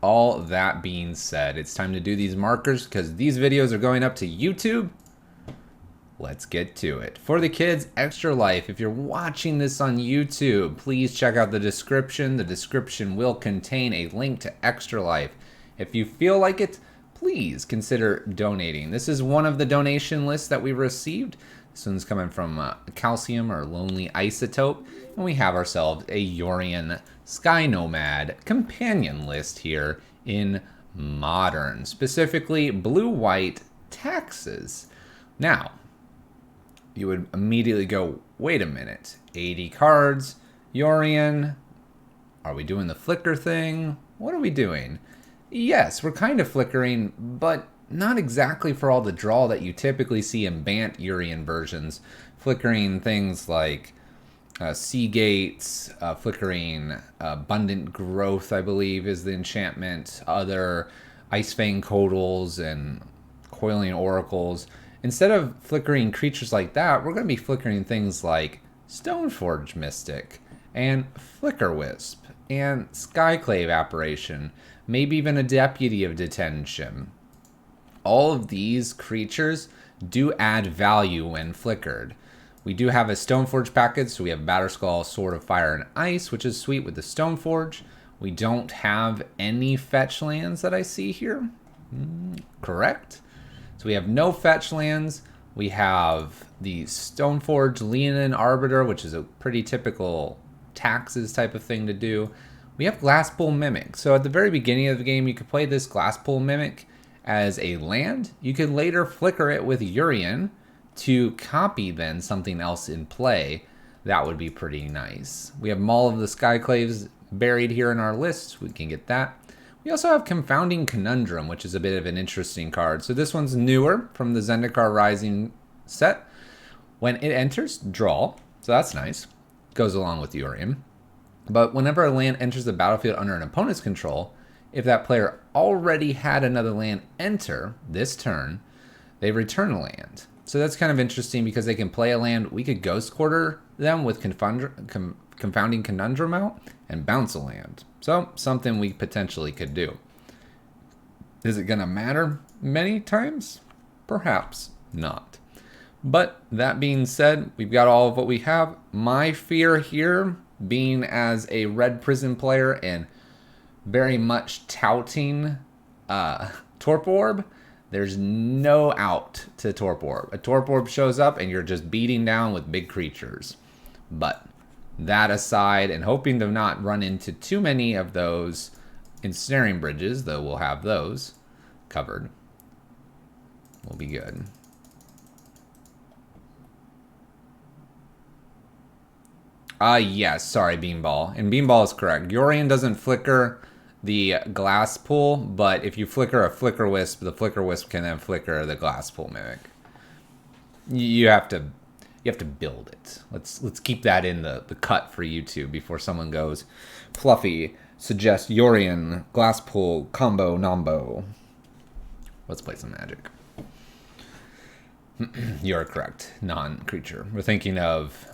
all that being said, it's time to do these markers because these videos are going up to YouTube. Let's get to it. For the kids, Extra Life, if you're watching this on YouTube, please check out the description. The description will contain a link to Extra Life. If you feel like it, please consider donating. This is one of the donation lists that we received. This one's coming from Calcium or Lonely Isotope. And we have ourselves a Yorion Sky Nomad companion list here in Modern. Specifically, blue-white taxes. Now, you would immediately go, wait a minute. 80 cards, Yorion. Are we doing the flicker thing? What are we doing? Yes, we're kind of flickering, but not exactly for all the draw that you typically see in Bant Yorion versions. Flickering things like Sea Gates, flickering Abundant Growth, I believe, is the enchantment. Other Ice Fang Codals and Coiling Oracles. Instead of flickering creatures like that, we're going to be flickering things like Stoneforge Mystic and Flicker Wisp and Skyclave Apparition, maybe even a Deputy of Detention. All of these creatures do add value when flickered. We do have a Stoneforge package, so we have Batterskull, Sword of Fire, and Ice, which is sweet with the Stoneforge. We don't have any fetch lands that I see here. Correct? So we have no fetch lands. We have the Stoneforge Leonin Arbiter, which is a pretty typical taxes type of thing to do. We have Glasspool Mimic. So at the very beginning of the game, you could play this Glasspool Mimic as a land. You could later flicker it with Yorion to copy then something else in play. That would be pretty nice. We have Maul of the Skyclaves buried here in our list. We can get that. We also have Confounding Conundrum, which is a bit of an interesting card. So this one's newer from the Zendikar Rising set. When it enters, draw. So that's nice. Goes along with Yorion. But whenever a land enters the battlefield under an opponent's control, if that player already had another land enter this turn, they return a land. So that's kind of interesting because they can play a land. We could Ghost Quarter them with Confounding Conundrum out and bounce a land. So something we potentially could do. Is it going to matter many times? Perhaps not. But that being said, we've got all of what we have. My fear here, being as a Red Prison player and very much touting Torp Orb, there's no out to Torp Orb. A Torp Orb shows up and you're just beating down with big creatures. But that aside, and hoping to not run into too many of those ensnaring bridges, though we'll have those covered, we'll be good. Yes, sorry, Beanball. And Beanball is correct. Yorion doesn't flicker the glass pool, but if you flicker a Flicker Wisp, the Flicker Wisp can then flicker the glass pool Mimic. You have to build it. Let's keep that in the cut for YouTube before someone goes, Fluffy suggests Yorion Glasspool combo nombo. Let's play some Magic. You're correct. Non-creature. We're thinking of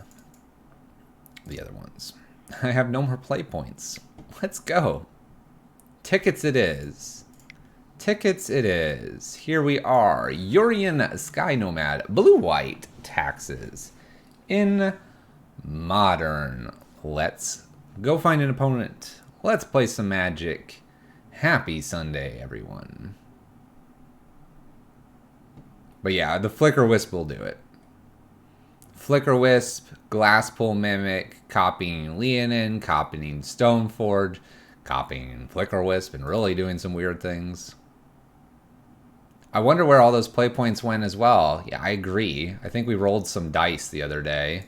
the other ones. I have no more play points. Let's go. Tickets it is. Tickets it is. Here we are. Yorion Sky Nomad. Blue-white taxes. In Modern. Let's go find an opponent. Let's play some Magic. Happy Sunday, everyone. But yeah, the Flicker Wisp will do it. Flicker Wisp, Glasspool Mimic, copying Leonin, copying Stoneforge, copying Flicker Wisp, and really doing some weird things. I wonder where all those play points went as well. Yeah, I agree. I think we rolled some dice the other day.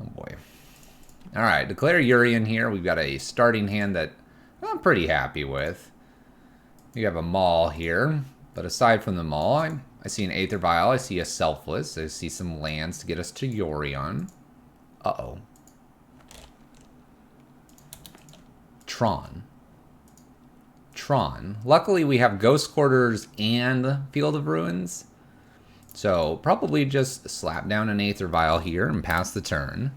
Oh boy. Alright, declare Yorion here. We've got a starting hand that I'm pretty happy with. You have a Maul here. But aside from the Maul, I see an Aether Vial. I see a Selfless. I see some lands to get us to Yorion. Uh-oh. Tron. Luckily, we have Ghost Quarters and Field of Ruins. So, probably just slap down an Aether Vial here and pass the turn.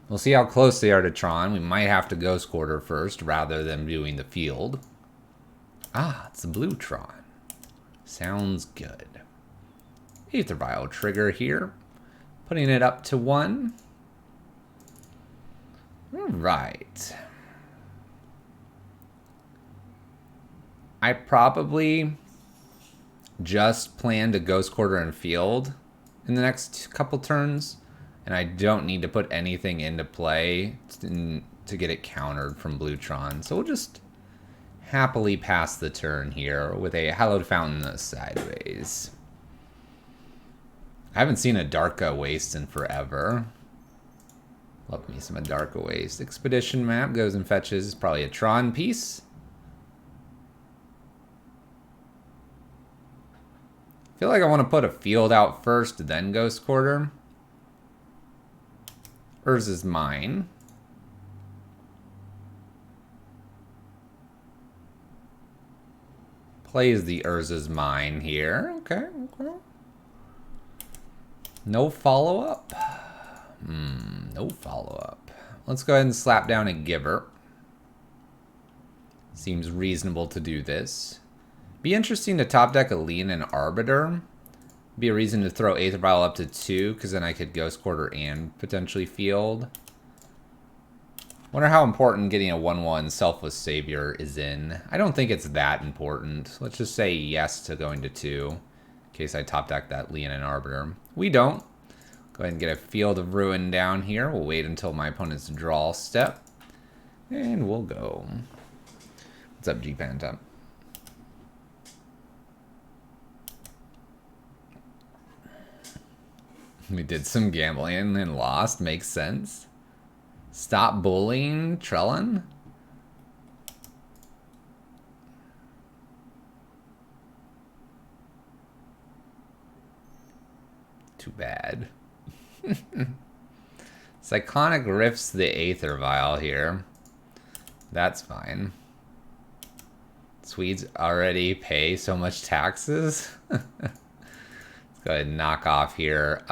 We'll see how close they are to Tron. We might have to Ghost Quarter first rather than doing the field. Ah, it's the blue Tron. Sounds good. Aether Vial trigger here. Putting it up to 1. All right. I probably just plan to Ghost Quarter and Field in the next couple turns, and I don't need to put anything into play to get it countered from Blutron. So we'll just happily pass the turn here with a Hallowed Fountain sideways. I haven't seen a Darka Waste in forever. Love me some Darka Waste. Expedition map goes and fetches probably a Tron piece. I feel like I want to put a field out first, then Ghost Quarter. Urza's Mine. Plays the Urza's Mine here. Okay, okay. No follow-up? No follow-up. Let's go ahead and slap down a Giver. Seems reasonable to do this. Be interesting to top deck a Lean and Arbiter. Be a reason to throw Aether Vial up to 2, because then I could Ghost Quarter and potentially Field. Wonder how important getting a 1/1 Selfless Savior is in. I don't think it's that important. Let's just say yes to going to 2, in case I top deck that Lean and Arbiter. We don't. Go ahead and get a Field of Ruin down here. We'll wait until my opponent's draw step. And we'll go. What's up, G-Panta? We did some gambling and lost. Makes sense. Stop bullying Trellin. Too bad. Psychonic rifts the Aether Vial here. That's fine. Swedes already pay so much taxes. Let's go ahead and knock off here.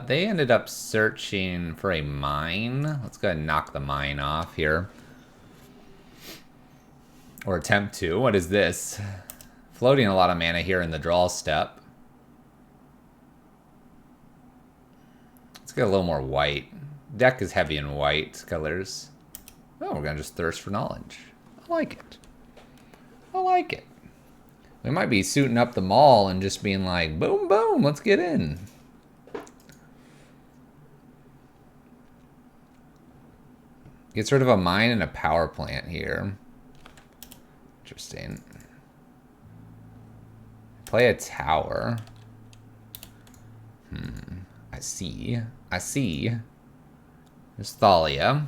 They ended up searching for a mine. Let's go ahead and knock the mine off here. Or attempt to. What is this? Floating a lot of mana here in the draw step. Let's get a little more white. Deck is heavy in white colors. Oh, we're going to just thirst for knowledge. I like it. I like it. We might be suiting up the mall and just being like, boom, boom, let's get in. Gets rid of a mine and a power plant here. Interesting. Play a tower. I see. I see. There's Thalia.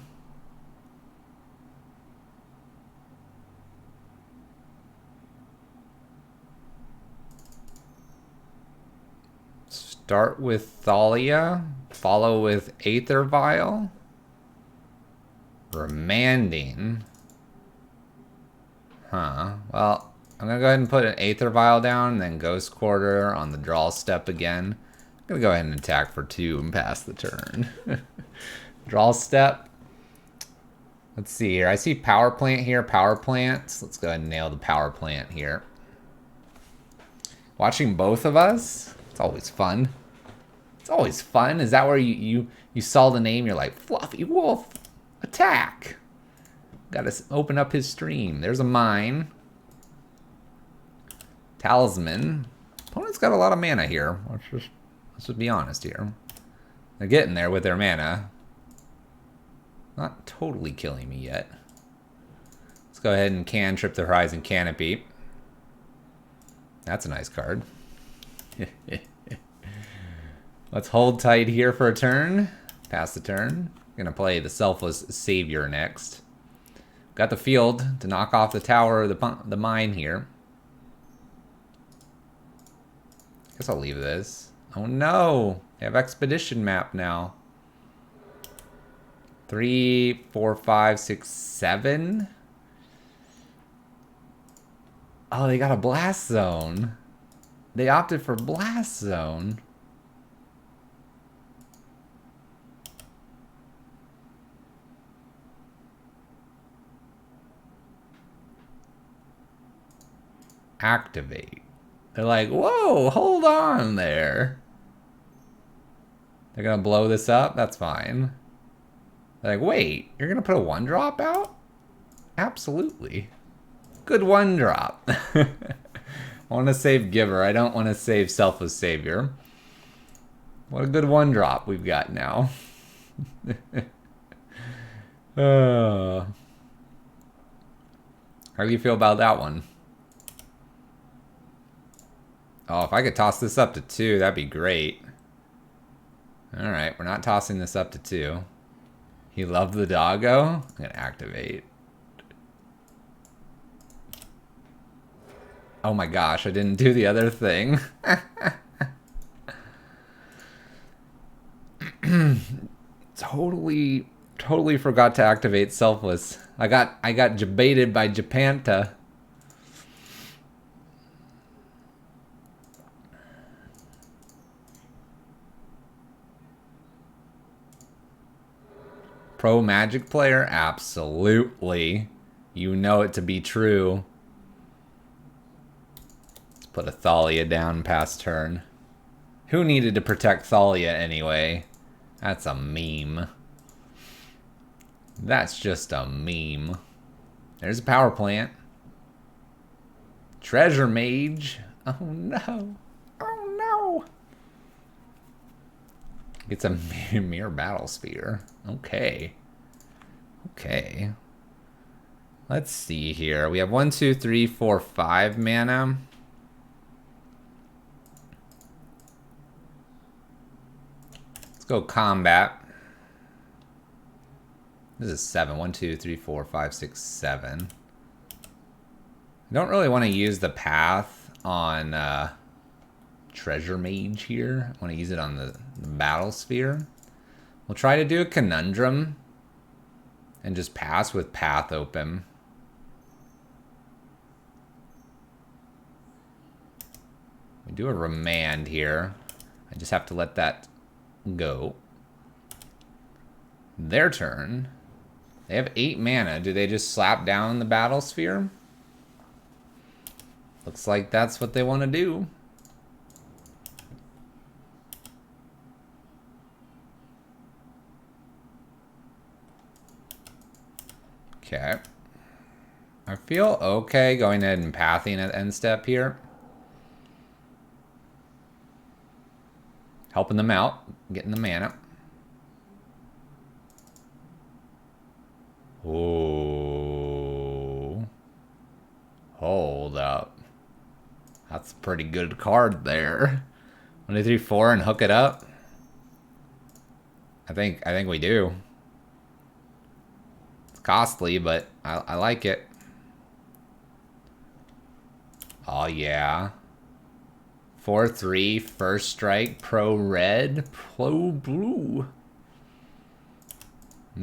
Start with Thalia, follow with Aether Vial, Remanding. Huh. Well, I'm going to go ahead and put an Aether Vial down, and then Ghost Quarter on the draw step again. I'm going to go ahead and attack for 2 and pass the turn. Draw step. Let's see here. I see power plant here, power plants. Let's go ahead and nail the power plant here. Watching both of us. It's always fun. It's always fun. Is that where you saw the name? You're like, Fluffy Wolf, attack. Got to open up his stream. There's a mine. Talisman. Opponent's got a lot of mana here. Let's just be honest here. They're getting there with their mana. Not totally killing me yet. Let's go ahead and cantrip the Horizon Canopy. That's a nice card. Let's hold tight here for a turn. Pass the turn. Gonna play the Selfless Savior next. Got the field to knock off the tower, the mine here. Guess I'll leave this. Oh no! They have Expedition map now. 3, 4, 5, 6, 7. Oh, they got a Blast Zone. They opted for Blast Zone. activate. They're like, whoa, hold on there. They're gonna blow this up? That's fine. They're like, wait, you're gonna put a 1-drop out? Absolutely. Good 1-drop. I want to save Giver. I don't want to save Selfless Savior. What a good 1-drop we've got now. How do you feel about that one? Oh, if I could toss this up to 2, that'd be great. Alright, we're not tossing this up to 2. He loved the doggo. I'm going to activate. Oh my gosh, I didn't do the other thing. Totally forgot to activate Selfless. I got jebaited by Japanta. Pro Magic player? Absolutely. You know it to be true. Let's put a Thalia down past turn. Who needed to protect Thalia anyway? That's a meme. That's just a meme. There's a power plant. Treasure Mage. Oh no. Oh no. Gets a Mere Battle Spear. Okay. Okay. Let's see here. We have 1, 2, 3, 4, 5 mana. Let's go combat. This is 7. 1, 2, 3, 4, 5, 6, 7. I don't really want to use the path on Treasure Mage here. I want to use it on the Battle Sphere. We'll try to do a Conundrum and just pass with Path open. We do a Remand here. I just have to let that go. Their turn. They have 8 mana. Do they just slap down the Battle Sphere? Looks like that's what they want to do. Okay. I feel okay going ahead and pathing at end step here. Helping them out, getting the mana. Oh. Hold up. That's a pretty good card there. 1, 2, 3, 4 and hook it up. I think we do. It's costly, but I like it. Oh yeah. 4/3 first strike, pro red, pro blue.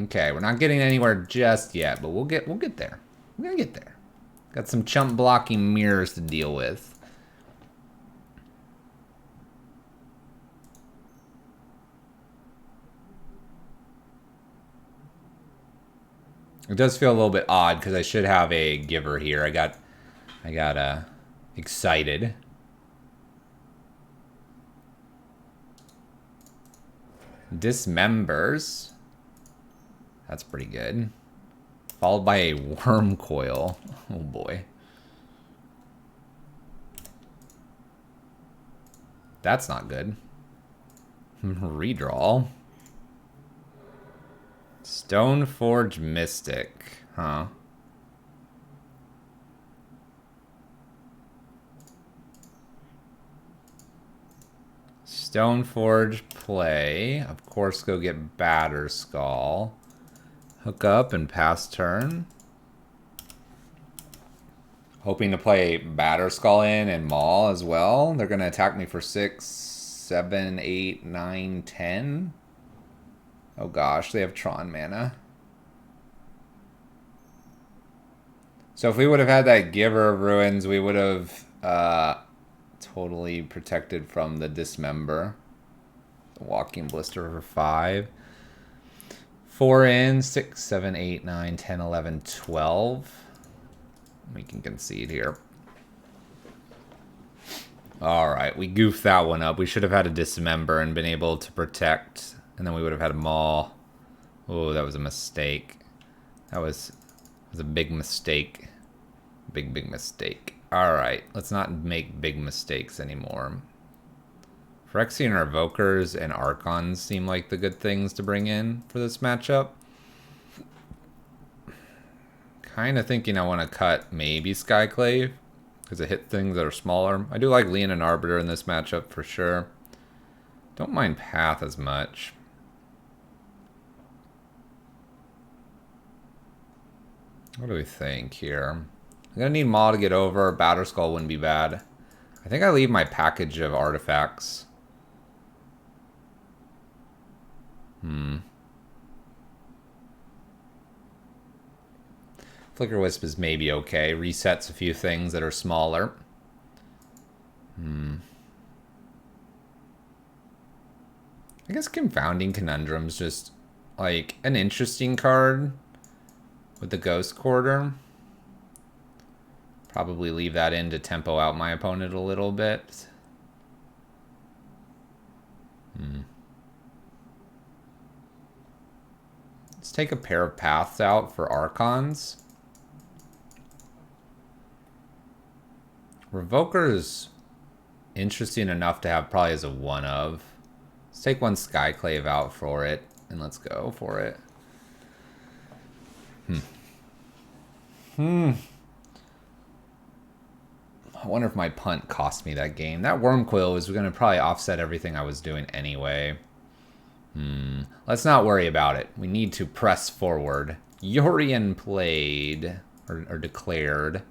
Okay, we're not getting anywhere just yet, but we'll get there. We're gonna get there. Got some chump blocking mirrors to deal with. It does feel a little bit odd because I should have a giver here. I got excited. Dismembers. That's pretty good. Followed by a worm coil. Oh boy. That's not good. Redraw. Stoneforge Mystic. Huh. Stoneforge play. Of course, go get Batterskull. Hook up and pass turn. Hoping to play Batterskull in and Maul as well. They're going to attack me for 6, 7, 8, 9, 10. Oh gosh, they have Tron mana. So if we would have had that Giver of Ruins, we would have totally protected from the Dismember. The Walking Blister for 5. 4 in, 6, 7, 8, 9, 10, 11, 12. We can concede here. Alright, we goofed that one up. We should have had a Dismember and been able to protect. And then we would have had a Maul. Oh, that was a mistake. That was a big mistake. Big mistake. Alright, let's not make big mistakes anymore. Phyrexian Revokers and Archons seem like the good things to bring in for this matchup. Kind of thinking I want to cut maybe Skyclave, because it hit things that are smaller. I do like Leonin Arbiter in this matchup for sure. Don't mind Path as much. What do we think here? I'm going to need Maw to get over. Batterskull wouldn't be bad. I think I leave my package of artifacts. Flicker Wisp is maybe okay. Resets a few things that are smaller. I guess Confounding Conundrum's just like an interesting card with the Ghost Quarter. Probably leave that in to tempo out my opponent a little bit. Let's take a pair of paths out for Archons. Revoker is interesting enough to have probably as a one of. Let's take one Skyclave out for it, and let's go for it. I wonder if my punt cost me that game. That Wormcoil was going to probably offset everything I was doing anyway. Let's not worry about it. We need to press forward. Yorion played, or declared.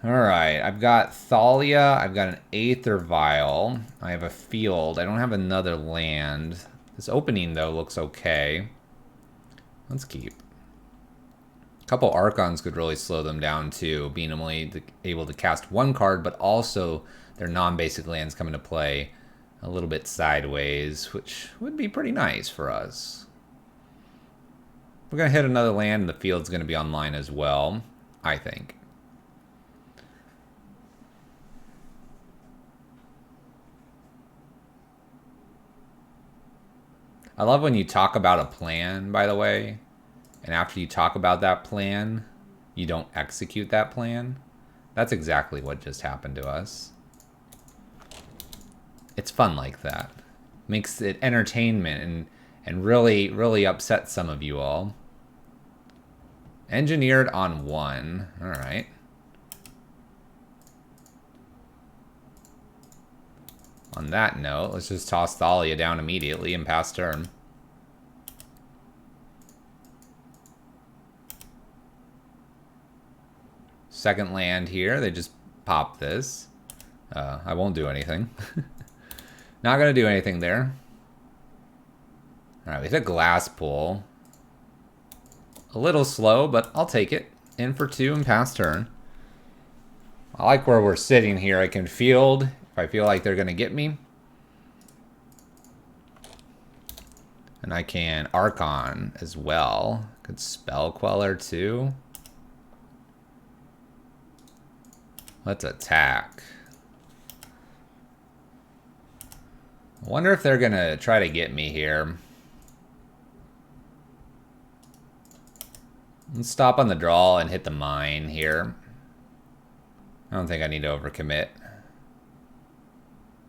Alright, I've got Thalia, I've got an Aether Vial, I have a field, I don't have another land. This opening, though, looks okay. Let's keep. A couple Archons could really slow them down, too, being only able to cast one card, but also their non-basic lands come into play a little bit sideways, which would be pretty nice for us. We're going to hit another land, and the field's going to be online as well, I think. I love when you talk about a plan, by the way, and after you talk about that plan, you don't execute that plan. That's exactly what just happened to us. It's fun like that. Makes it entertainment and really upset some of you all. Engineered on one. Alright. On that note, let's just toss Thalia down immediately and pass turn. Second land here, they just pop this. I won't do anything. Not gonna do anything there. Alright, we hit a Glass Pool. A little slow, but I'll take it. In for two and pass turn. I like where we're sitting here. I can field if I feel like they're going to get me. And I can Archon as well. Could Spell Queller too. Let's attack. I wonder if they're going to try to get me here. Let's stop on the draw and hit the mine here. I don't think I need to overcommit.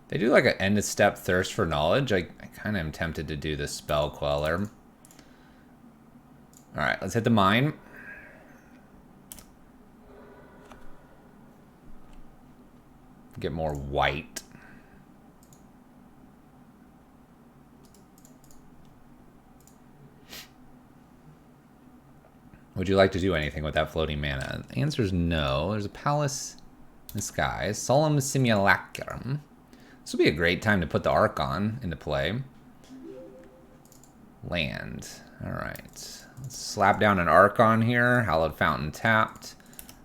They do like an end of step Thirst for Knowledge. I kind of am tempted to do the Spell Queller. Alright, let's hit the mine. Get more white. Would you like to do anything with that floating mana? The answer is no. There's a Palace in the Sky. Solemn Simulacrum. This would be a great time to put the Archon into play. Land. Alright. Let's slap down an Archon here. Hallowed Fountain tapped.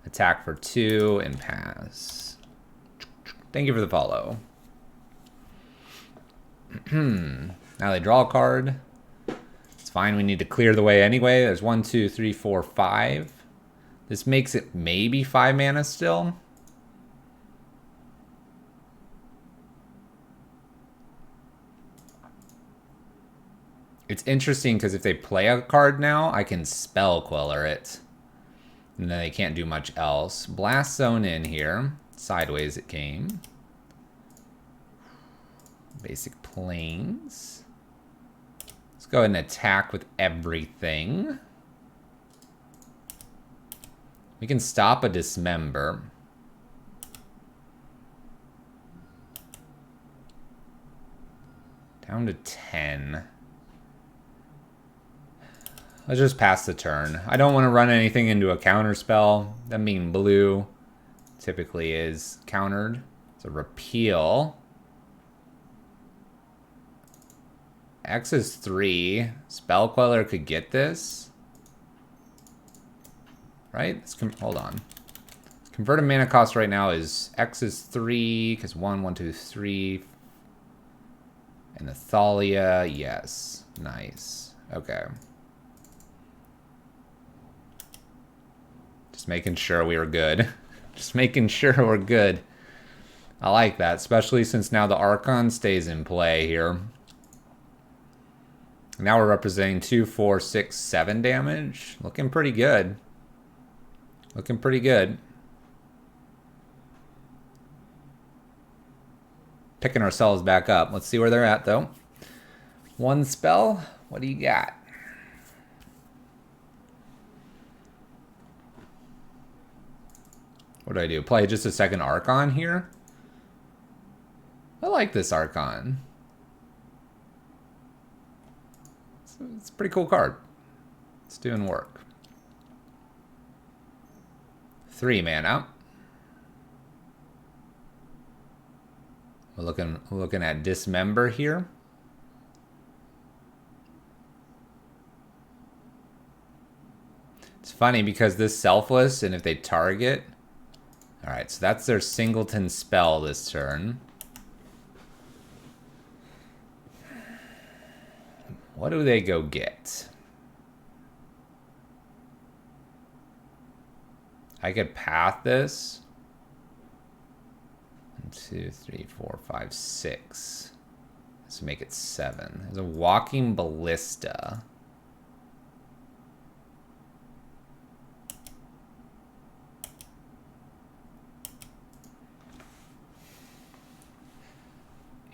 Attack for 2 and pass. Thank you for the follow. Now they draw a card. It's fine, we need to clear the way anyway. There's 1, 2, 3, 4, 5. This makes it maybe 5 mana still. It's interesting because if they play a card now, I can Spell Queller it. And then they can't do much else. Blast Zone in here. Sideways it came. Basic Plains. Let's go ahead and attack with everything. We can stop a Dismember. Down to 10. Let's just pass the turn. I don't want to run anything into a counter spell. That being blue typically is countered. So repeal. X is 3. Spell Queller could get this. Right? Hold on. Converted mana cost right now is X is 3, because 1, 1, 2, 3. And the Thalia, yes. Nice. Okay. Just making sure we were good. Just making sure we're good. I like that, especially since now the Archon stays in play here. Now we're representing 2, 4, 6, 7 damage. Looking pretty good. Looking pretty good. Picking ourselves back up. Let's see where they're at, though. One spell. What do you got? What do I do? Play just a second Archon here? I like this Archon. It's a pretty cool card. It's doing work. 3 mana. We're looking at Dismember here. It's funny because this selfless, and if they target... Alright, so that's their singleton spell this turn. What do they go get? I could path this. 1, 2, 3, 4, 5, 6. Let's make it 7. There's a Walking Ballista.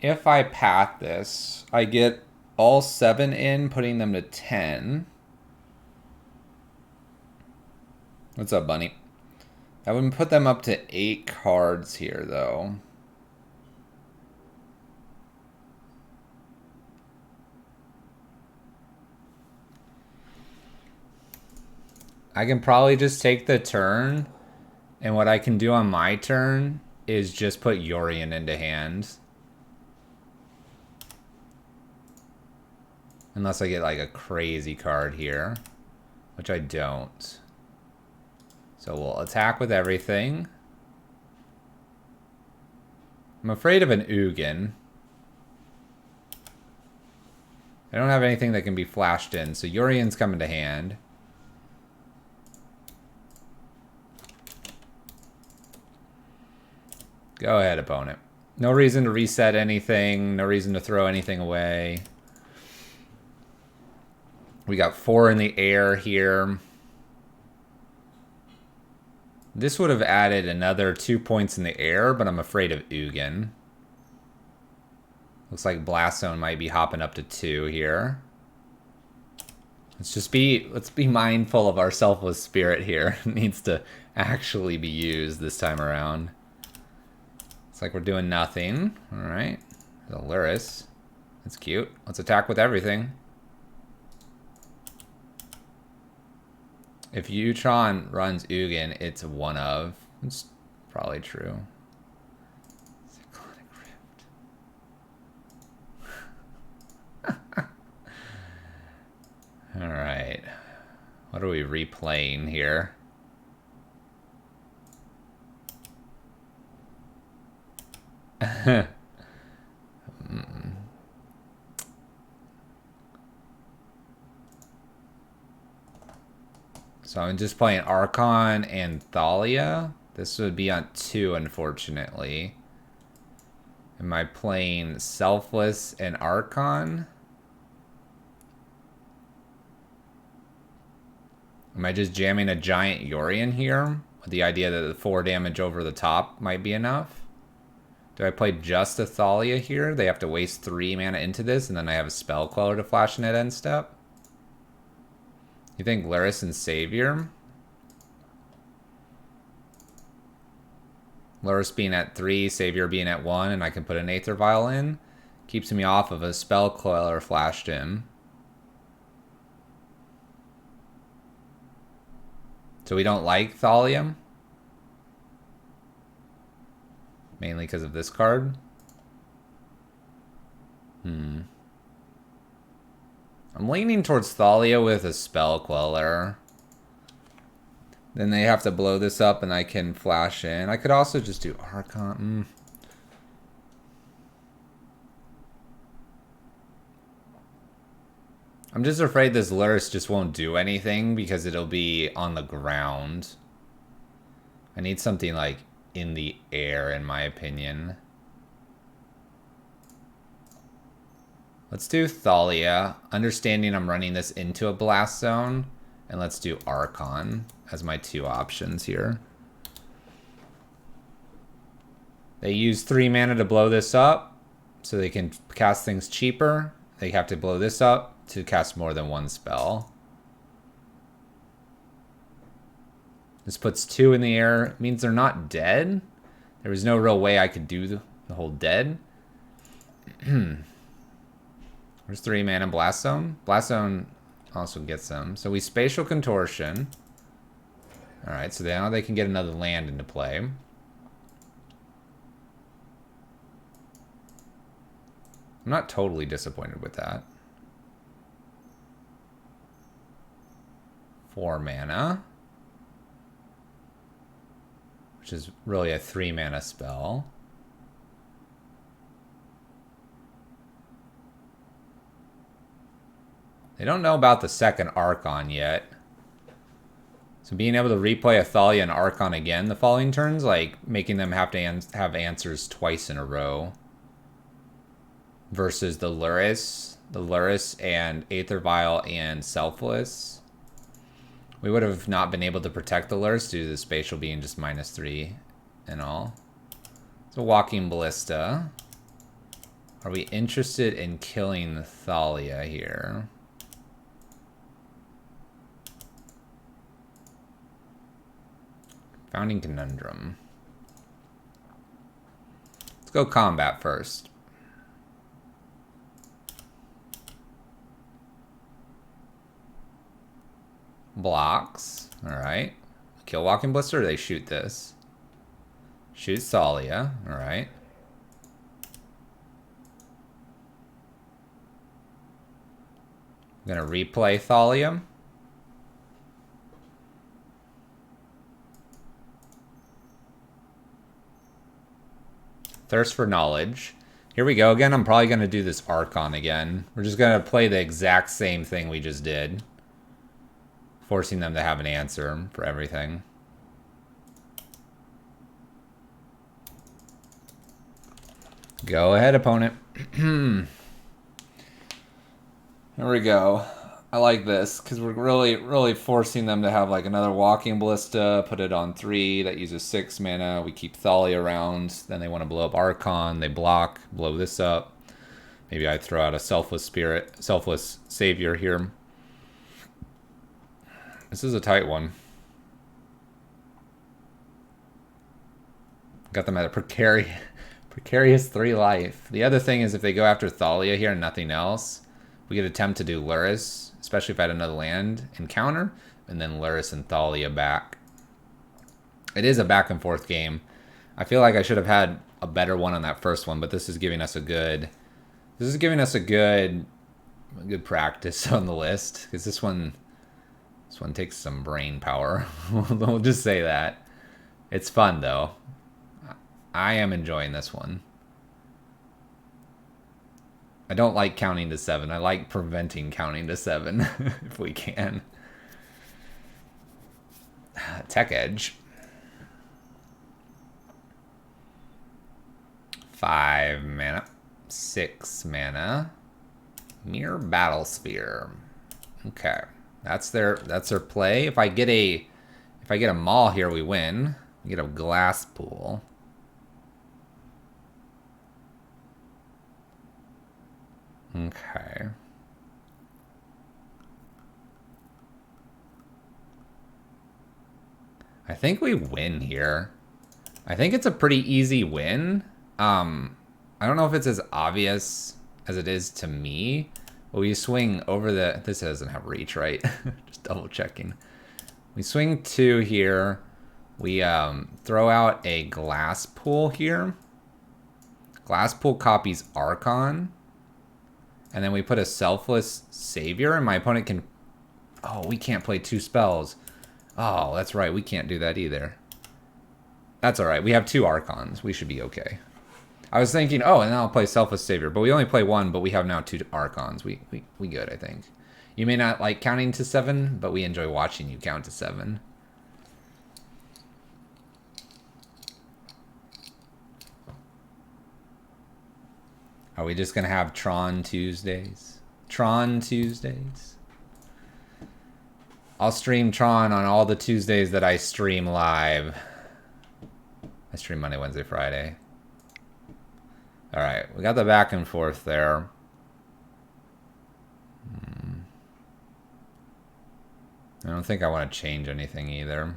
If I path this, I get all 7 in, putting them to 10. What's up, bunny? I wouldn't put them up to 8 cards here, though. I can probably just take the turn, and what I can do on my turn is just put Yorion into hand. Unless I get like a crazy card here, which I don't. So we'll attack with everything. I'm afraid of an Ugin. I don't have anything that can be flashed in, so Yorion's coming to hand. Go ahead, opponent. No reason to reset anything, no reason to throw anything away. We got 4 in the air here. This would have added another 2 points in the air, but I'm afraid of Ugin. Looks like Blast Zone might be hopping up to 2 here. Let's be mindful of our selfless spirit here. It needs to actually be used this time around. It's like we're doing nothing. All right. The Luris. That's cute. Let's attack with everything. If Utron runs Ugin, it's one of. It's probably true. Cyclonic Rift. All right. What are we replaying here? So I'm just playing Archon and Thalia. This would be on 2, unfortunately. Am I playing Selfless and Archon? Am I just jamming a giant Yorion here? With the idea that the 4 damage over the top might be enough? Do I play just a Thalia here? They have to waste 3 mana into this, and then I have a Spell Queller to flash in at end step? You think Luris and Savior? Luris being at 3, Savior being at 1, and I can put an Aether Vial in? Keeps me off of a Spell Queller flashed in. So we don't like Thalia? Mainly because of this card? I'm leaning towards Thalia with a Spell Queller. Then they have to blow this up and I can flash in. I could also just do Archon. I'm just afraid this Luris just won't do anything because it'll be on the ground. I need something like in the air, in my opinion. Let's do Thalia, understanding I'm running this into a blast zone, and let's do Archon as my 2 options here. They use 3 mana to blow this up, so they can cast things cheaper. They have to blow this up to cast more than 1 spell. This puts 2 in the air. It means they're not dead. There was no real way I could do the whole dead. There's 3 mana Blast Zone. Blast Zone also gets them. So we Spatial Contortion. Alright, so now they can get another land into play. I'm not totally disappointed with that. 4 mana. Which is really a 3 mana spell. They don't know about the second Archon yet. So being able to replay a Thalia and Archon again the following turns, like making them have to have answers twice in a row. Versus the Luris and Aether Vial and Selfless. We would have not been able to protect the Luris due to the spatial being just -3 and all. So Walking Ballista. Are we interested in killing the Thalia here? Founding Conundrum. Let's go combat first. Blocks. Alright. Kill Walking Ballista, or they shoot this? Shoot Thalia. Alright. I'm gonna replay Thalia. Thirst for Knowledge. Here we go again. I'm probably gonna do this Archon again. We're just gonna play the exact same thing we just did. Forcing them to have an answer for everything. Go ahead, opponent. Here we go. I like this because we're really forcing them to have like another Walking Ballista, put it on 3, that uses 6 mana. We keep Thalia around. Then they want to blow up Archon. They block, blow this up. Maybe I throw out a Selfless Savior here. This is a tight one. Got them at a precarious 3 life. The other thing is if they go after Thalia here and nothing else, we could attempt to do Luris, especially if I had another land encounter, and then Luris and Thalia back. It is a back and forth game. I feel like I should have had a better one on that first one, but this is giving us a good good practice on the list, because this one takes some brain power. We'll just say that. It's fun though. I am enjoying this one. I don't like counting to 7. I like preventing counting to 7 if we can. Tech Edge. 5 mana. 6 mana. Mere Battle Sphere. Okay. That's their play. If I get a mall here, we win. We get a glass pool. Okay. I think we win here. I think it's a pretty easy win. I don't know if it's as obvious as it is to me. But we swing over the... This doesn't have reach, right? Just double checking. We swing 2 here. We throw out a glass pool here. Glass pool copies Archon. And then we put a Selfless Savior, and my opponent can... Oh, we can't play 2 spells. Oh, that's right. We can't do that either. That's all right. We have 2 Archons. We should be okay. I was thinking, oh, and then I'll play Selfless Savior. But we only play 1, but we have now 2 Archons. We good, I think. You may not like counting to 7, but we enjoy watching you count to 7. Are we just going to have Tron Tuesdays? Tron Tuesdays? I'll stream Tron on all the Tuesdays that I stream live. I stream Monday, Wednesday, Friday. Alright, we got the back and forth there. I don't think I want to change anything either.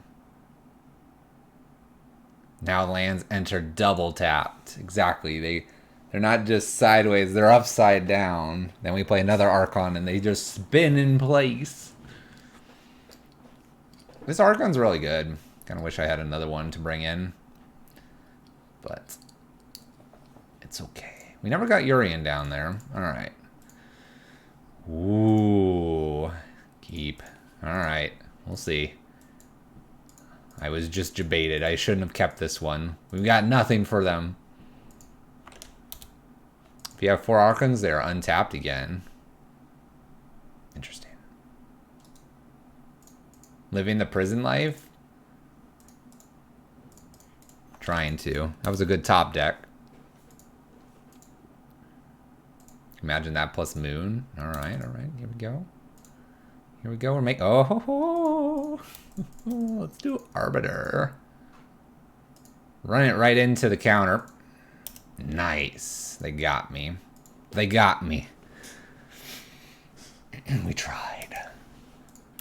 Now lands enter double tapped. Exactly. They're not just sideways, they're upside down. Then we play another Archon and they just spin in place. This Archon's really good. Kind of wish I had another one to bring in. But it's okay. We never got Yorion down there. Alright. Ooh. Keep. Alright. We'll see. I was just debated. I shouldn't have kept this one. We've got nothing for them. If you have 4 Archons, they're untapped again. Interesting. Living the prison life? Trying to. That was a good top deck. Imagine that plus moon. Alright, alright. Here we go. Here we go. We're making... Oh, ho, ho. Let's do Arbiter. Run it right into the counter. Nice. They got me. They got me. We tried.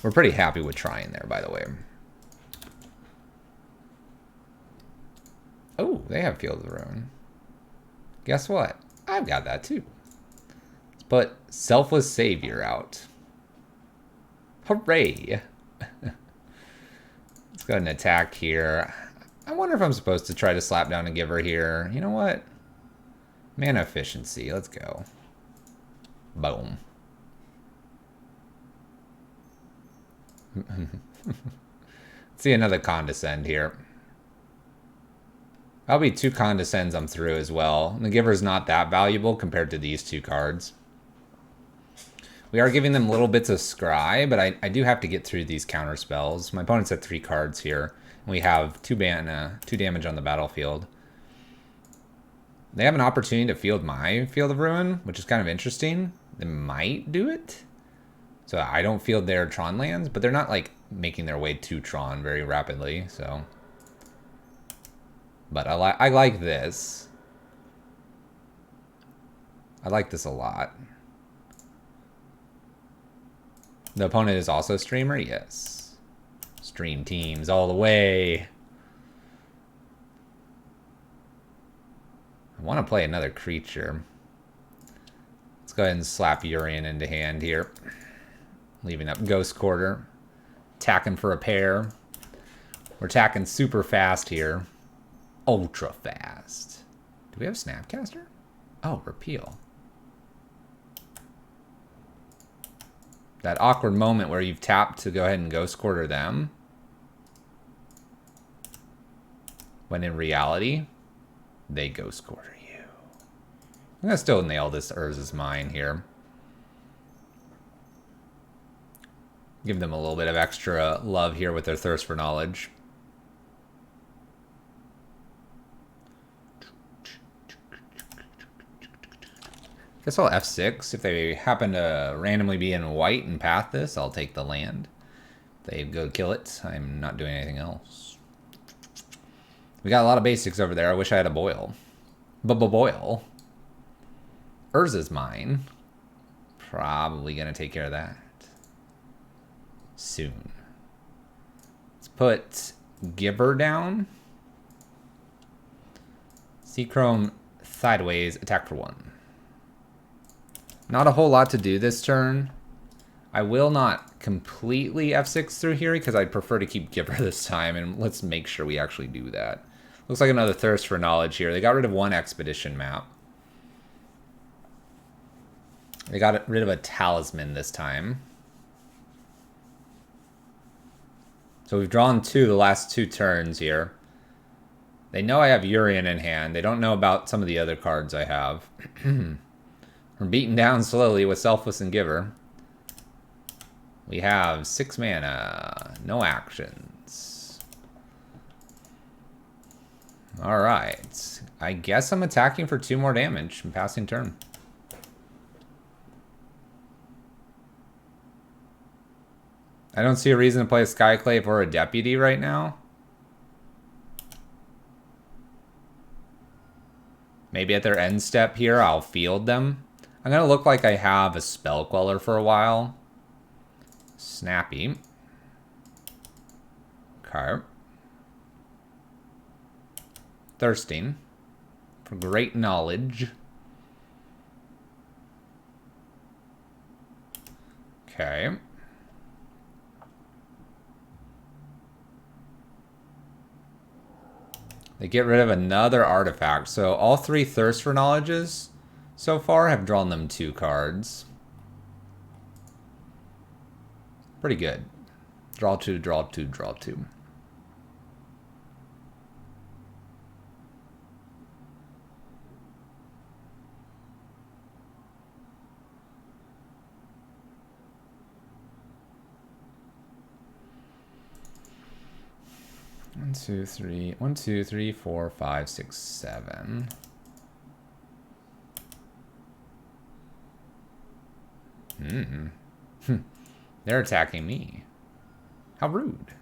We're pretty happy with trying there, by the way. Oh, they have Field of the Ruin. Guess what? I've got that too. Let's put Selfless Savior out. Hooray! Let's go ahead and attack here. I wonder if I'm supposed to try to slap down a giver here. You know what? Mana efficiency. Let's go. Boom. Let's see another Condescend here. That'll be 2 Condescends I'm through as well. And the giver's not that valuable compared to these 2 cards. We are giving them little bits of scry, but I do have to get through these counter spells. My opponent's at 3 cards here. And we have 2 damage on the battlefield. They have an opportunity to field my Field of Ruin, which is kind of interesting. They might do it. So I don't field their Tron lands, but they're not like making their way to Tron very rapidly, so. But I like this. I like this a lot. The opponent is also a streamer? Yes. Stream teams all the way. I want to play another creature. Let's go ahead and slap Yorion into hand here. Leaving up Ghost Quarter. Attacking for a pair. We're attacking super fast here. Ultra fast. Do we have Snapcaster? Oh, Repeal. That awkward moment where you've tapped to go ahead and Ghost Quarter them. When in reality, they Ghost Quarter you. I'm gonna still nail this Urza's Mine here. Give them a little bit of extra love here with their Thirst for Knowledge. Guess I'll F6. If they happen to randomly be in white and path this, I'll take the land. If they go kill it, I'm not doing anything else. We got a lot of basics over there. I wish I had a boil. Boil. Urza's mine. Probably going to take care of that soon. Let's put Giver down. Seachrome sideways, attack for 1. Not a whole lot to do this turn. I will not completely F6 through here because I'd prefer to keep Giver this time, and let's make sure we actually do that. Looks like another Thirst for Knowledge here. They got rid of 1 expedition map. They got rid of a talisman this time. So we've drawn 2 the last 2 turns here. They know I have Yorion in hand. They don't know about some of the other cards I have. We're beaten down slowly with Selfless and Giver. We have 6 mana. No actions. Alright. I guess I'm attacking for 2 more damage and passing turn. I don't see a reason to play a Skyclave or a Deputy right now. Maybe at their end step here, I'll field them. I'm going to look like I have a Spell Queller for a while. Snappy. Okay. Thirsting. For great knowledge. Okay. They get rid of another artifact. So all 3 Thirst for Knowledges so far have drawn them 2 cards. Pretty good. Draw 2, draw 2, draw 2. One, two, three, 4, 5, 6, 7. They're attacking me. How rude.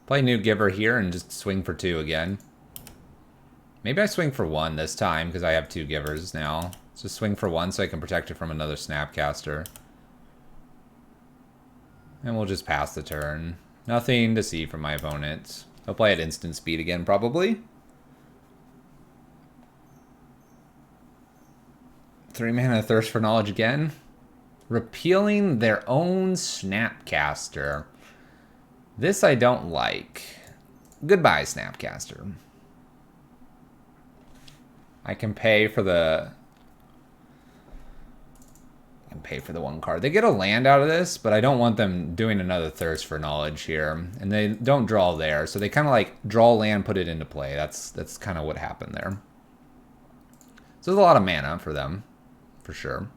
Play New Giver here and just swing for 2 again. Maybe I swing for 1 this time because I have 2 Givers now. So swing for 1 so I can protect it from another Snapcaster. And we'll just pass the turn. Nothing to see from my opponent. He'll play at instant speed again, probably. 3 mana Thirst for Knowledge again. Repealing their own Snapcaster. This I don't like. Goodbye, Snapcaster. I can pay for the... pay for the 1 card. They get a land out of this, but I don't want them doing another Thirst for Knowledge here. And they don't draw there, so they kind of like draw land, put it into play. That's kind of what happened there. So there's a lot of mana for them, for sure.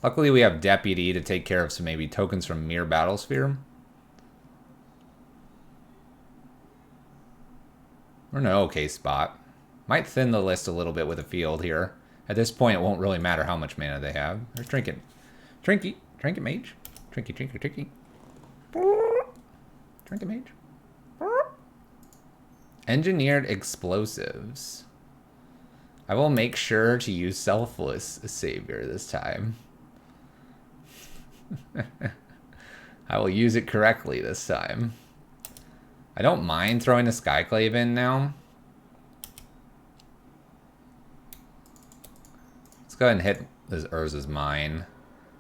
Luckily we have Deputy to take care of some maybe tokens from Mere Battlesphere. We're in an okay spot. Might thin the list a little bit with a field here. At this point, it won't really matter how much mana they have. There's Trinket. Trinket Mage. Trinket. Trinket Mage. Engineered Explosives. I will make sure to use Selfless Savior this time. I will use it correctly this time. I don't mind throwing a Skyclave in now. Let's go ahead and hit this Urza's Mine.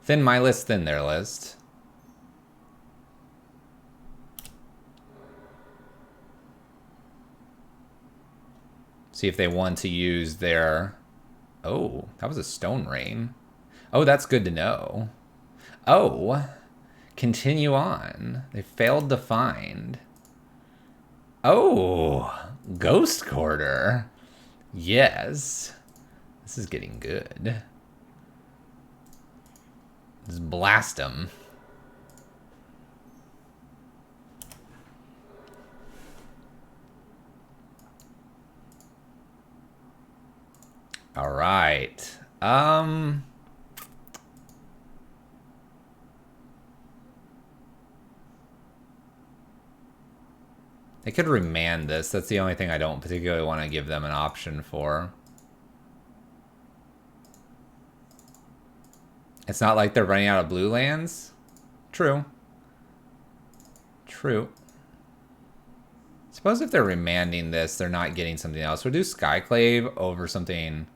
Thin my list, thin their list. See if they want to use their... Oh, that was a Stone Rain. Oh, that's good to know. Oh, continue on. They failed to find. Oh, Ghost Quarter. Yes. This is getting good. Just blast them. All right. They could remand this. That's the only thing I don't particularly want to give them an option for. It's not like they're running out of blue lands. True. True. Suppose if they're remanding this, they're not getting something else. We'll do Skyclave over something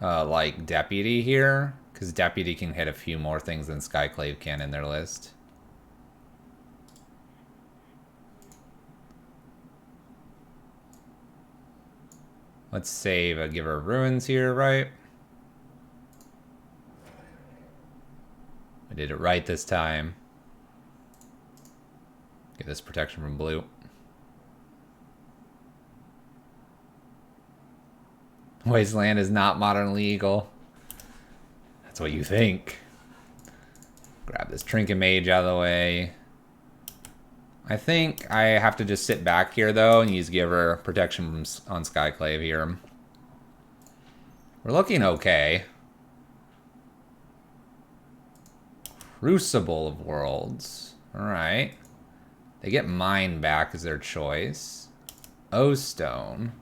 like Deputy here, because Deputy can hit a few more things than Skyclave can in their list. Let's save a Giver of Ruins here, right? I did it right this time. Get this protection from blue. Wasteland is not modern legal. That's what you think. Grab this Trinket Mage out of the way. I think I have to just sit back here, though, and use Giver protection on Skyclave here. We're looking okay. Crucible of Worlds. Alright. They get mine back as their choice. O-Stone.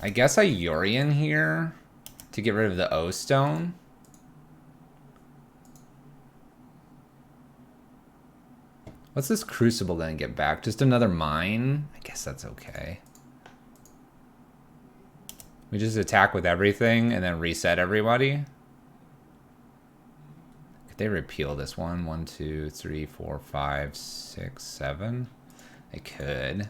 I guess I Yorion here to get rid of the O-Stone. What's this Crucible gonna get back? Just another mine? I guess that's okay. We just attack with everything and then reset everybody. Could they repeal this one? 1, 2, 3, 4, 5, 6, 7? They could.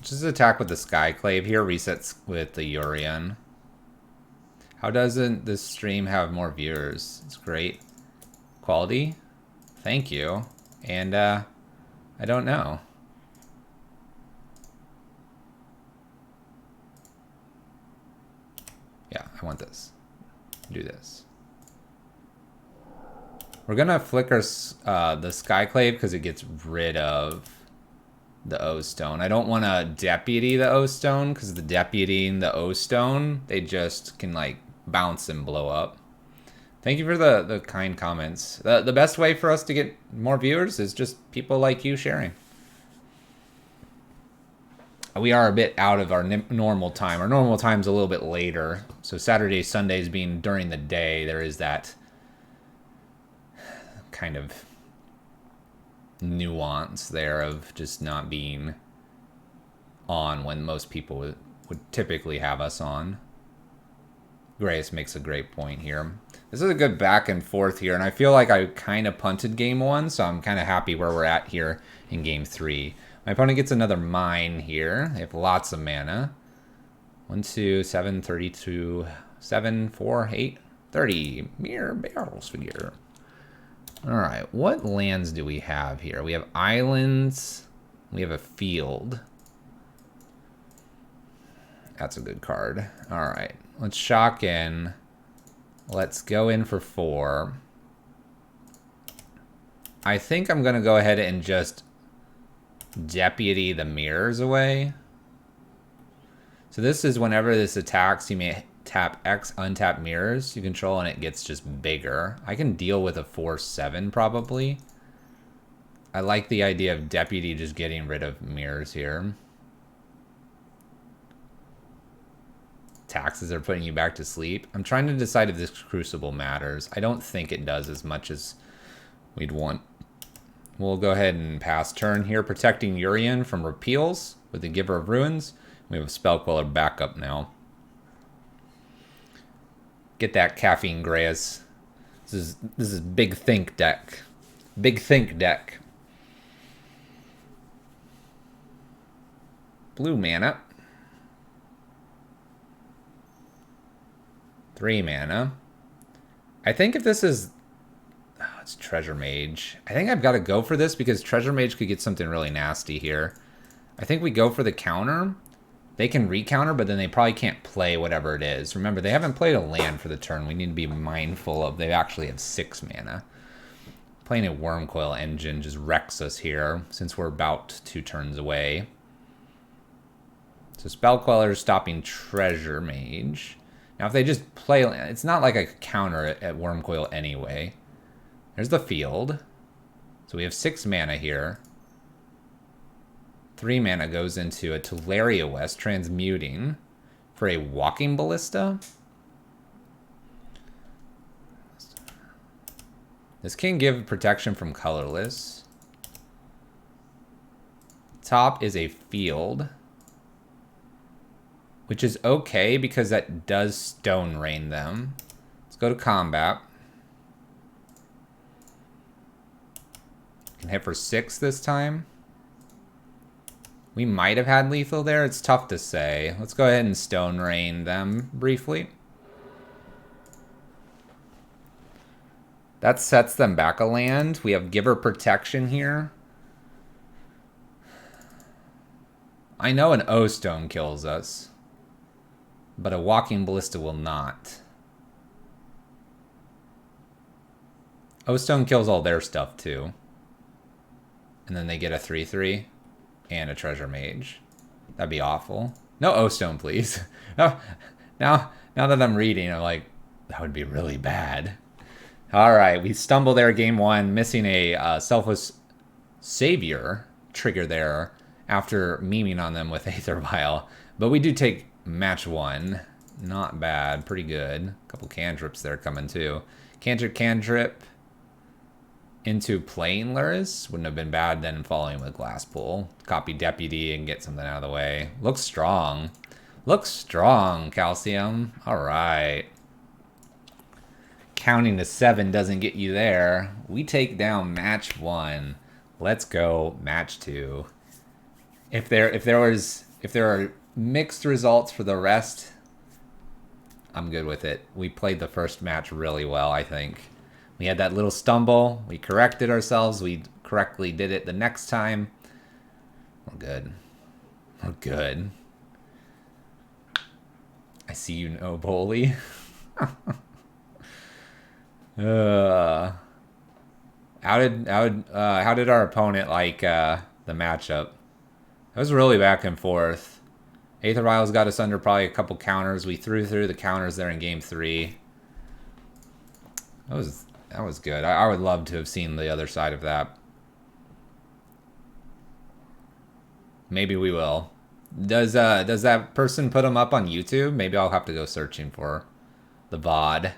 Just attack with the Skyclave here. Resets with the Yorion. How doesn't this stream have more viewers? It's great. Quality? Thank you. And, I don't know. Yeah, I want this. Do this. We're gonna flicker the Skyclave because it gets rid of the O-Stone. I don't want to Deputy the O-Stone because the Deputy and the O-Stone, they just can, like, bounce and blow up. Thank you for the kind comments. The best way for us to get more viewers is just people like you sharing. We are a bit out of our normal time. Our normal time's a little bit later. So Saturdays, Sundays being during the day, there is that kind of nuance there of just not being on when most people would typically have us on. Grace makes a great point here. This is a good back and forth here, and I feel like I kind of punted game 1, so I'm kind of happy where we're at here in game 3. My opponent gets another mine here. They have lots of mana. 1, 2, 7, 32, 7, 4, 8, 30. Mere barrels figure. Alright, what lands do we have here? We have islands. We have a field. That's a good card. Alright, let's shock in. Let's go in for 4. I think I'm going to go ahead and just Deputy the mirrors away. So this is whenever this attacks, you may tap X, untap mirrors you control, and it gets just bigger. I can deal with a 4/7 probably. I like the idea of Deputy just getting rid of mirrors here. Taxes are putting you back to sleep. I'm trying to decide if this Crucible matters. I don't think it does as much as we'd want. We'll go ahead and pass turn here, protecting Yorion from repeals with the Giver of Ruins. We have a Spellqueller backup now. Get that caffeine, Greyas. This is Big Think deck. Big Think deck. Blue mana. 3 mana. I think if this is... Oh, it's Treasure Mage. I think I've got to go for this because Treasure Mage could get something really nasty here. I think we go for the counter. they can recounter, but then they probably can't play whatever it is. Remember, they haven't played a land for the turn. We need to be mindful of they actually have 6 mana. Playing a Wormcoil Engine just wrecks us here since we're about 2 turns away. So Spell Queller is stopping Treasure Mage. Now if they just play, it's not like I could counter it at Wormcoil anyway. There's the field. So we have 6 mana here. 3 mana goes into a Teleria West, transmuting for a Walking Ballista. This can give protection from colorless. Top is a field, which is okay because that does Stone Rain them. Let's go to combat. Can hit for 6 this time. We might have had lethal there. It's tough to say. Let's go ahead and Stone Rain them briefly. That sets them back a land. We have Giver Protection here. I know an O-Stone kills us, but a Walking Ballista will not. O-Stone kills all their stuff too. And then they get a 3/3 and a Treasure Mage. That'd be awful. No O-Stone, please. now that I'm reading, I'm like, that would be really bad. All right, we stumble there game 1, missing a Selfless Savior trigger there after memeing on them with Aether Vial. But we do take match 1. Not bad, pretty good. A couple cantrips there coming too. Cantrip into playing Luris. Wouldn't have been bad then following with Glasspool. Copy Deputy and get something out of the way. Looks strong. Looks strong, Calcium. All right. Counting to 7 doesn't get you there. We take down match 1. Let's go match 2. If there are mixed results for the rest, I'm good with it. We played the first match really well, I think. We had that little stumble. We corrected ourselves. We correctly did it the next time. We're good. We're good. I see you, no Bully. How did our opponent like the matchup? It was really back and forth. Aether Vials got us under probably a couple counters. We threw through the counters there in game 3. That was good. I would love to have seen the other side of that. Maybe we will. Does that person put them up on YouTube? Maybe I'll have to go searching for the VOD.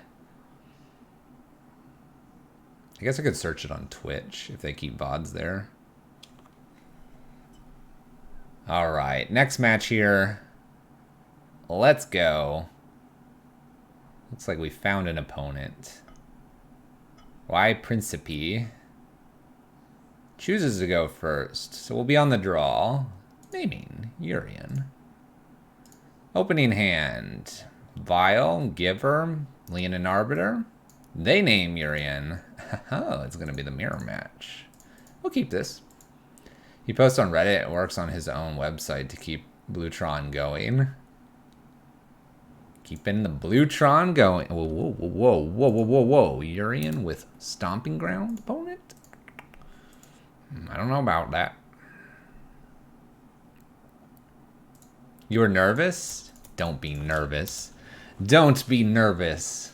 I guess I could search it on Twitch if they keep VODs there. All right, next match here. Let's go. Looks like we found an opponent. Why Principe chooses to go first, so we'll be on the draw. Naming Yorion. Opening hand. Vial, Giver, Leonin Arbiter. They name Yorion. Oh, it's going to be the mirror match. We'll keep this. He posts on Reddit and works on his own website to keep Bluetron going. Keeping the Bluetron going. Whoa, whoa, whoa, whoa, whoa, whoa, whoa. Yorion with Stomping Ground opponent? I don't know about that. You were nervous? Don't be nervous. Don't be nervous.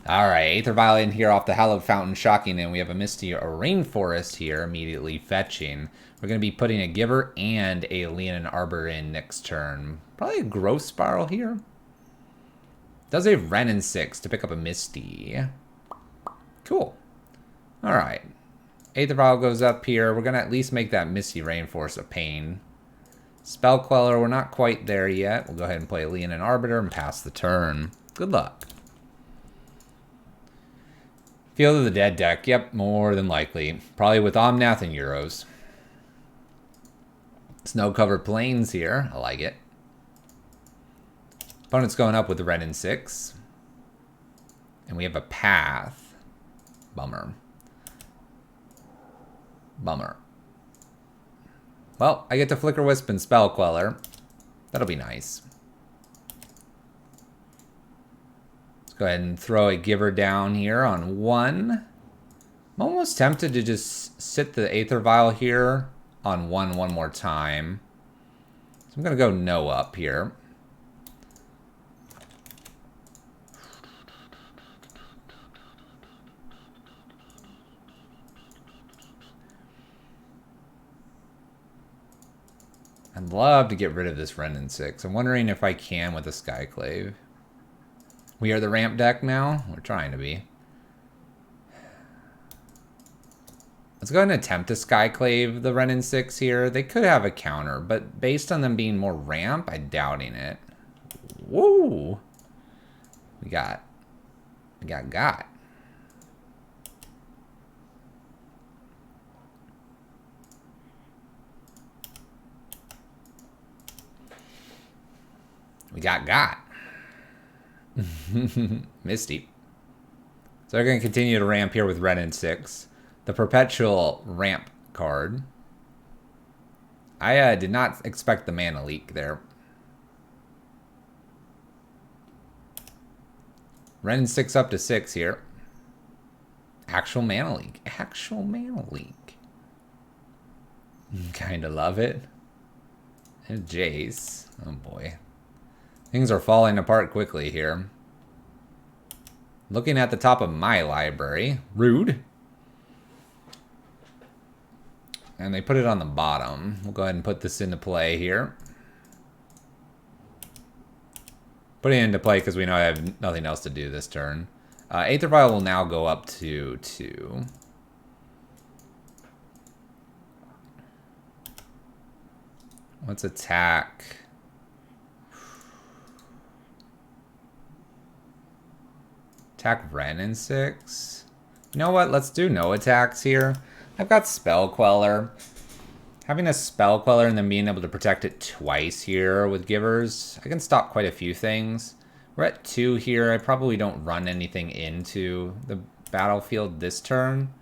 Alright, Aether Vial in here off the Hallowed Fountain, shocking in. We have a Misty Rainforest here, immediately fetching. We're going to be putting a Giver and a Leonin Arbor in next turn. Probably a Growth Spiral here. Does a Wrenn and 6 to pick up a Misty. Cool. Alright. Aether Vial goes up here. We're going to at least make that Misty Rainforest a pain. Spell Queller, we're not quite there yet. We'll go ahead and play Leonin Arbiter and pass the turn. Good luck. Field of the Dead deck. Yep, more than likely. Probably with Omnath and Euros. Snow-covered plains here. I like it. Opponent's going up with the Wrenn and 6. And we have a Path. Bummer. Bummer. Well, I get to Flicker Wisp and Spell Queller. That'll be nice. Let's go ahead and throw a giver down here on 1. I'm almost tempted to just sit the Aether Vial here on 1 more time. So I'm going to go no up here. I'd love to get rid of this Renin 6. I'm wondering if I can with a Skyclave. We are the ramp deck now. We're trying to be. Let's go ahead and attempt to Skyclave the Renin 6 here. They could have a counter, but based on them being more ramp, I'm doubting it. Woo! We got. We got. Misty. So we're going to continue to ramp here with Renin 6. The Perpetual ramp card. I did not expect the mana leak there. Renin 6 up to 6 here. Actual mana leak. Actual mana leak. Kind of love it. And Jace. Oh boy. Things are falling apart quickly here. Looking at the top of my library. Rude. And they put it on the bottom. We'll go ahead and put this into play here. Putting it into play because we know I have nothing else to do this turn. Aether Vial will now go up to 2. Let's attack. Attack Renin 6. You know what? Let's do no attacks here. I've got Spell Queller. Having a Spell Queller and then being able to protect it twice here with Givers, I can stop quite a few things. We're at 2 here. I probably don't run anything into the battlefield this turn.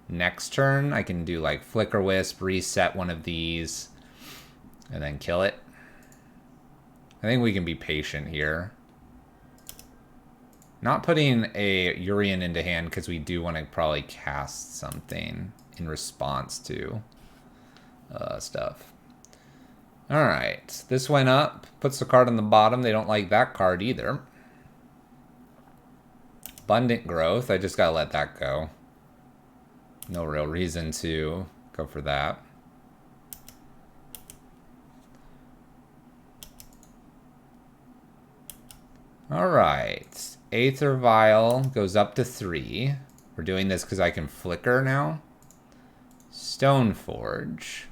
Next turn, I can do like Flicker Wisp, reset one of these, and then kill it. I think we can be patient here. Not putting a Yorion into hand because we do want to probably cast something in response to stuff. Alright, this went up. Puts the card on the bottom. They don't like that card either. Abundant Growth. I just gotta let that go. No real reason to go for that. Alright. Aether Vial goes up to 3. We're doing this because I can flicker now. Stoneforge.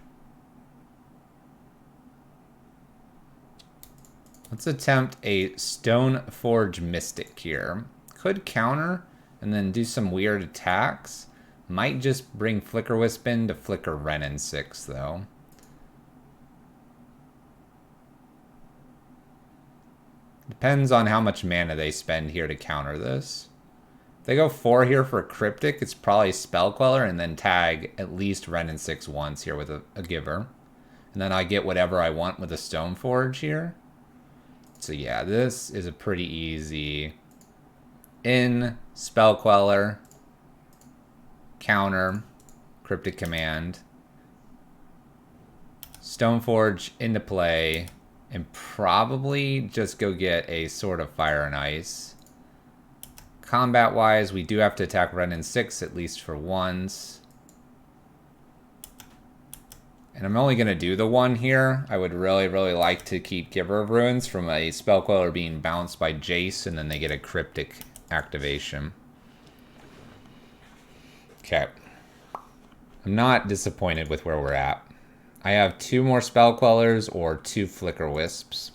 Let's attempt a Stoneforge Mystic here. Could counter and then do some weird attacks. Might just bring Flicker Wisp in to flicker Renin 6 though. Depends on how much mana they spend here to counter this. If they go 4 here for a Cryptic, it's probably Spell Queller and then tag at least Renin 6 once here with a Giver. And then I get whatever I want with a Stoneforge here. So yeah, this is a pretty easy in Spell Queller, counter, Cryptic Command, Stoneforge into play, and probably just go get a Sword of Fire and Ice. Combat-wise, we do have to attack Renin 6 at least for once. And I'm only going to do the 1 here. I would really, really like to keep Giver of Ruins from a Spell Queller being bounced by Jace, and then they get a Cryptic activation. Okay. I'm not disappointed with where we're at. I have 2 more Spell Quellers or 2 Flicker Wisps.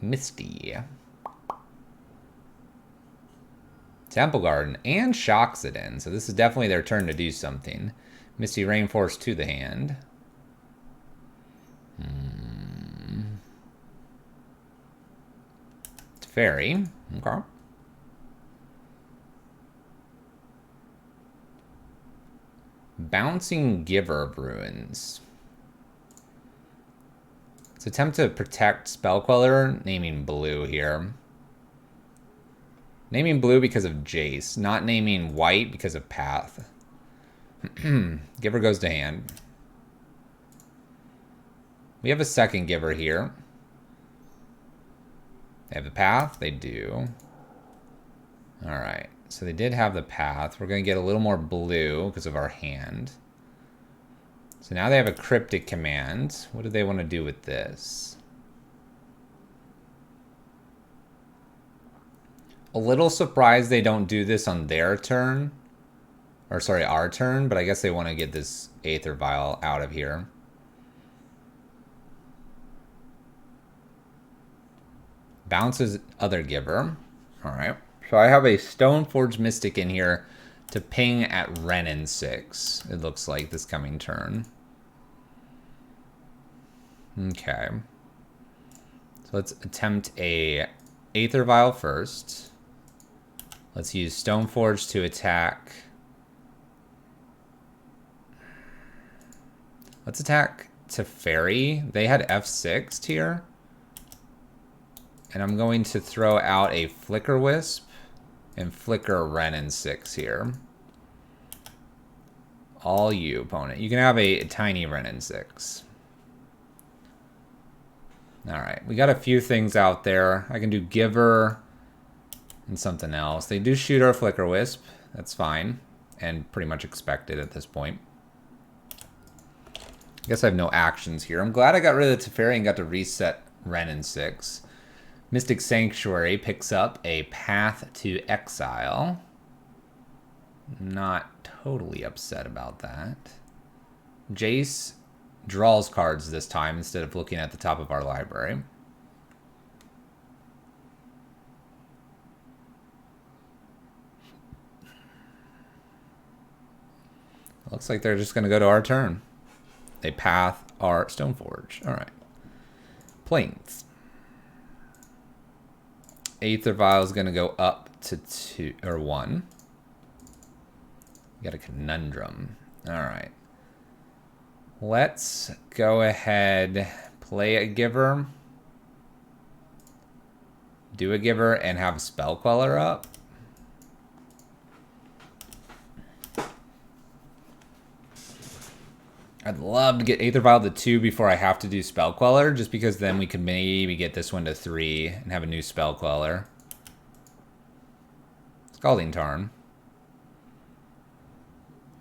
Misty. Temple Garden and Shoxodon. So this is definitely their turn to do something. Misty Rainforest to the hand. Fairy. Okay. Bouncing Giver of Ruins. Let's attempt to protect Spell Queller, naming blue here. Naming blue because of Jace, not naming white because of Path. Giver goes to hand. We have a second Giver here. They have the Path? They do. Alright, so they did have the Path. We're going to get a little more blue because of our hand. So now they have a Cryptic Command. What do they want to do with this? A little surprised they don't do this on their turn. Or sorry, our turn, but I guess they want to get this Aether Vial out of here. Bounces other Giver. Alright. So I have a Stoneforge Mystic in here to ping at Renin 6, it looks like, this coming turn. Okay. So let's attempt a Aether Vial first. Let's use Stoneforge to attack. Let's attack Teferi. They had F6 here. And I'm going to throw out a Flicker Wisp and flicker Renin 6 here. All you, opponent. You can have a tiny Renin 6. Alright, we got a few things out there. I can do Giver and something else. They do shoot our Flicker Wisp. That's fine. And pretty much expected at this point. I guess I have no actions here. I'm glad I got rid of the Teferi and got to reset Renin 6. Mystic Sanctuary picks up a Path to Exile. Not totally upset about that. Jace draws cards this time instead of looking at the top of our library. Looks like they're just going to go to our turn. They path our Stoneforge. All right. Plains. Aether Vial is going to go up to 2 or 1. We got a Conundrum. All right. Let's go ahead, play a Giver, do a Giver, and have a Spell Queller up. I'd love to get Aether Vial to 2 before I have to do Spell Queller, just because then we could maybe get this one to 3 and have a new Spell Queller. Scalding Tarn.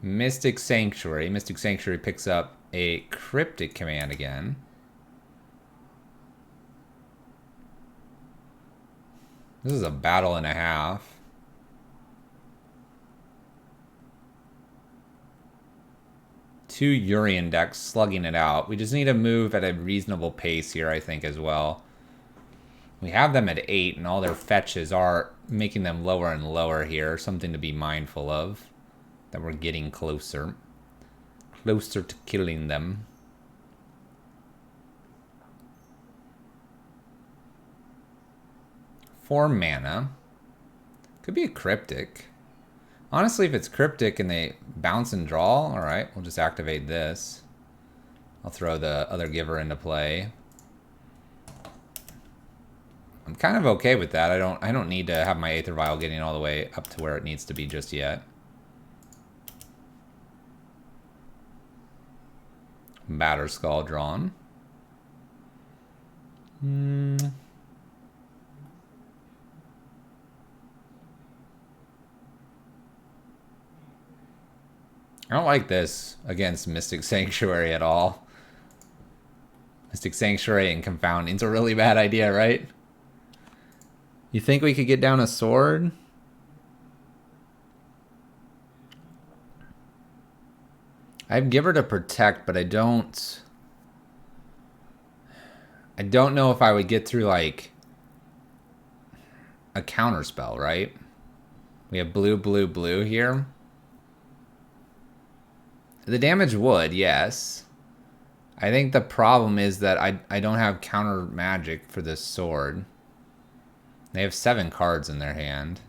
Mystic Sanctuary. Mystic Sanctuary picks up a Cryptic Command again. This is a battle and a half. Two Yorion decks slugging it out. We just need to move at a reasonable pace here, I think, as well. We have them at 8, and all their fetches are making them lower and lower here. Something to be mindful of. That we're getting closer. Closer to killing them. Four mana. Could be a Cryptic. Honestly, if it's Cryptic and they bounce and draw, alright, we'll just activate this. I'll throw the other Giver into play. I'm kind of okay with that. I don't need to have my Aether Vial getting all the way up to where it needs to be just yet. Batterskull drawn. I don't like this against Mystic Sanctuary at all. Mystic Sanctuary and Confounding's a really bad idea, right? You think we could get down a sword? I'd give her to protect, but I don't know if I would get through, like, a counter spell, right? We have blue, blue, blue here. The damage would, yes. I think the problem is that I don't have counter magic for this sword. They have 7 cards in their hand.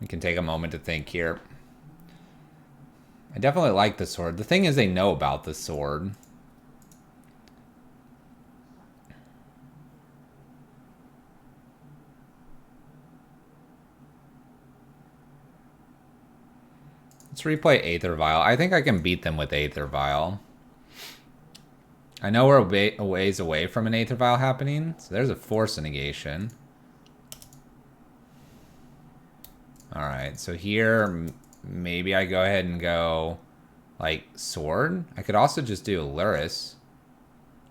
We can take a moment to think here. I definitely like the sword. The thing is they know about the sword. Let's replay Aether Vial. I think I can beat them with Aether Vial. I know we're a ways away from an Aether Vial happening, so there's a Force negation. Alright, so here, maybe I go ahead and go, like, Sword. I could also just do Luris.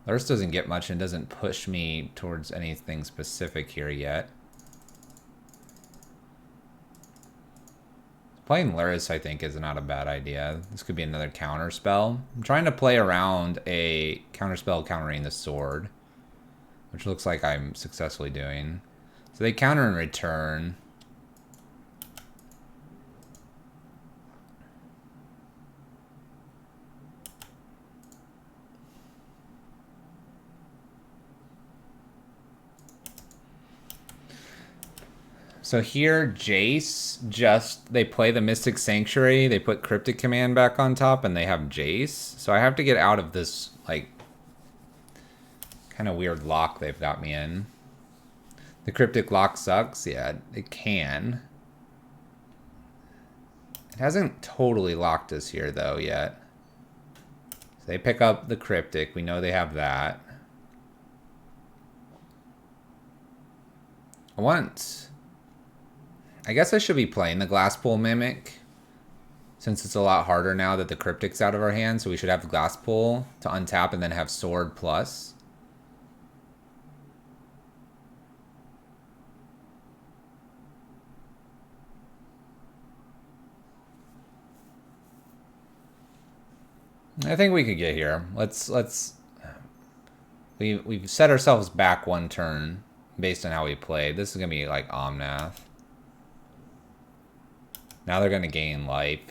Luris doesn't get much and doesn't push me towards anything specific here yet. Playing Luris, I think, is not a bad idea. This could be another counter spell. I'm trying to play around a counter spell countering the sword, which looks like I'm successfully doing. So they counter in return. So here, Jace, they play the Mystic Sanctuary, they put Cryptic Command back on top, and they have Jace. So I have to get out of this, like, kind of weird lock they've got me in. The Cryptic lock sucks. Yeah, it can. It hasn't totally locked us here, though, yet. So they pick up the Cryptic. We know they have that. I guess I should be playing the Glasspool Mimic, since it's a lot harder now that the Cryptic's out of our hands, so we should have the Glasspool to untap and then have Sword plus. I think we could get here. We've set ourselves back one turn based on how we played. This is gonna be like Omnath. Now they're gonna gain life.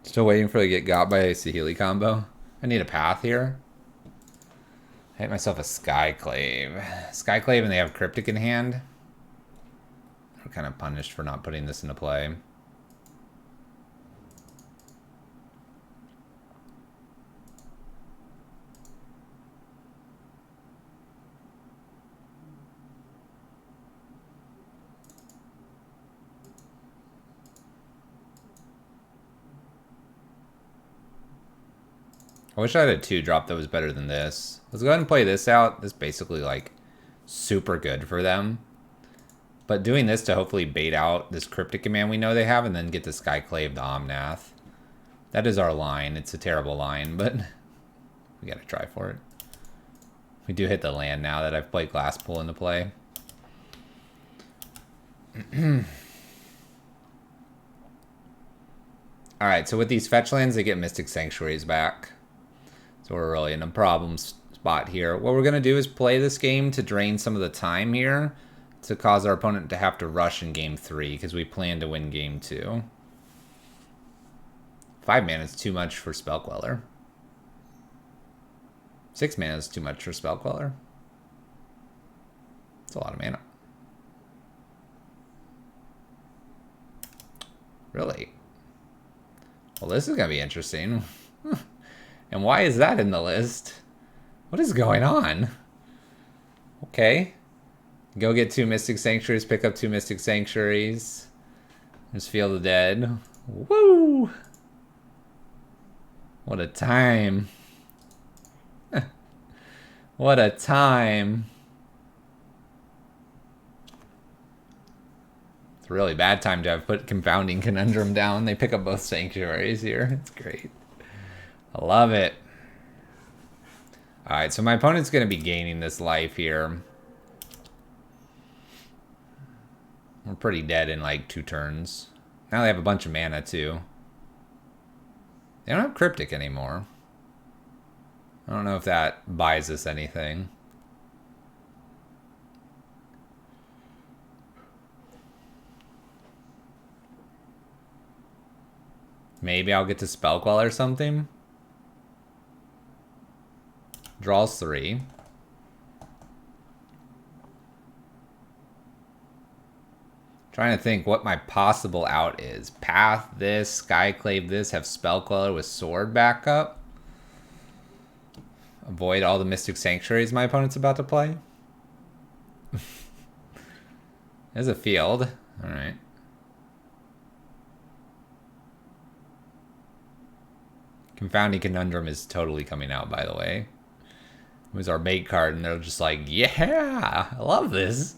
Still waiting for the get got by a Saheeli combo. I need a path here. I hit myself a Skyclave. Skyclave and they have Cryptic in hand. We're kind of punished for not putting this into play. I wish I had a 2-drop that was better than this. Let's go ahead and play this out. This is basically like super good for them. But doing this to hopefully bait out this Cryptic Command we know they have and then get the Skyclave to Omnath. That is our line. It's a terrible line, but we gotta try for it. We do hit the land now that I've played Glasspool into play. Alright, so with these fetch lands, they get Mystic Sanctuaries back. So we're really in a problem spot here. What we're going to do is play this game to drain some of the time here to cause our opponent to have to rush in game 3 because we plan to win game 2. 5 mana is too much for Spell Queller. 6 mana is too much for Spell Queller. It's a lot of mana. Really? Well, this is going to be interesting. And why is that in the list? What is going on? Okay. Go get 2 Mystic Sanctuaries, pick up 2 Mystic Sanctuaries. Just feel the dead. Woo! What a time. What a time. It's a really bad time to have put Confounding Conundrum down. They pick up both Sanctuaries here. It's great. I love it. Alright, so my opponent's going to be gaining this life here. We're pretty dead in like 2 turns. Now they have a bunch of mana too. They don't have Cryptic anymore. I don't know if that buys us anything. Maybe I'll get to Spell Queller or something. Draws 3. Trying to think what my possible out is. Path this, Skyclave this, have Spell Queller with Sword backup. Avoid all the Mystic Sanctuaries my opponent's about to play. There's a field. Alright. Confounding Conundrum is totally coming out, by the way. It was our bait card, and they're just like, yeah, I love this.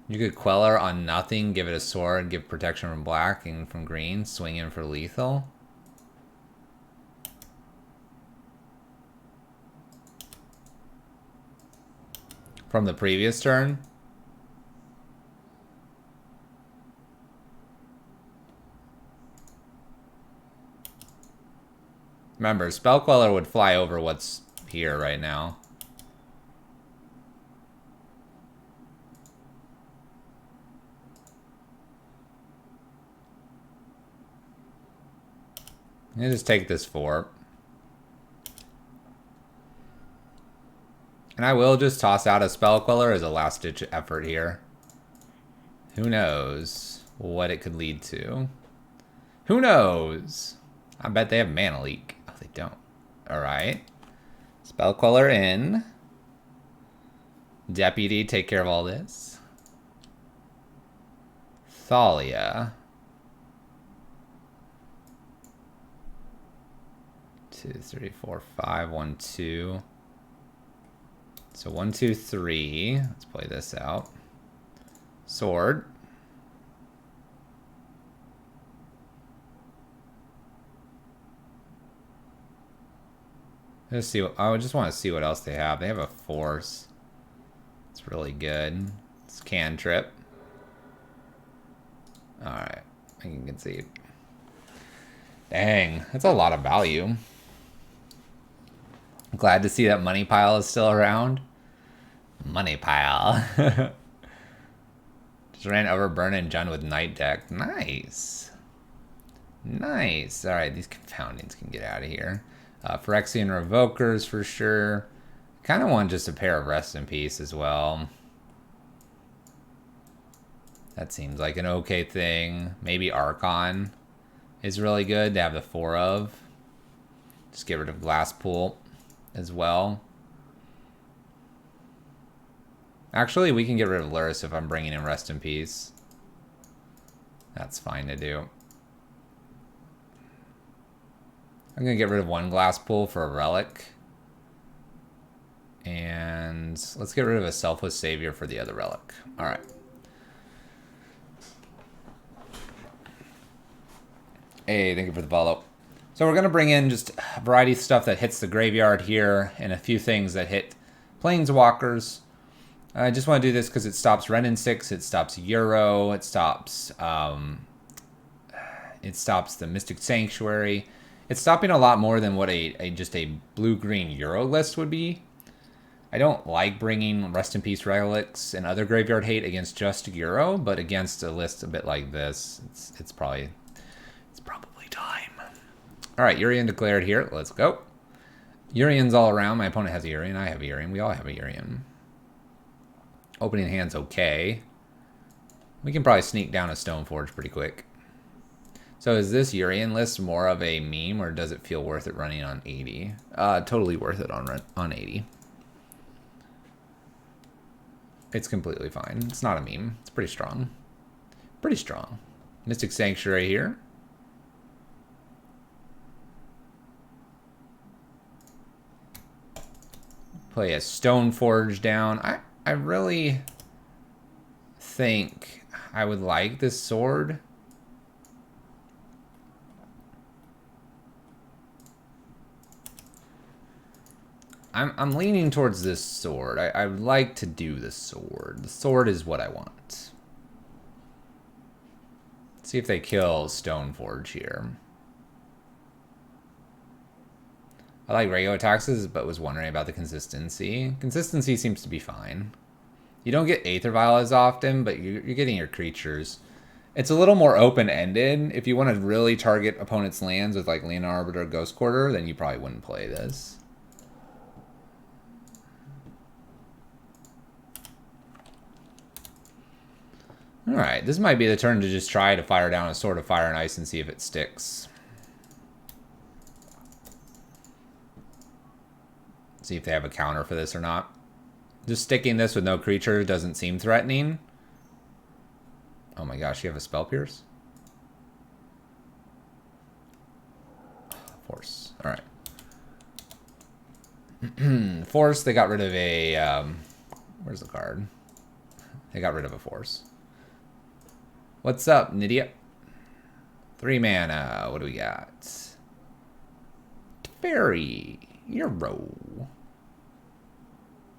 You could Queller on nothing, give it a sword, give protection from black and from green, swing in for lethal. From the previous turn. Remember, Spell Queller would fly over what's here right now. I'm gonna just take this 4. And I will just toss out a Spell Queller as a last-ditch effort here. Who knows what it could lead to? Who knows? I bet they have Mana Leak. Oh, they don't. Alright. Spell Queller in. Deputy, take care of all this. Thalia. 2, 3, 4, 5, 1, 2. So 1, 2, 3. Let's play this out. Sword. Let's see. I just want to see what else they have. They have a Force. It's really good. It's Cantrip. All right, I can concede. Dang, that's a lot of value. Glad to see that Money Pile is still around. Money Pile. Just ran over Burn and Jund with Night Deck. Nice. Nice. All right, these Confoundings can get out of here. Phyrexian Revokers for sure. Kind of want just a pair of Rest in Peace as well. That seems like an okay thing. Maybe Archon is really good to have the 4 of. Just get rid of Glasspool as well. Actually, we can get rid of Lurrus if I'm bringing in Rest in Peace. That's fine to do. I'm going to get rid of 1 Glasspool for a Relic. And let's get rid of a Selfless Savior for the other Relic. Alright. Hey, thank you for the follow. So we're going to bring in just a variety of stuff that hits the graveyard here and a few things that hit Planeswalkers. I just want to do this because it stops Renin 6, it stops Euro, it stops the Mystic Sanctuary. It's stopping a lot more than what just a blue-green Euro list would be. I don't like bringing Rest in Peace Relics and other graveyard hate against just Euro, but against a list a bit like this, it's probably time. All right, Yorion declared here. Let's go. Yorion's all around. My opponent has a Yorion. I have a Yorion. We all have a Yorion. Opening hand's okay. We can probably sneak down a Stoneforge pretty quick. So is this Yorion list more of a meme, or does it feel worth it running on 80? Totally worth it on 80. It's completely fine. It's not a meme. It's pretty strong. Pretty strong. Mystic Sanctuary here. Play a Stoneforge down. I really think I would like this sword. I'm leaning towards this sword. I would like to do the sword. The sword is what I want. Let's see if they kill Stoneforge here. I like regular taxes, but was wondering about the consistency. Consistency seems to be fine. You don't get Aether Vial as often, but you're getting your creatures. It's a little more open-ended. If you want to really target opponent's lands with like Leonin Arbiter or Ghost Quarter, then you probably wouldn't play this. Alright, this might be the turn to just try to fire down a Sword of Fire and Ice and see if it sticks. See if they have a counter for this or not. Just sticking this with no creature doesn't seem threatening. Oh my gosh, you have a Spell Pierce? Force. Alright. Force, they got rid of a... where's the card? They got rid of a Force. What's up, Nidia? 3 mana. What do we got? Fairy. Euro.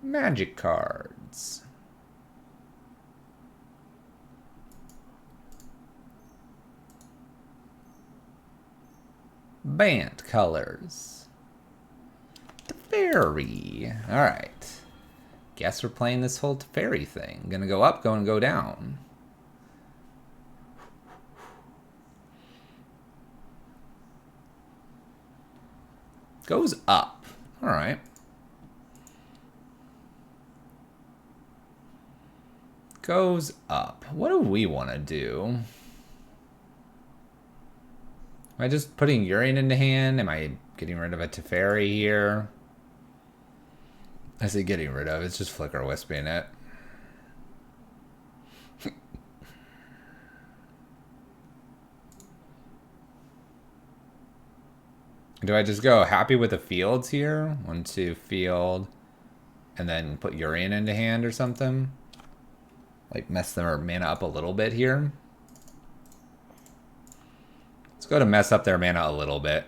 Magic cards. Bant colors. Teferi. Alright. Guess we're playing this whole Teferi thing. Gonna go up, going to go down. Goes up. Alright. Goes up. What do we want to do? Am I just putting Yorion into hand? Am I getting rid of a Teferi here? I say getting rid of. It's just Flicker Wisping it. Do I just go happy with the fields here? 1, 2, field. And then put Yorion into hand or something? Like mess their mana up a little bit here. Let's go to mess up their mana a little bit.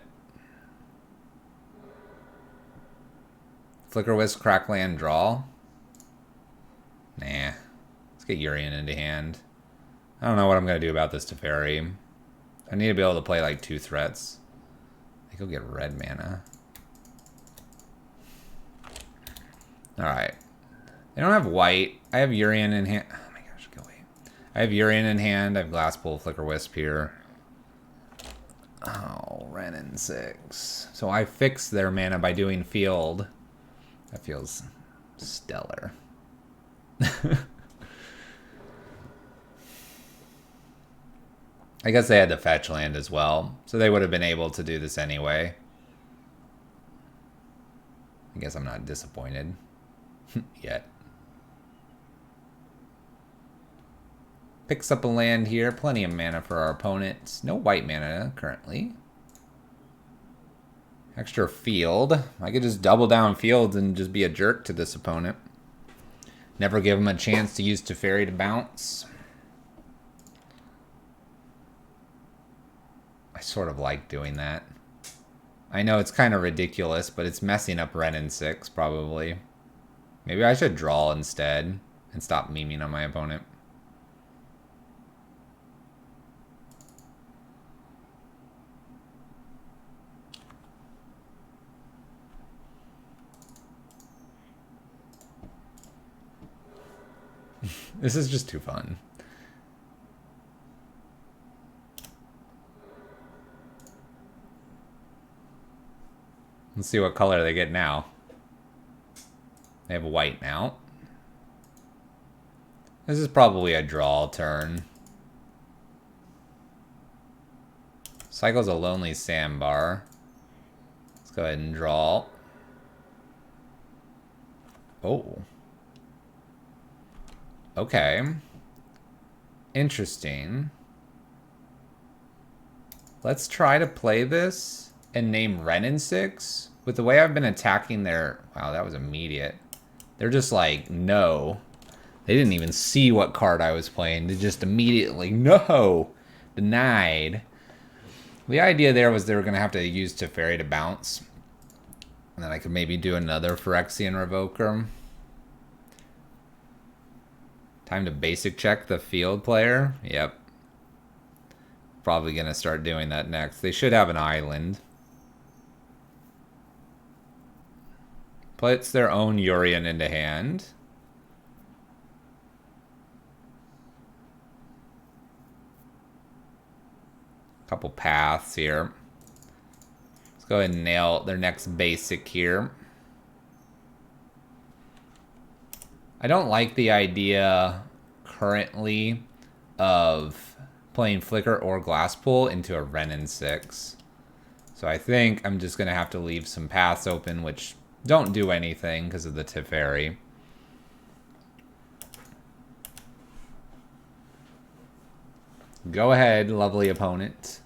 Flicker Wisp, crack land, draw. Nah. Let's get Yorion into hand. I don't know what I'm going to do about this Teferi. I need to be able to play like 2 threats. I think I'll get red mana. Alright. They don't have white. I have Yorion in hand. Oh my gosh, go away. I have Yorion in hand. I have Glass Pool, Flicker Wisp here. Oh, Wrenn and 6. So I fixed their mana by doing field. That feels stellar. I guess they had to fetch land as well, so they would have been able to do this anyway. I guess I'm not disappointed yet. Picks up a land here. Plenty of mana for our opponent. No white mana currently. Extra field. I could just double down fields and just be a jerk to this opponent. Never give him a chance to use Teferi to bounce. I sort of like doing that. I know it's kind of ridiculous, but it's messing up Wrenn and 6 probably. Maybe I should draw instead and stop memeing on my opponent. This is just too fun. Let's see what color they get now. They have white now. This is probably a draw turn. Cycle's a Lonely Sandbar. Let's go ahead and draw. Oh. Okay. Interesting. Let's try to play this and name Wrenn and 6. With the way I've been attacking their... Wow, that was immediate. They're just like, no. They didn't even see what card I was playing. They just immediately, no. Denied. The idea there was they were going to have to use Teferi to bounce. And then I could maybe do another Phyrexian Revoker. Time to basic check the field player. Yep. Probably going to start doing that next. They should have an island. Puts their own Yorion into hand. Couple paths here. Let's go ahead and nail their next basic here. I don't like the idea currently of playing Flicker or Glasspool into a Renin 6. So I think I'm just going to have to leave some paths open, which don't do anything because of the Teferi. Go ahead, lovely opponent.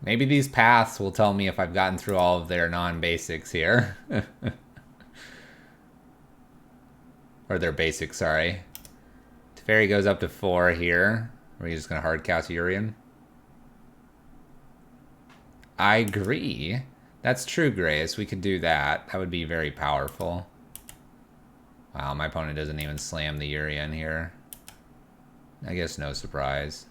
Maybe these paths will tell me if I've gotten through all of their non-basics here. Or their basics, sorry. Teferi goes up to 4 here. Are we just going to hard cast Yorion? I agree. That's true, Grace. We could do that. That would be very powerful. Wow, my opponent doesn't even slam the Yorion here. I guess no surprise.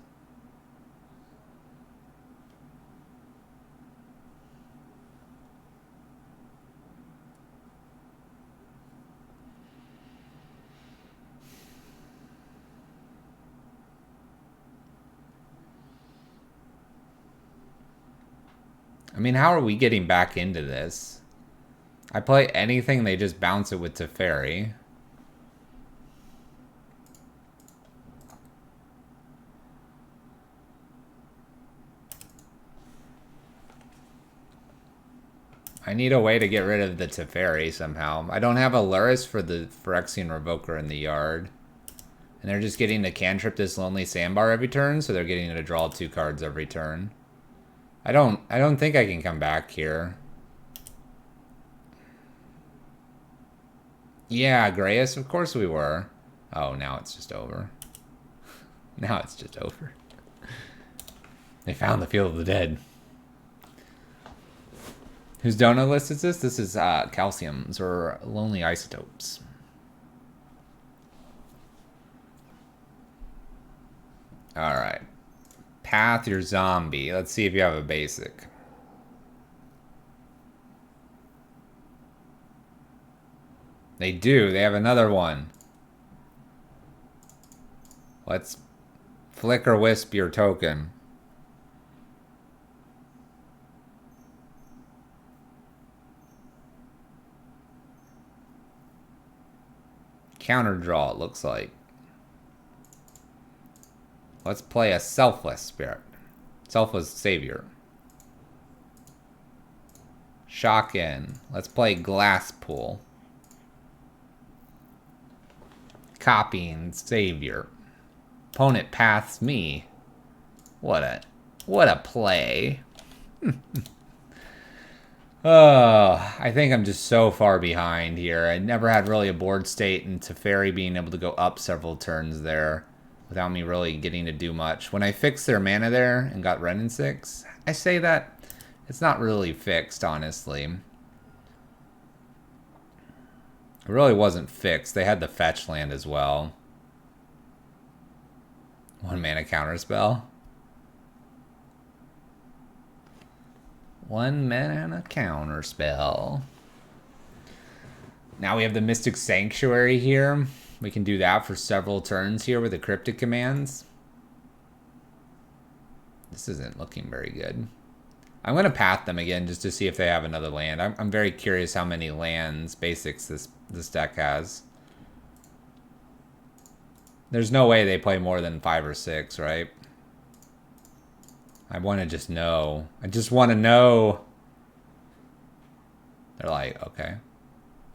I mean, how are we getting back into this? I play anything, they just bounce it with Teferi. I need a way to get rid of the Teferi somehow. I don't have a Luris for the Phyrexian Revoker in the yard. And they're just getting to cantrip this Lonely Sandbar every turn, so they're getting to draw 2 cards every turn. I don't think I can come back here. Yeah, Grayus, of course we were. Oh, now it's just over. Now it's just over. They found the Field of the Dead. Whose donut list is this? This is calciums or lonely isotopes. Alright. Path your zombie. Let's see if you have a basic. They do. They have another one. Let's flicker wisp your token. Counter draw, it looks like. Let's play a Selfless Spirit. Selfless Savior. Shock in. Let's play Glasspool. Copying Savior. Opponent paths me. What a play. Oh, I think I'm just so far behind here. I never had really a board state, and Teferi being able to go up several turns there without me really getting to do much. When I fixed their mana there and got Renin 6, I say that it's not really fixed, honestly. It really wasn't fixed. They had the fetch land as well. 1 mana counterspell. 1 mana counterspell. Now we have the Mystic Sanctuary here. We can do that for several turns here with the cryptic commands. This isn't looking very good. I'm going to path them again just to see if they have another land. I'm very curious how many lands basics this deck has. There's no way they play more than 5 or 6, right? I want to just know. I just want to know. They're like, okay.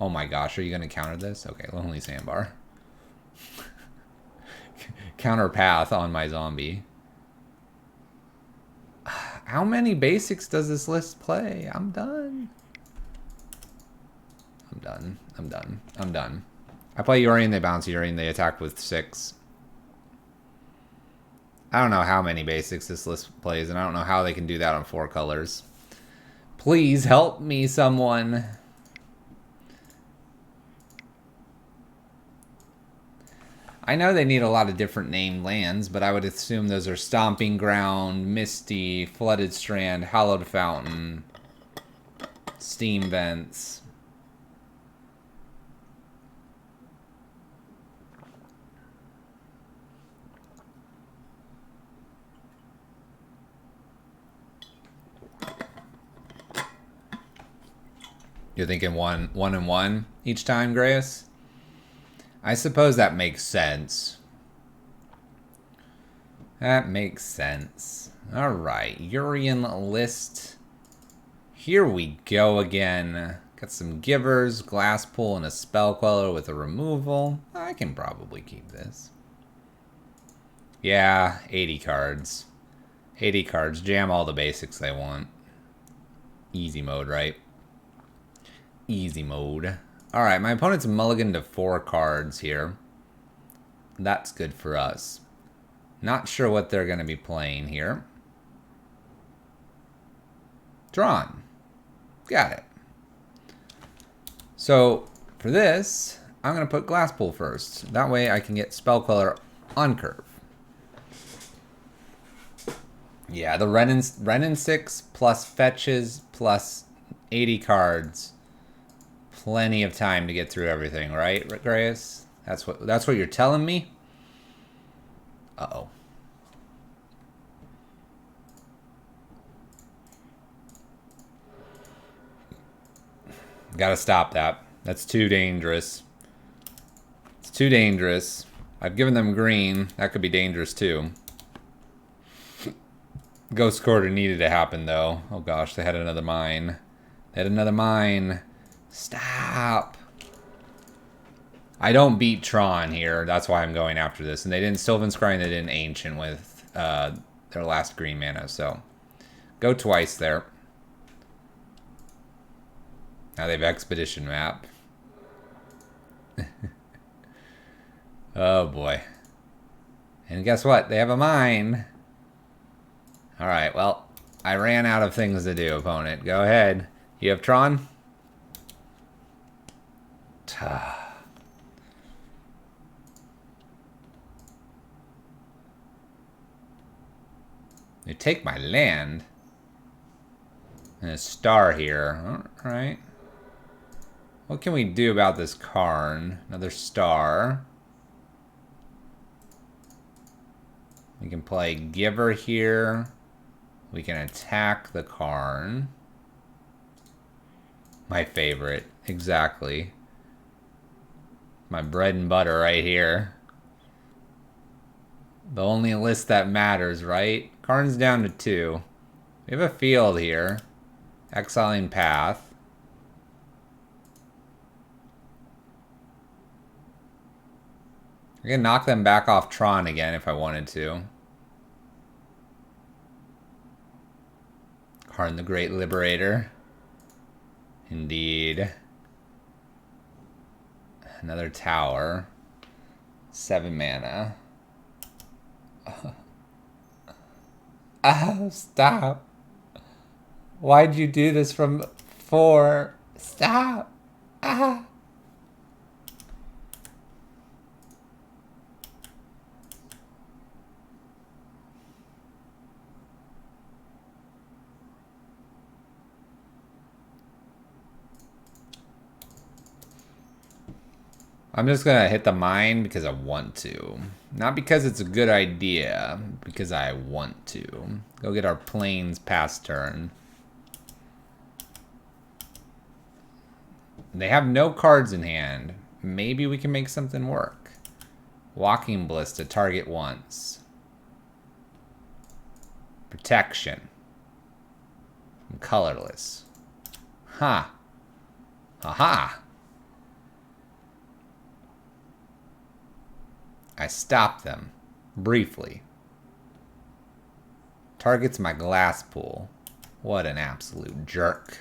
Oh my gosh, are you going to counter this? Okay, Lonely Sandbar. Counter path on my zombie. How many basics does this list play? I'm done. I'm done. I'm done. I'm done. I play Yorion, they bounce Yorion, they attack with 6. I don't know how many basics this list plays, and I don't know how they can do that on 4 colors. Please help me, someone. I know they need a lot of different named lands, but I would assume those are Stomping Ground, Misty, Flooded Strand, Hallowed Fountain, Steam Vents. You're thinking one and one each time, Grayus? I suppose that makes sense. That makes sense. Alright, Yorion list. Here we go again. Got some givers, glass pull, and a spell queller with a removal. I can probably keep this. Yeah, 80 cards. 80 cards. Jam all the basics they want. Easy mode, right? Easy mode. Alright, my opponent's mulliganed to 4 cards here. That's good for us. Not sure what they're going to be playing here. Drawn. Got it. So, for this, I'm going to put Glass Pool first. That way I can get Spell Queller on curve. Yeah, the Renin 6 plus fetches plus 80 cards. Plenty of time to get through everything, right, Grace? That's what you're telling me? Uh-oh. Gotta stop that. That's too dangerous. It's too dangerous. I've given them green. That could be dangerous too. Ghost Quarter needed to happen though. Oh gosh, they had another mine. They had another mine. Stop. I don't beat Tron here. That's why I'm going after this. And they didn't Sylvan Scry and they didn't Ancient with their last green mana. So go twice there. Now they have Expedition Map. Oh boy. And guess what? They have a mine. Alright, well, I ran out of things to do, opponent. Go ahead. You have Tron? You take my land. And a star here. Alright. What can we do about this Karn? Another star. We can play Giver here. We can attack the Karn. My favorite. Exactly. My bread and butter right here. The only list that matters, right? Karn's down to 2. We have a field here. Exiling Path. I can knock them back off Tron again if I wanted to. Karn the Great Liberator. Indeed. Another tower. 7 mana. Oh, stop. Why'd you do this from 4? Stop. Ah. I'm just gonna hit the mine because I want to. Not because it's a good idea, because I want to. Go get our plains past turn. They have no cards in hand. Maybe we can make something work. Walking Bliss to target once. Protection. I'm colorless. Ha. Aha. I stop them. Briefly. Targets my glass pool. What an absolute jerk.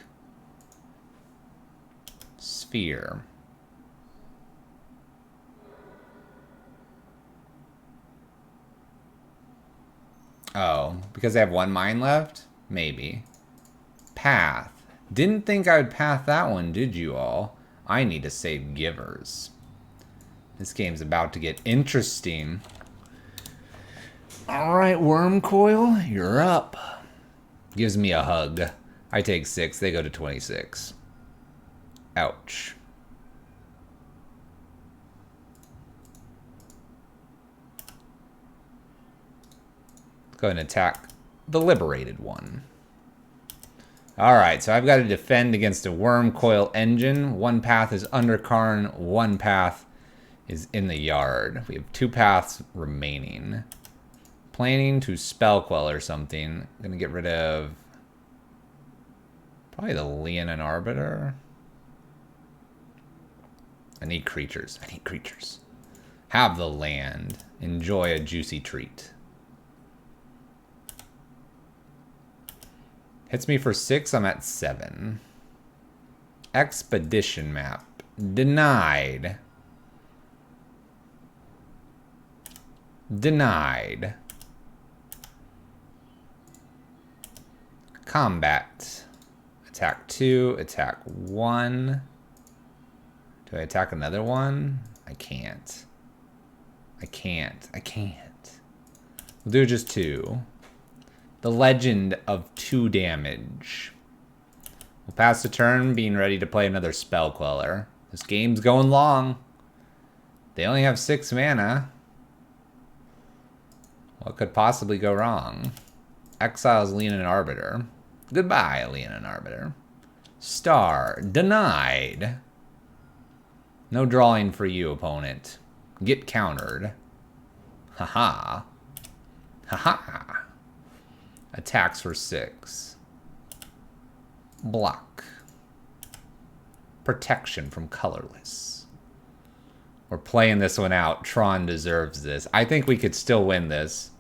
Sphere. Oh, because I have 1 mine left? Maybe. Path. Didn't think I would path that one, did you all? I need to save givers. This game's about to get interesting. Alright, Worm Coil, you're up. Gives me a hug. I take 6, they go to 26. Ouch. Let's go ahead and attack the liberated one. Alright, so I've got to defend against a Worm Coil engine. 1 path is under Karn, 1 path is in the yard. We have 2 paths remaining. Planning to spell quell or something. I'm gonna get rid of probably the Leonin Arbiter. I need creatures. I need creatures. Have the land. Enjoy a juicy treat. Hits me for 6. I'm at 7. Expedition map. Denied. Denied. Combat. Attack 2. Attack 1. Do I attack another one? I can't. I can't. I can't. We'll do just 2. The Legend of 2 damage. We'll pass the turn, being ready to play another Spell Queller. This game's going long. They only have 6 mana. What could possibly go wrong? Exiles Leonin Arbiter. Goodbye, Leonin Arbiter. Star. Denied. No drawing for you, opponent. Get countered. Haha. Haha. Attacks for 6. Block. Protection from colorless. We're playing this one out. Tron deserves this. I think we could still win this.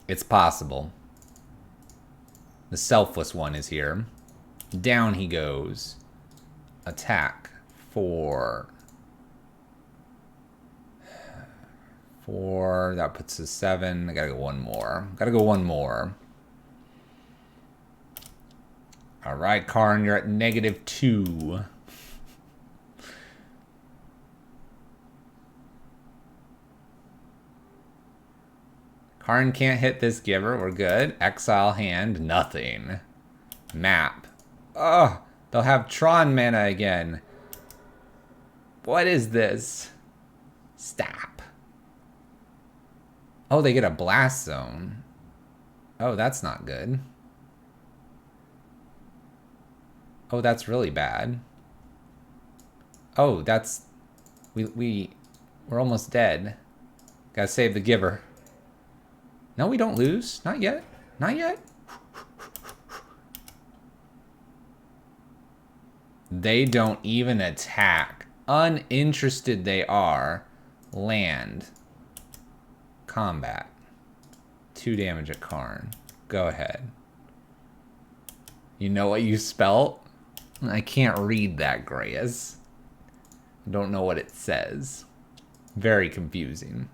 It's possible. The selfless one is here. Down he goes. Attack for 4. That puts us 7. I gotta go one more. Gotta go one more. Alright, Karn, you're at -2. Karn can't hit this giver. We're good. Exile hand. Nothing. Map. Oh, they'll have Tron mana again. What is this? Stop. Oh, they get a blast zone. Oh, that's not good. Oh, that's really bad. Oh, that's... We're almost dead. Gotta save the giver. No, we don't lose. Not yet. Not yet. They don't even attack. Uninterested they are. Land. Combat. 2 damage at Karn. Go ahead. You know what you spelt? I can't read that, Greyas. I don't know what it says. Very confusing.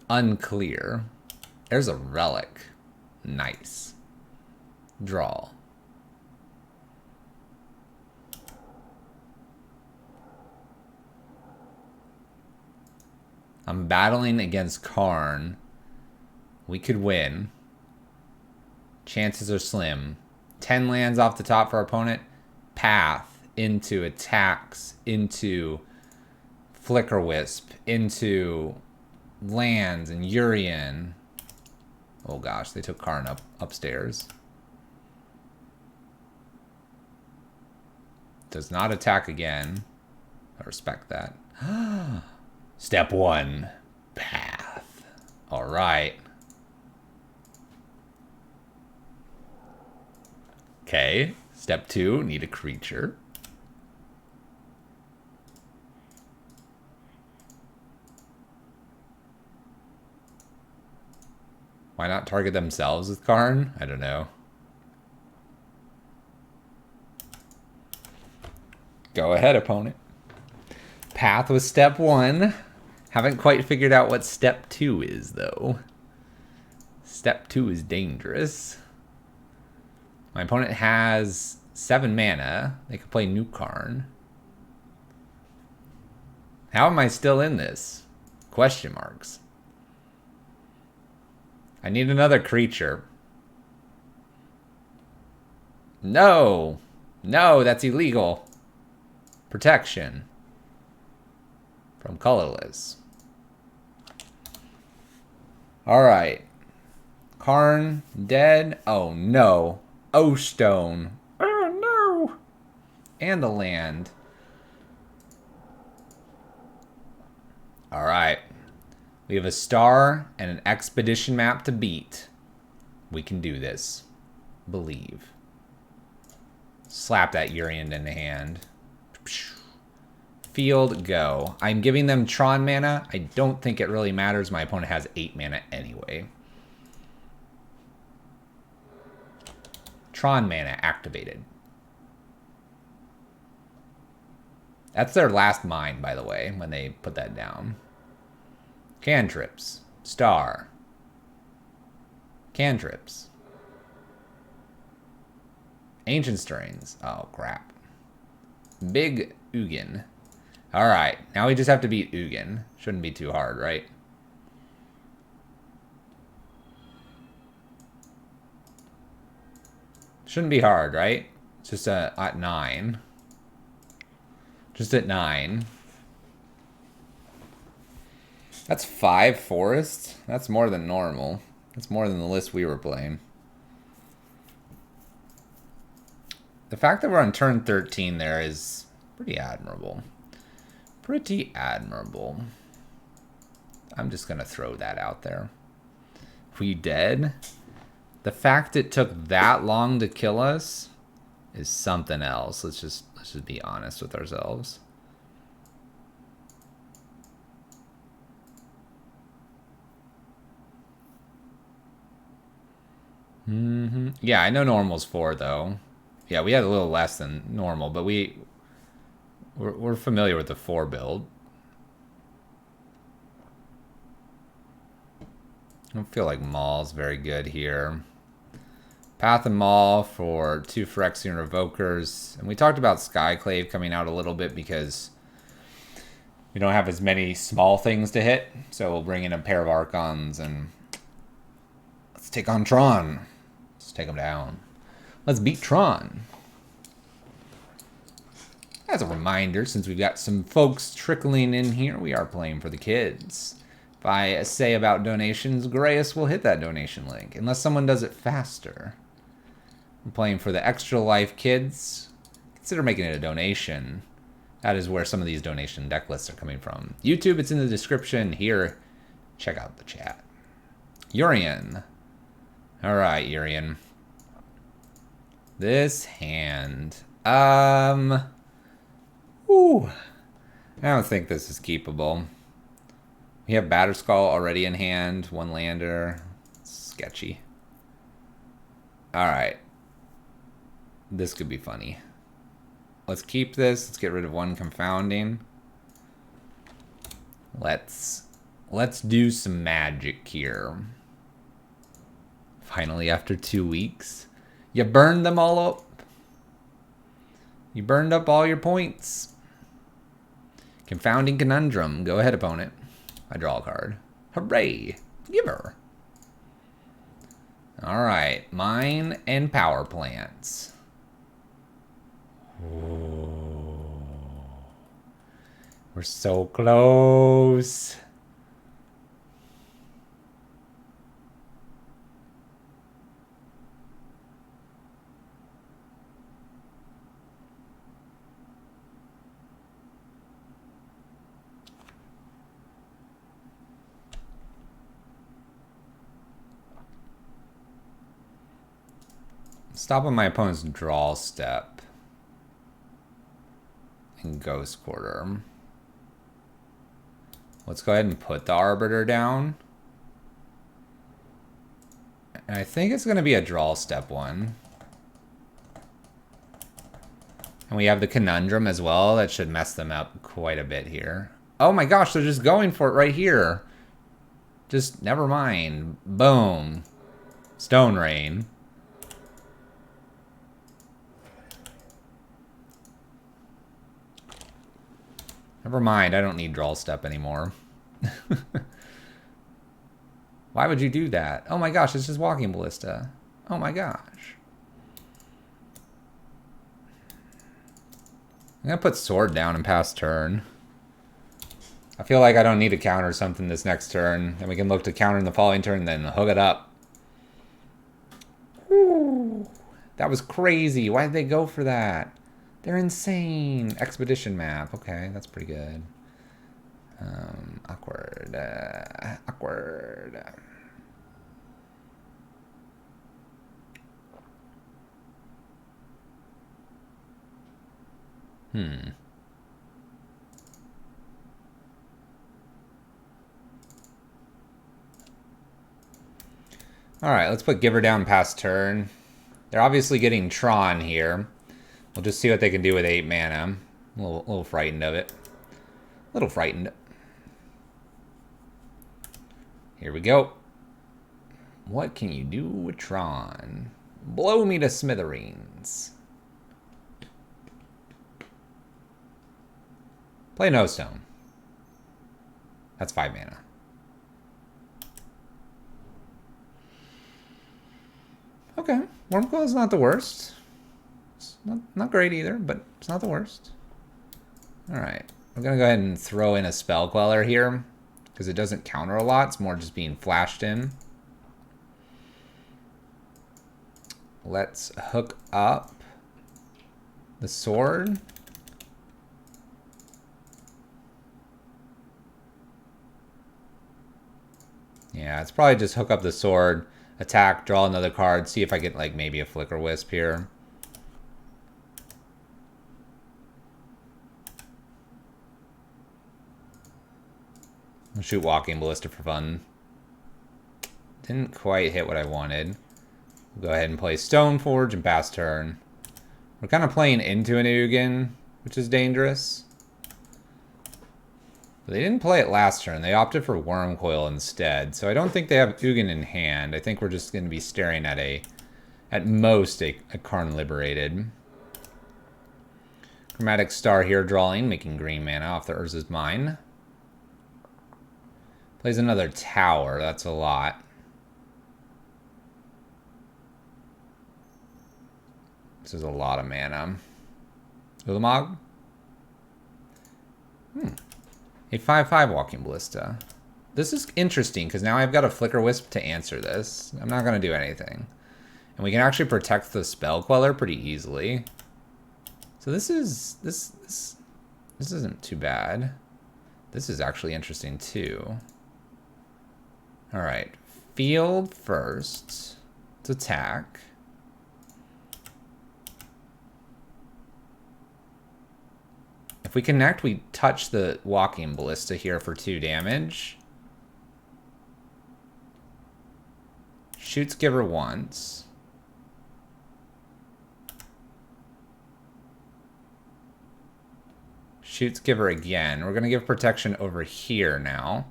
Unclear. There's a relic. Nice. Draw. I'm battling against Karn. We could win. Chances are slim. 10 lands off the top for our opponent. Path into attacks, into Flicker Wisp, into lands and Yorion. Oh gosh, they took Karn upstairs. Does not attack again. I respect that. Step 1. Path. Alright. Okay. Step 2. Need a creature. Why not target themselves with Karn? I don't know. Go ahead, opponent. Path was step 1. Haven't quite figured out what step 2 is, though. Step 2 is dangerous. My opponent has 7 mana. They could play new Karn. How am I still in this? Question marks. I need another creature. No! No, that's illegal. Protection. From colorless. Alright. Karn dead. Oh no. Oh stone. Oh no. And the land. Alright. We have a star and an expedition map to beat. We can do this. Believe. Slap that Yorion in the hand. Field, go. I'm giving them Tron mana. I don't think it really matters. My opponent has 8 mana anyway. Tron mana activated. That's their last mine, by the way, when they put that down. Cantrips. Star. Cantrips. Ancient Stirrings. Oh, crap. Big Ugin. Alright, now we just have to beat Ugin. Shouldn't be too hard, right? Shouldn't be hard, right? It's just at 9. Just at 9. That's 5 forests. That's more than normal. That's more than the list we were playing. The fact that we're on turn 13 there is pretty admirable. Pretty admirable. I'm just going to throw that out there. We dead? The fact it took that long to kill us is something else. Let's just be honest with ourselves. Yeah, I know normal's 4 though. Yeah, we had a little less than normal, but we're familiar with the 4 build. I don't feel like Maul's very good here. Path and Maul for 2 Phyrexian Revokers. And we talked about Skyclave coming out a little bit because we don't have as many small things to hit. So we'll bring in a pair of Archons and let's take on Tron. Let's take him down. Let's beat Tron. As a reminder, since we've got some folks trickling in here, we are playing for the kids. If I say about donations, Grayus will hit that donation link, unless someone does it faster. We're playing for the Extra Life kids. Consider making it a donation. That is where some of these donation deck lists are coming from. YouTube, it's in the description. Here, check out the chat. Yorion. Alright, Yorion. This hand. Ooh. I don't think this is keepable. We have Batterskull already in hand. 1 lander. Sketchy. Alright. This could be funny. Let's keep this. Let's get rid of 1 confounding. Let's do some magic here. Finally, after 2 weeks. You burned them all up. You burned up all your points. Confounding Conundrum. Go ahead, opponent. I draw a card. Hooray! Giver. Alright. Mine and power plants. Oh. We're so close. Stop on my opponent's draw step. And Ghost Quarter. Let's go ahead and put the Arbiter down. And I think it's going to be a draw step 1. And we have the Conundrum as well. That should mess them up quite a bit here. Oh my gosh, they're just going for it right here. Just never mind. Boom. Stone Rain. Never mind, I don't need draw step anymore. Why would you do that? Oh my gosh, it's just Walking Ballista. Oh my gosh. I'm gonna put Sword down and pass turn. I feel like I don't need to counter something this next turn. And we can look to counter in the following turn, then hook it up. Ooh, that was crazy. Why did they go for that? They're insane. Expedition map. Okay, that's pretty good. Awkward. Awkward. Alright, let's put Giver down past turn. They're obviously getting Tron here. We'll just see what they can do with 8 mana. A little frightened of it. A little frightened. Here we go. What can you do with Tron? Blow me to smithereens. Play No Stone. That's 5 mana. Okay, Wormcoil is not the worst. It's not great either, but it's not the worst. Alright, we're going to go ahead and throw in a Spell Queller here, because it doesn't counter a lot. It's more just being flashed in. Let's hook up the sword. Yeah, it's probably just hook up the sword, attack, draw another card, see if I get like maybe a Flicker Wisp here. I'll shoot Walking Ballista for fun. Didn't quite hit what I wanted. We'll go ahead and play Stoneforge and pass turn. We're kind of playing into an Ugin, which is dangerous. But they didn't play it last turn. They opted for Wormcoil instead. So I don't think they have Ugin in hand. I think we're just going to be staring at at most, a Karn Liberated. Chromatic Star here drawing, making green mana off the Urza's Mine. Plays another tower. That's a lot. This is a lot of mana. Ulamog? A 5/5 Walking Ballista. This is interesting, because now I've got a Flicker Wisp to answer this. I'm not going to do anything. And we can actually protect the Spell Queller pretty easily. So this isn't too bad. This is actually interesting too. Alright. Field first. Let's attack. If we connect, we touch the Walking Ballista here for 2 damage. Shoots Giver once. Shoots Giver again. We're going to give protection over here now.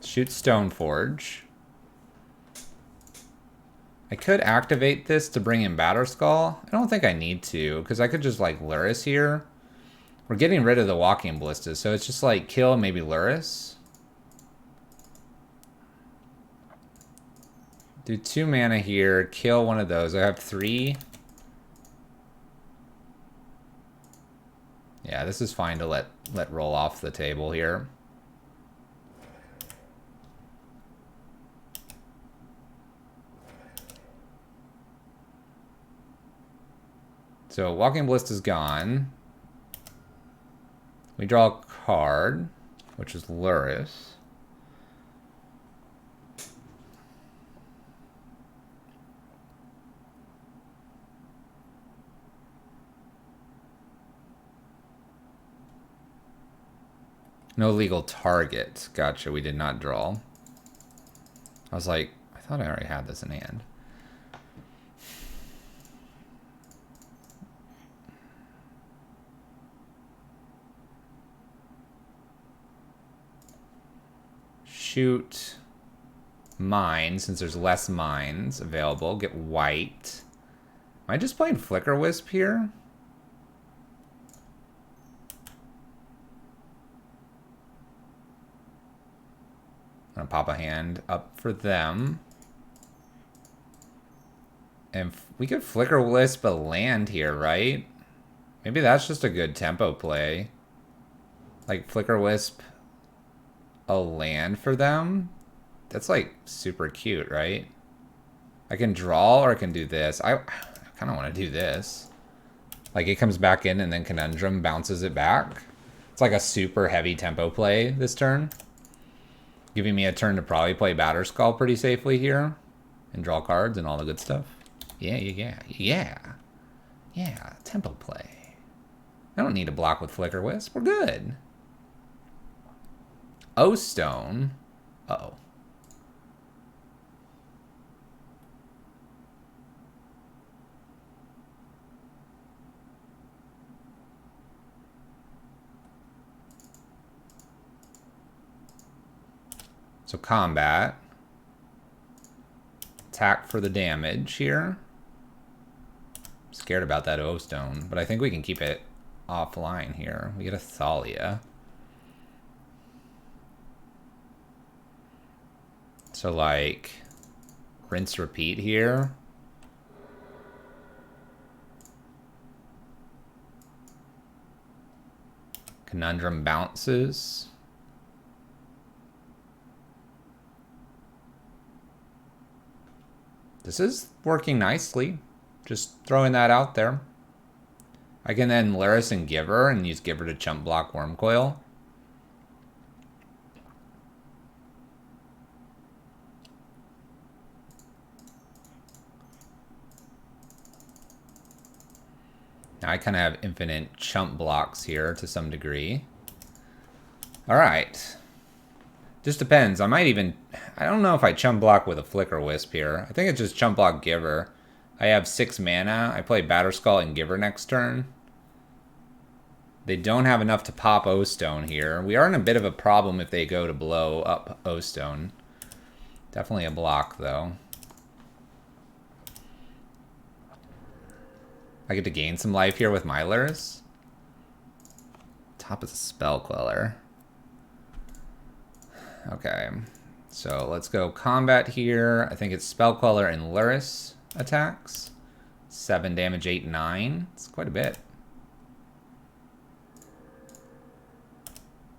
Shoots Stoneforge. I could activate this to bring in Batterskull. I don't think I need to, because I could just like Luris here. We're getting rid of the Walking Ballista, so it's just like kill, maybe Luris. Do 2 mana here, kill one of those. I have 3. Yeah, this is fine to let roll off the table here. So Walking Ballista's gone. We draw a card, which is Luris. No legal target. Gotcha, we did not draw. I was like, I thought I already had this in hand. Shoot mine, since there's less mines available. Get white. Am I just playing Flicker Wisp here? I'm gonna pop a hand up for them. And we could Flicker Wisp a land here, right? Maybe that's just a good tempo play. Like Flicker Wisp a land for them? That's like super cute, right? I can draw or I can do this. I kind of want to do this. Like it comes back in and then Conundrum bounces it back. It's like a super heavy tempo play this turn. Giving me a turn to probably play Batterskull pretty safely here. And draw cards and all the good stuff. Yeah. Tempo play. I don't need to block with Flicker Wisp. We're good. O-Stone. Uh-oh. So combat. Attack for the damage here. I'm scared about that O-Stone, but I think we can keep it offline here. We get a Thalia. So like, rinse, repeat here. Conundrum bounces. This is working nicely. Just throwing that out there. I can then Laris and Giver and use Giver to chump block Wormcoil. Now I kind of have infinite chump blocks here to some degree. All right. Just depends. I don't know if I chump block with a Flicker Wisp here. I think it's just chump block Giver. I have 6 mana. I play Batterskull and Giver next turn. They don't have enough to pop O-Stone here. We are in a bit of a problem if they go to blow up O-Stone. Definitely a block, though. I get to gain some life here with Milers. Top is a Spell Queller. Okay, so let's go combat here. I think it's Spell Queller and Luris attacks. 7 damage, 8, 9. It's quite a bit.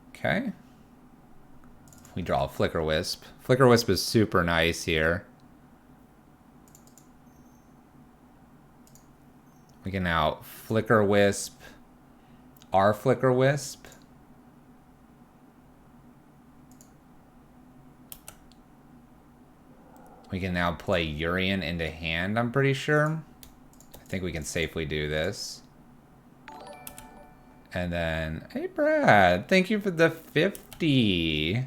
Okay. We draw a Flicker Wisp. Flicker Wisp is super nice here. We can now Flicker Wisp, our Flicker Wisp. We can now play Yorion into hand, I'm pretty sure. I think we can safely do this. And then, hey Brad, thank you for the 50.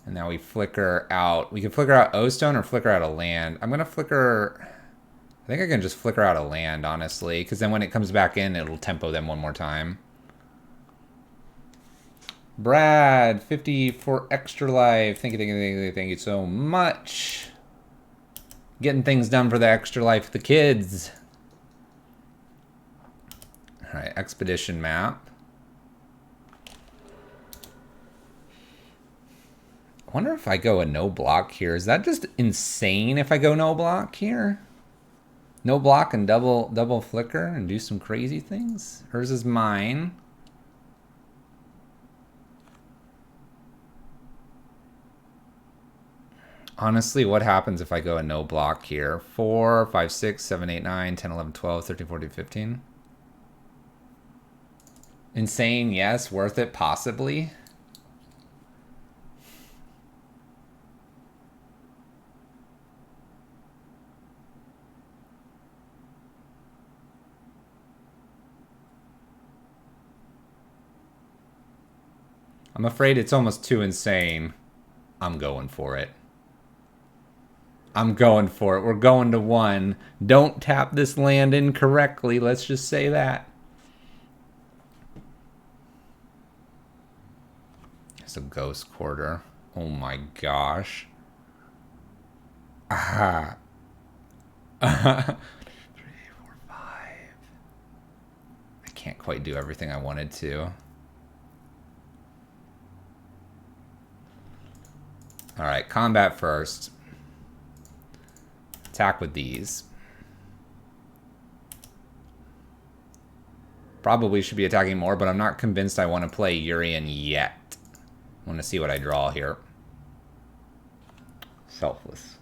And now we flicker out. We can flicker out O-Stone or flicker out a land. I'm gonna flicker, I think I can just flicker out a land, honestly, because then when it comes back in, it'll tempo them one more time. Brad, 50 for extra life. Thank you so much. Getting things done for the extra life of the kids. All right, expedition map. I wonder if I go a no block here. Is that just insane if I go no block here? No block and double flicker and do some crazy things? Hers is mine. Honestly, what happens if I go a no block here? 4, 5, 6, 7, 8, 9, 10, 11, 12, 13, 14, 15. Insane, yes. Worth it, possibly. I'm afraid it's almost too insane. I'm going for it. I'm going for it. We're going to 1. Don't tap this land incorrectly. Let's just say that. It's a Ghost Quarter. Oh my gosh. Ah. 3, 4, 5. I can't quite do everything I wanted to. All right, combat first. Attack with these. Probably should be attacking more, but I'm not convinced I want to play Yorion yet. I want to see what I draw here. Selfless.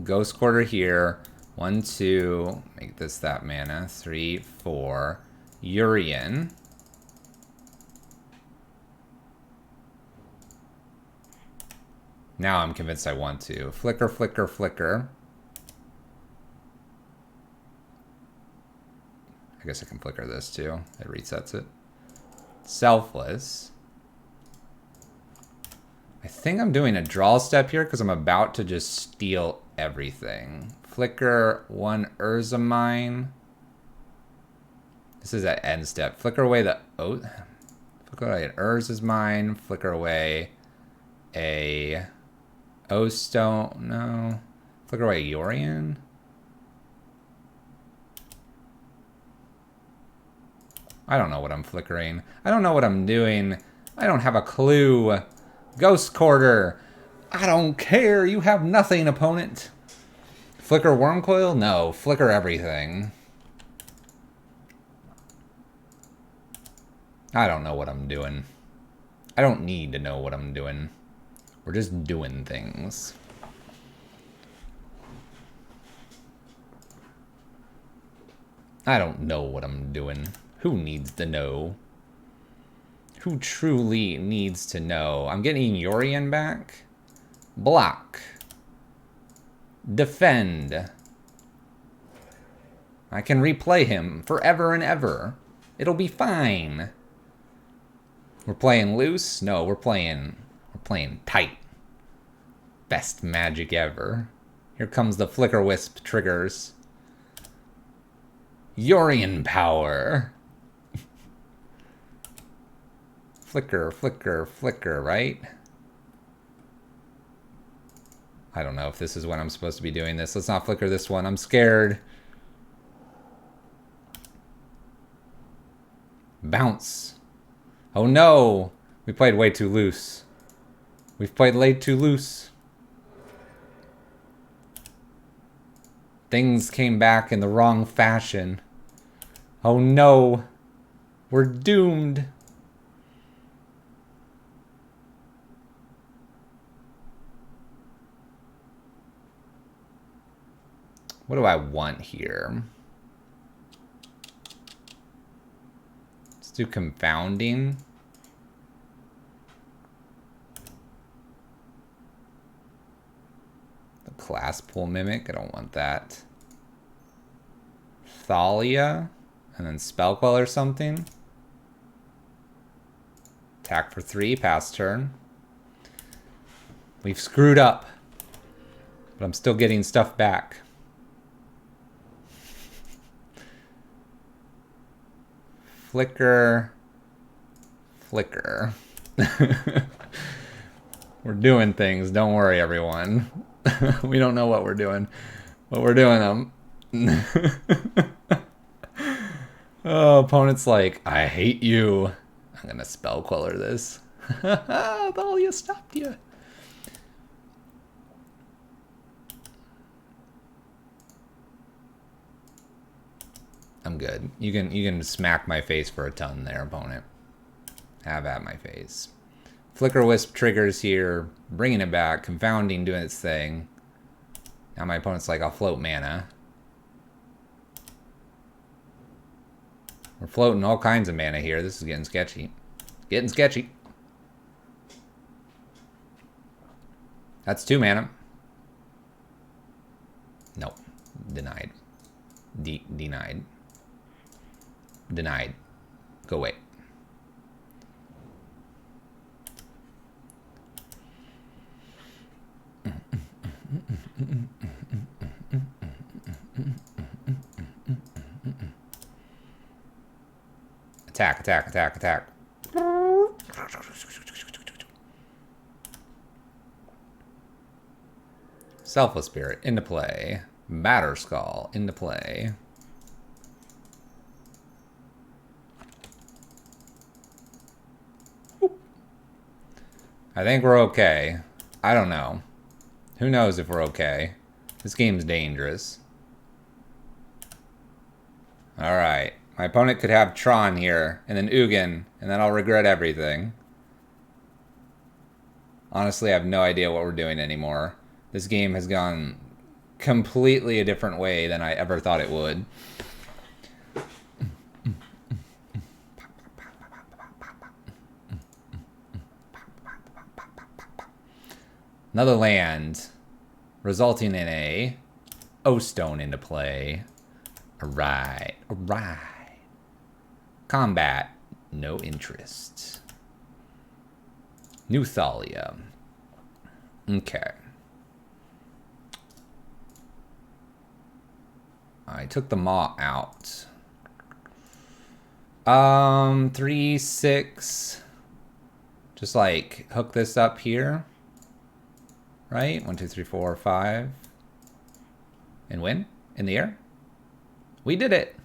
Ghost Quarter here. 1, 2. Make this that mana. 3, 4. Yorion. Now I'm convinced I want to. Flicker, flicker, flicker. I guess I can flicker this too. It resets it. Selfless. I think I'm doing a draw step here because I'm about to just steal everything. Flicker 1 Urza Mine. This is at end step. Flicker away the oath. Flicker away an Urza's Mine. Flicker away a O-Stone. No. Flicker away Yorion. I don't know what I'm flickering. I don't know what I'm doing. I don't have a clue. Ghost Quarter. I don't care. You have nothing, opponent. Flicker Wormcoil? No. Flicker everything. I don't know what I'm doing. I don't need to know what I'm doing. We're just doing things. I don't know what I'm doing. Who needs to know? Who truly needs to know? I'm getting Yorion back. Block. Defend. I can replay him forever and ever. It'll be fine. We're playing loose? No, we're playing tight. Best magic ever. Here comes the Flicker Wisp triggers. Yorion power. Flicker, flicker, flicker, right? I don't know if this is when I'm supposed to be doing this. Let's not flicker this one. I'm scared. Bounce. Oh no! We played way too loose. We've played way too loose. Things came back in the wrong fashion. Oh no! We're doomed. What do I want here? Let's do confounding. The class pool mimic, I don't want that. Thalia, and then spell quell or something. Attack for 3, pass turn. We've screwed up, but I'm still getting stuff back. Flicker, flicker. We're doing things. Don't worry, everyone. We don't know what we're doing, but we're doing them. Oh, opponent's like, I hate you. I'm gonna spell queller this. Thalia stopped you. I'm good. You can smack my face for a ton there, opponent. Have at my face. Flicker Wisp triggers here, bringing it back, confounding doing its thing. Now my opponent's like, I'll float mana. We're floating all kinds of mana here. This is getting sketchy. Getting sketchy. That's 2 mana. Nope. Denied. Denied. Denied. Go away. Attack, attack, attack, attack. Selfless Spirit into play. Batterskull into play. I think we're okay. I don't know. Who knows if we're okay? This game's dangerous. Alright. My opponent could have Tron here, and then Ugin, and then I'll regret everything. Honestly, I have no idea what we're doing anymore. This game has gone completely a different way than I ever thought it would. Another land, resulting in a O-Stone into play. Alright, alright. Combat, no interest. New Thalia. Okay. I took the Maw out. 3, 6. Just like hook this up here. Right? 1, 2, 3, 4, 5. And win? In the air? We did it!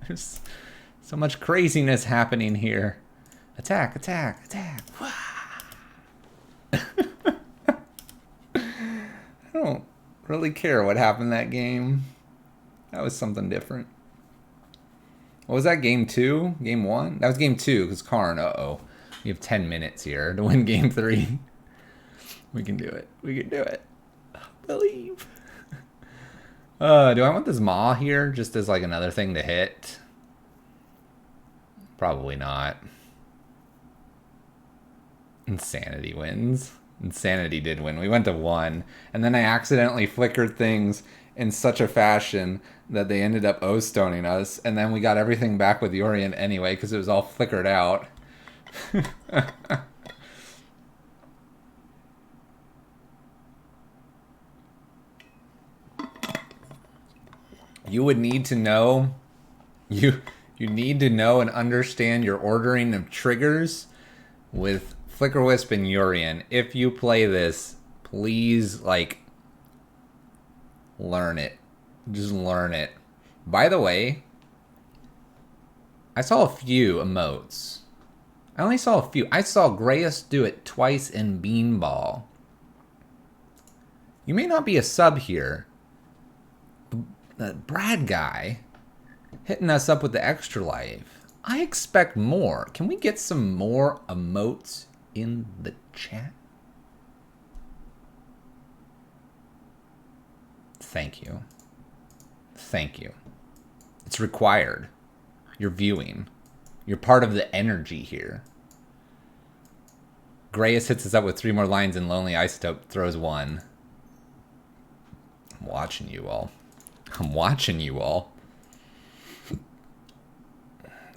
There's so much craziness happening here. Attack, attack, attack. I don't really care what happened that game. That was something different. What was that, game 2? Game 1? That was game 2, because Karn, uh-oh. We have 10 minutes here to win game 3. We can do it. We can do it. Believe. Do I want this Maw here just as like another thing to hit? Probably not. Insanity wins. Insanity did win. We went to 1. And then I accidentally flickered things in such a fashion that they ended up O-stoning us. And then we got everything back with Yorion anyway because it was all flickered out. You would need to know... You need to know and understand your ordering of triggers with Flicker Wisp and Yorion. If you play this, please, like, learn it. Just learn it. By the way, I saw a few emotes. I only saw a few. I saw Grayus do it twice in Beanball. You may not be a sub here. The Brad guy hitting us up with the extra life. I expect more. Can we get some more emotes in the chat? Thank you. Thank you. It's required. You're viewing. You're part of the energy here. Grayus hits us up with 3 more lines and Lonely Isotope throws 1. I'm watching you all. I'm watching you all.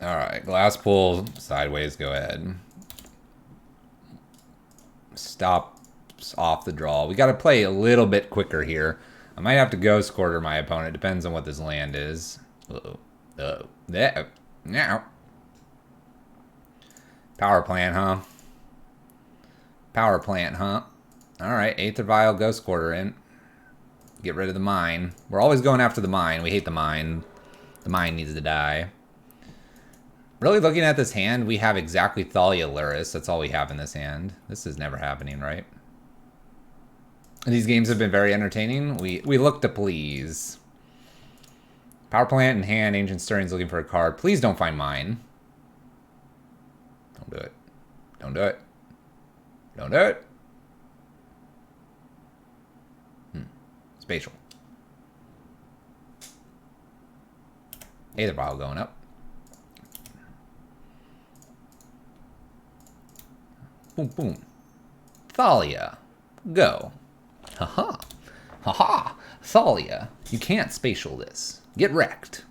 Alright, glass pull, sideways, go ahead. Stops off the draw. We gotta play a little bit quicker here. I might have to ghost quarter my opponent. Depends on what this land is. Uh-oh. Uh-oh. There. Now. Power plant, huh? Power plant, huh? Alright, Aether Vial, ghost quarter in. Get rid of the mine. We're always going after the mine. We hate the mine. The mine needs to die. Really looking at this hand, we have exactly Thalia Lyris. That's all we have in this hand. This is never happening, right? These games have been very entertaining. We look to please. Power plant in hand. Ancient Stirring's looking for a card. Please don't find mine. Don't do it. Don't do it. Don't do it. Spatial. Aether Vial going up. Boom, boom. Thalia. Go. Haha. Haha. Thalia. You can't spatial this. Get wrecked.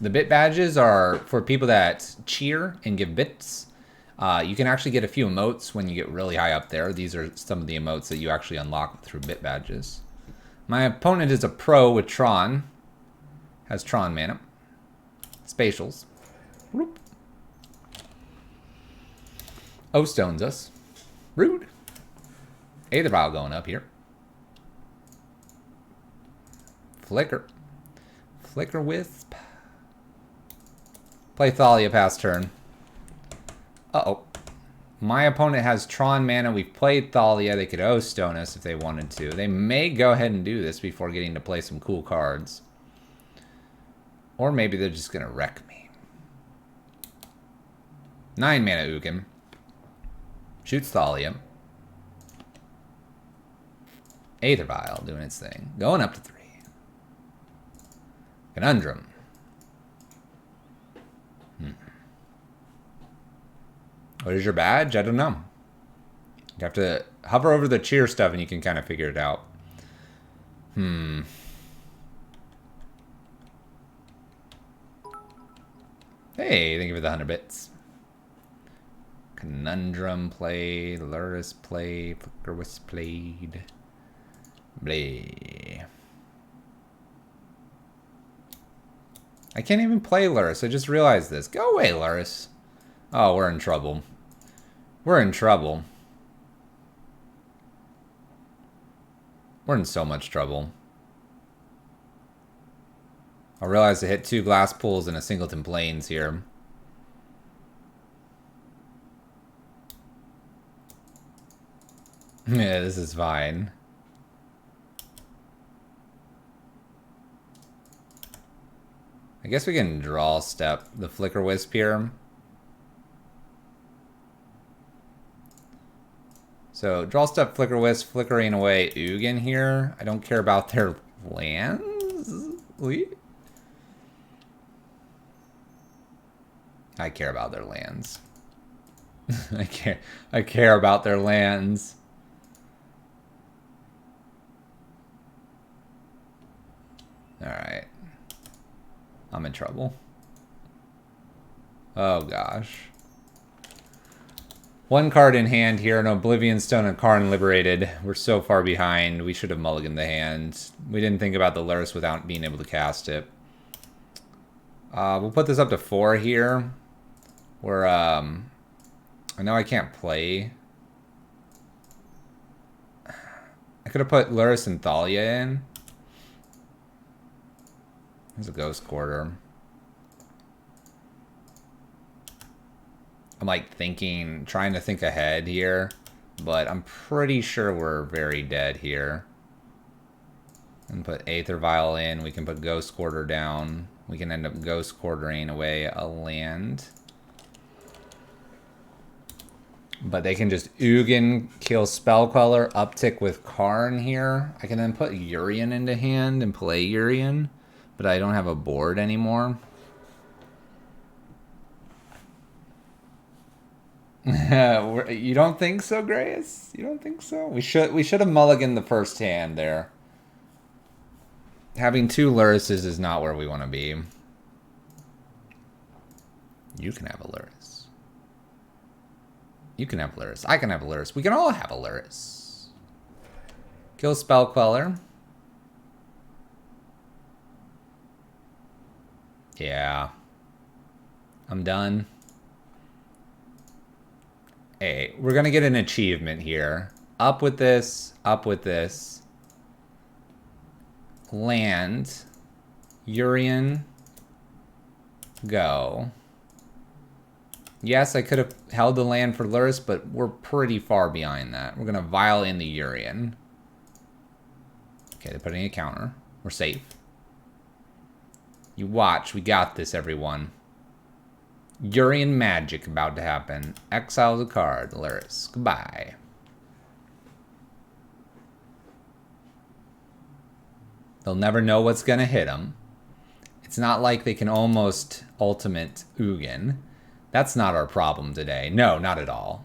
The bit badges are for people that cheer and give bits. You can actually get a few emotes when you get really high up there. These are some of the emotes that you actually unlock through bit badges. My opponent is a pro with Tron. Has Tron mana. Spatials. Whoop. O-stones us. Rude. Aether Vial going up here. Flicker. Flicker Wisp. Play Thalia past turn. Uh-oh. My opponent has Tron mana. We've played Thalia. They could O-stone us if they wanted to. They may go ahead and do this before getting to play some cool cards. Or maybe they're just going to wreck me. 9 mana Ugin. Shoots Thalia. Aether Vial doing its thing. Going up to 3. Conundrum. What is your badge? I don't know. You have to hover over the cheer stuff and you can kind of figure it out. Hey, thank you for the 100 bits. Conundrum played. Luris played. Flicker was played. Bleh. I can't even play Luris. I just realized this. Go away, Luris. Oh, we're in trouble. We're in trouble. We're in so much trouble. I realized I hit 2 glass pools and a singleton plains here. Yeah, this is fine. I guess we can draw step the Flicker Wisp here. So, draw step Flicker Wisp, flickering away Ugin here. I don't care about their lands. I care about their lands. I care about their lands. Alright. I'm in trouble. Oh gosh. 1 card in hand here, an Oblivion Stone and Karn liberated. We're so far behind. We should have mulliganed the hand. We didn't think about the Luris without being able to cast it. We'll put this up to 4 here. Where, I know I can't play. I could have put Luris and Thalia in. There's a Ghost Quarter. I'm like trying to think ahead here, but I'm pretty sure we're very dead here. And put Aether Vial in. We can put Ghost Quarter down. We can end up Ghost Quartering away a land. But they can just Ugin, kill Spellqueller, uptick with Karn here. I can then put Yorion into hand and play Yorion, but I don't have a board anymore. You don't think so, Grace? You don't think so? We should have mulliganed the first hand there. Having 2 Lurises is not where we want to be. You can have a Luris. You can have a Luris. I can have a Luris. We can all have a Luris. Kill Spellqueller. Yeah. I'm done. Hey, we're gonna get an achievement here. Up with this, up with this. Land. Yorion. Go. Yes, I could have held the land for Luris, but we're pretty far behind that. We're gonna vial in the Yorion. Okay, they're putting a counter. We're safe. You watch, we got this, everyone. Yorion magic about to happen. Exile the card, Luris. Goodbye. They'll never know what's gonna hit them. It's not like they can almost ultimate Ugin. That's not our problem today. No, not at all.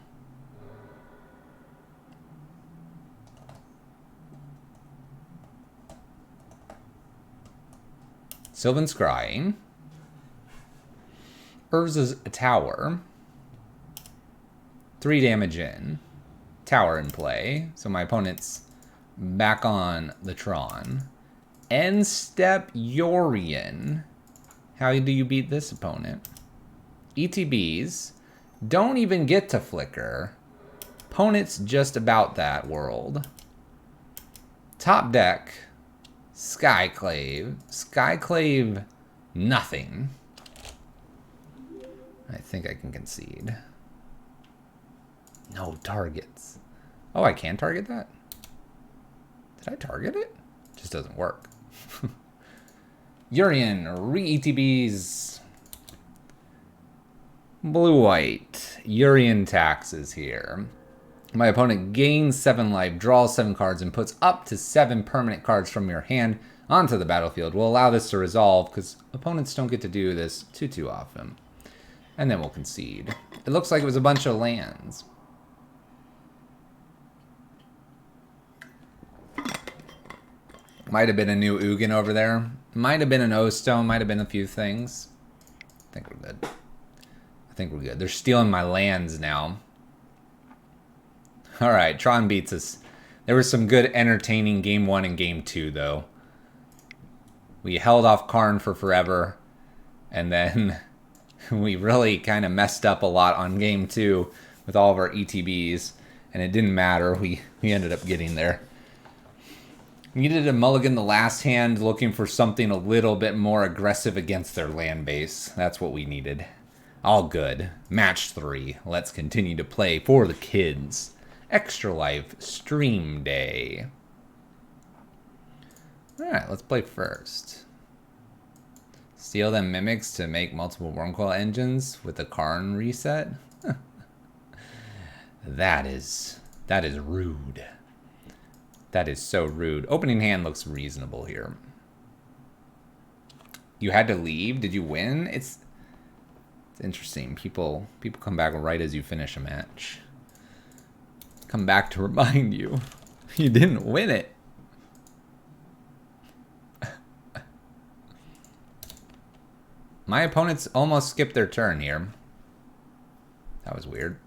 Sylvan Scrying. Urza's a tower. 3 damage in. Tower in play. So my opponent's back on the Tron. End step Yorion. How do you beat this opponent? ETBs. Don't even get to flicker. Opponent's just about that world. Top deck. Skyclave. Skyclave nothing. I think I can concede. No targets. Oh, I can target that? Did I target it? Just doesn't work. Yorion, re-ETBs. Blue-white. Yorion taxes here. My opponent gains 7 life, draws 7 cards, and puts up to 7 permanent cards from your hand onto the battlefield. We'll allow this to resolve because opponents don't get to do this too often. And then we'll concede. It looks like it was a bunch of lands. Might have been a new Ugin over there. Might have been an O-Stone. Might have been a few things. I think we're good. I think we're good. They're stealing my lands now. Alright, Tron beats us. There was some good entertaining Game 1 and Game 2, though. We held off Karn for forever. And then we really kind of messed up a lot on Game 2 with all of our ETBs. And it didn't matter. We ended up getting there. Needed a mulligan the last hand, looking for something a little bit more aggressive against their land base. That's what we needed. All good. Match 3. Let's continue to play for the kids. Extra Life Stream Day. Alright, let's play first. Steal them mimics to make multiple Wormcoil engines with the Karn reset? That is rude. That is so rude. Opening hand looks reasonable here. You had to leave? Did you win? It's interesting. People come back right as you finish a match. Come back to remind you. You didn't win it. My opponents almost skipped their turn here. That was weird.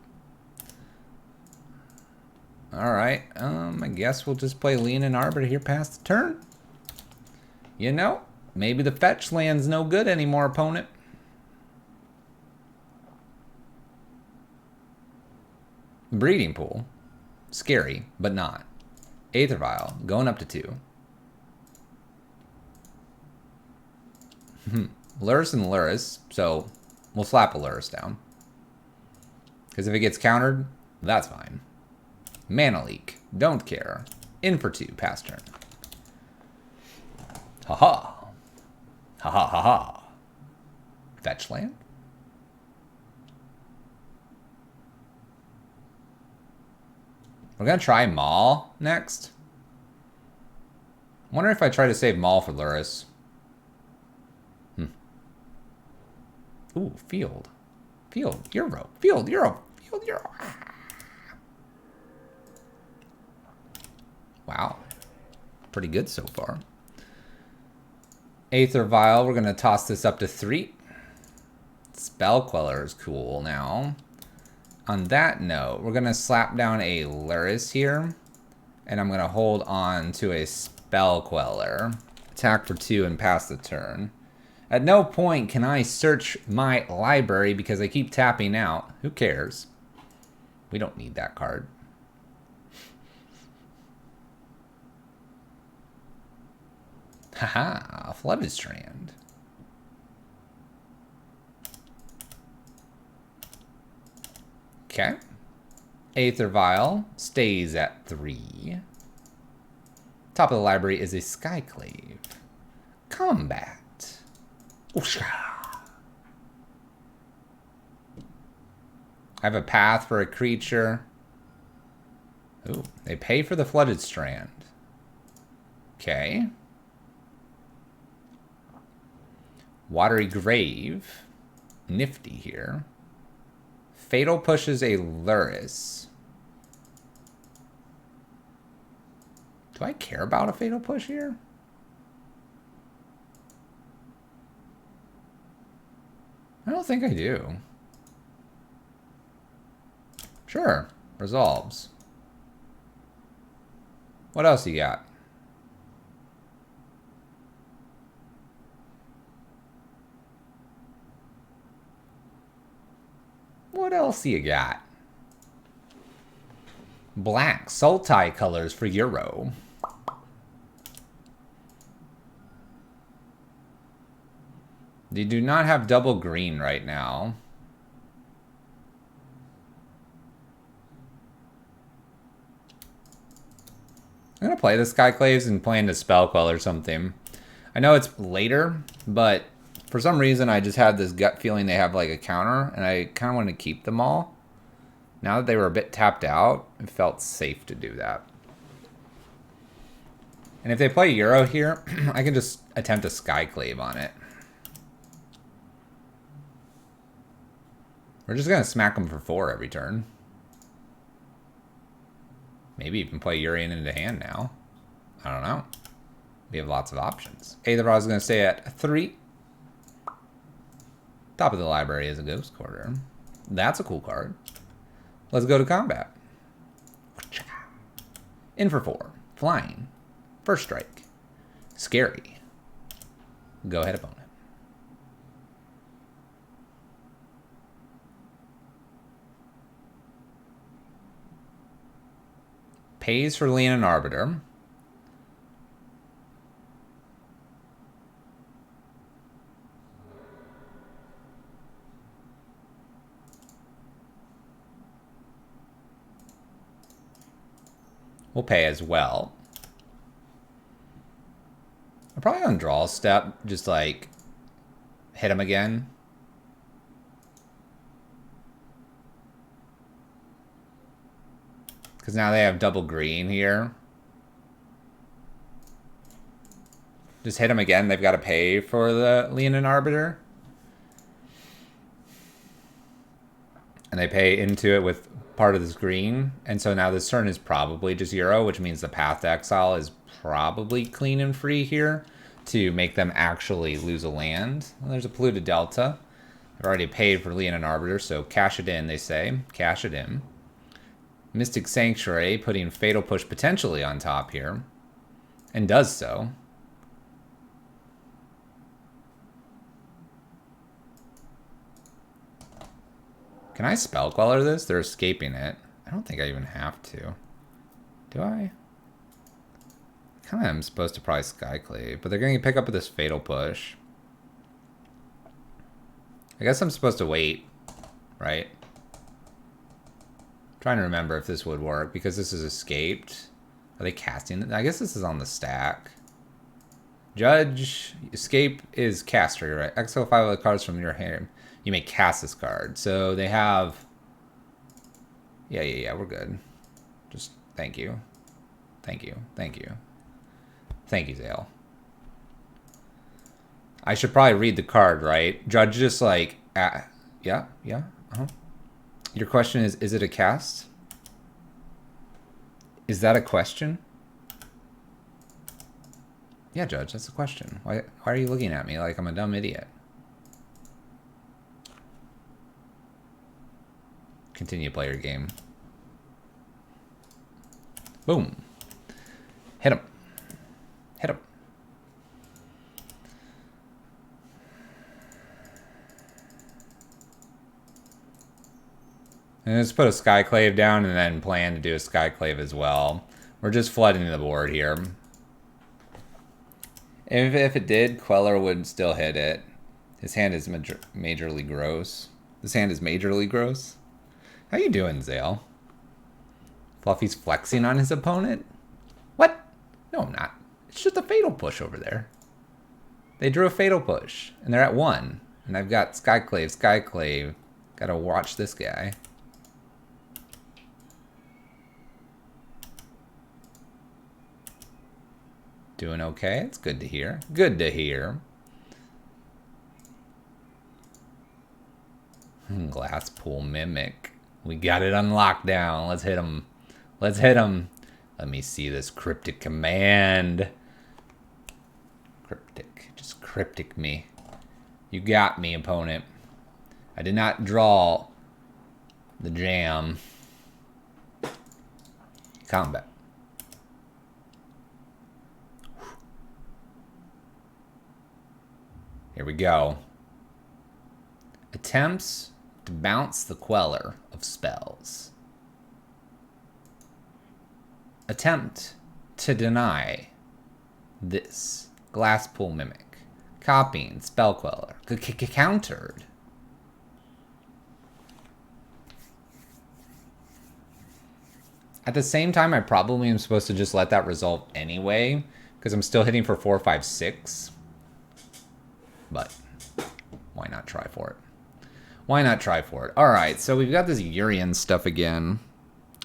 Alright, I guess we'll just play Leonin Arbiter here past the turn. You know, maybe the fetch land's no good anymore, opponent. Breeding Pool. Scary, but not. Aether Vial, going up to 2. Lurrus and Lurrus, so we'll slap a Lurrus down. Because if it gets countered, that's fine. Mana Leak, don't care. In for 2, pass turn. Haha. Haha ha ha. Fetch land? We're gonna try Maul next. Wonder if I try to save Maul for Lurrus. Ooh, Field. Field, Euro. Field, Euro. Field, Euro. Wow. Pretty good so far. Aether Vial, we're gonna toss this up to 3. Spell Queller is cool now. On that note, we're going to slap down a Lurrus here. And I'm going to hold on to a Spell Queller. Attack for 2 and pass the turn. At no point can I search my library because I keep tapping out. Who cares? We don't need that card. Haha, Flooded Strand. Okay. Aether Vial stays at 3. Top of the library is a Skyclave. Combat. Oosha. I have a path for a creature. Ooh, they pay for the Flooded Strand. Okay. Watery Grave. Nifty here. Fatal pushes a Lurrus. Do I care about a Fatal push here? I don't think I do. Sure, resolves. What else you got? What else you got? Black Sultai colors for Euro. They do not have double green right now. I'm gonna play the Skyclaves and play into Spellquell or something. I know it's later, but for some reason I just had this gut feeling they have like a counter, and I kind of want to keep them all. Now that they were a bit tapped out, it felt safe to do that. And if they play Euro here, I can just attempt a Skyclave on it. We're just going to smack them for 4 every turn. Maybe even play Yorion into hand now. I don't know. We have lots of options. Aether is going to stay at 3. Top of the library is a Ghost Quarter. That's a cool card. Let's go to combat. In for 4. Flying. First strike. Scary. Go ahead, opponent. Pays for Leonin Arbiter. We'll pay as well. I'm probably on draw step, just like hit him again. Because now they have double green here. Just hit him again. They've got to pay for the Leonin Arbiter. And they pay into it with part of this green. And so now this turn is probably just Euro, which means the Path to Exile is probably clean and free here to make them actually lose a land. Well, there's a polluted Delta. I've already paid for Leonin Arbiter, so cash it in, they say. Cash it in. Mystic Sanctuary putting Fatal Push potentially on top here. And does so. Can I Spell Queller this? They're escaping it. I don't think I even have to. Do I? I kind of am supposed to probably Skyclave, but they're going to pick up with this Fatal Push. I guess I'm supposed to wait, right? I'm trying to remember if this would work, because this is escaped. Are they casting it? I guess this is on the stack. Judge, escape is caster, right? Exile 5 of the cards from your hand. You may cast this card. So they have... Yeah, we're good. Just thank you. Thank you. Thank you. Thank you, Zale. I should probably read the card, right? Judge just like... yeah. Your question is it a cast? Is that a question? Yeah, Judge, that's a question. Why are you looking at me like I'm a dumb idiot? Continue to play your game. Boom. Hit him. Hit him. And let's put a Skyclave down and then plan to do a Skyclave as well. We're just flooding the board here. If it did, Queller would still hit it. His hand is majorly gross. This hand is majorly gross. How you doing, Zale? Fluffy's flexing on his opponent? What? No, I'm not. It's just a Fatal Push over there. They drew a Fatal Push, and they're at 1. And I've got Skyclave. Gotta watch this guy. Doing okay? It's good to hear. Good to hear. Glasspool Mimic. We got it on lockdown. Let's hit him. Let's hit him. Let me see this cryptic command. Cryptic. Just cryptic me. You got me, opponent. I did not draw the jam. Combat. Here we go. Attempts to bounce the Queller of spells. Attempt to deny this. Glasspool Mimic. Copying Spell Queller. Countered. At the same time, I probably am supposed to just let that resolve anyway, because I'm still hitting for 4, 5, 6. But why not try for it? Why not try for it? All right, so we've got this Yorion stuff again.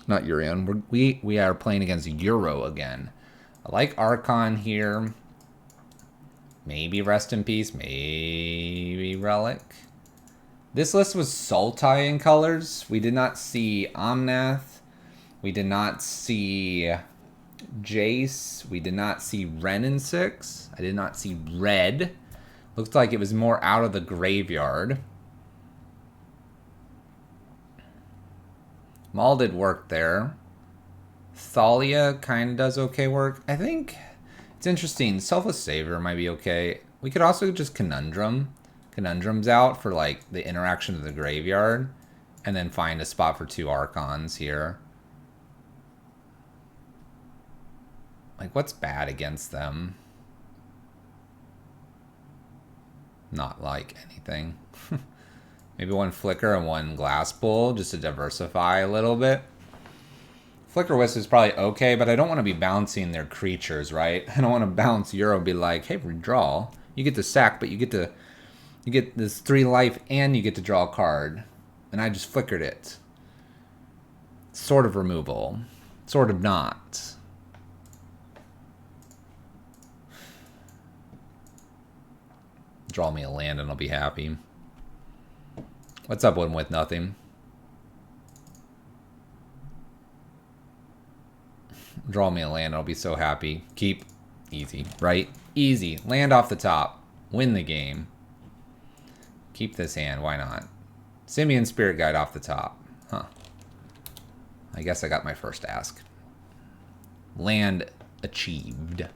Not Yorion. We are playing against Euro again. I like Archon here. Maybe Rest in Peace. Maybe Relic. This list was Sultai in colors. We did not see Omnath. We did not see Jace. We did not see Ren in 6. I did not see Red. Looked like it was more out of the graveyard. Maul did work there. Thalia kind of does okay work. I think it's interesting. Selfless Savior might be okay. We could also just Conundrum. Conundrum's out for like the interaction of the graveyard. And then find a spot for 2 Archons here. Like, what's bad against them? Not like anything. Maybe 1 Flicker and 1 Glass Bull just to diversify a little bit. Flicker Wisp is probably okay, but I don't want to be bouncing their creatures, right? I don't want to bounce Euro and be like, hey, redraw. You get to sack, but you get this 3 life and you get to draw a card. And I just flickered it. Sort of removal. Sort of not. Draw me a land and I'll be happy. What's up, One with Nothing? Draw me a land, I'll be so happy. Keep. Easy, right? Easy. Land off the top. Win the game. Keep this hand, why not? Simian Spirit Guide off the top. Huh. I guess I got my first ask. Land achieved.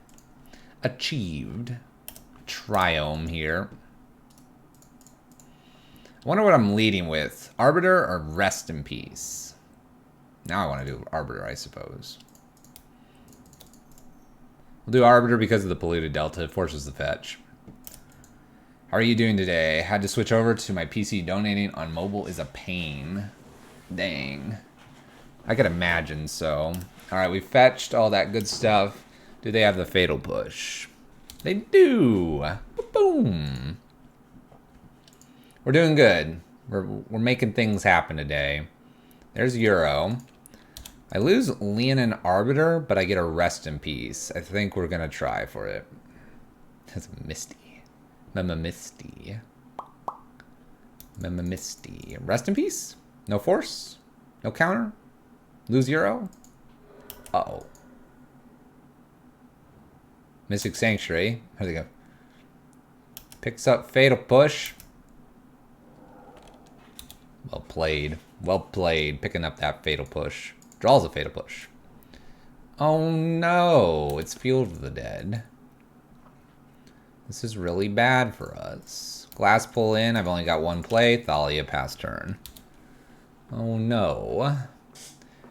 Achieved. Triome here. I wonder what I'm leading with. Arbiter or Rest in Peace? Now I want to do Arbiter, I suppose. We'll do Arbiter because of the Polluted Delta. It forces the fetch. How are you doing today? Had to switch over to my PC. Donating on mobile is a pain. Dang. I could imagine so. Alright, we fetched all that good stuff. Do they have the Fatal Push? They do. Boom. We're doing good. We're making things happen today. There's Euro. I lose Leonin Arbiter, but I get a Rest in Peace. I think we're gonna try for it. That's Misty. Mama Misty. Mama Misty. Rest in Peace? No force? No counter? Lose Euro? Uh-oh. Mystic Sanctuary. How'd they go? Picks up Fatal Push. Well played. Well played. Picking up that Fatal Push. Draws a Fatal Push. Oh no. It's Field of the Dead. This is really bad for us. Glass Pull in. I've only got 1 play. Thalia pass turn. Oh no.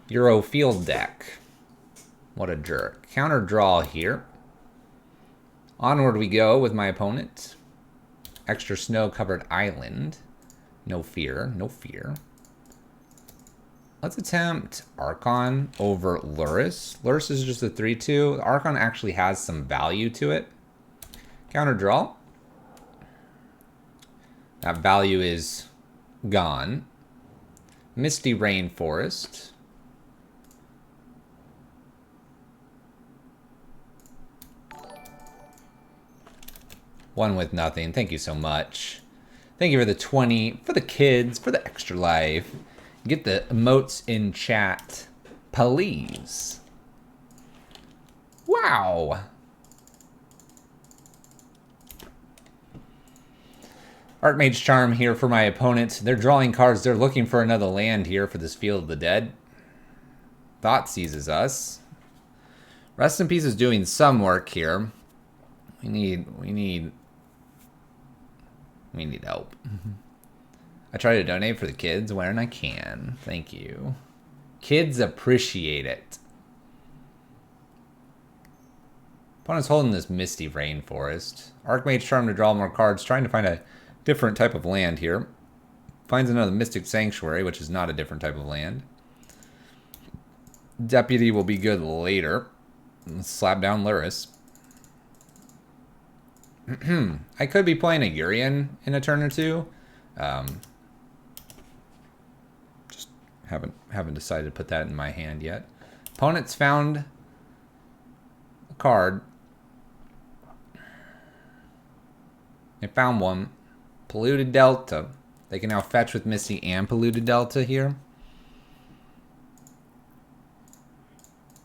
Euro Field Deck. What a jerk. Counter draw here. Onward we go with my opponent. Extra snow-covered island. No fear, no fear. Let's attempt Archon over Luris. Luris is just a 3-2. Archon actually has some value to it. Counter draw. That value is gone. Misty Rainforest. One with Nothing. Thank you so much. Thank you for the 20, for the kids, for the extra life. Get the emotes in chat, please. Wow. Archmage Charm here for my opponent. They're drawing cards. They're looking for another land here for this Field of the Dead. Thought seizes us. Rest in Peace is doing some work here. We need help. I try to donate for the kids when I can. Thank you. Kids appreciate it. Opponent's holding this Misty Rainforest. Archmage Charm to draw more cards. Trying to find a different type of land here. Finds another Mystic Sanctuary, which is not a different type of land. Deputy will be good later. Let's slap down Luris. I could be playing a Yorion in a turn or two. Haven't decided to put that in my hand yet. Opponents found a card. They found one. Polluted Delta. They can now fetch with Misty and Polluted Delta here.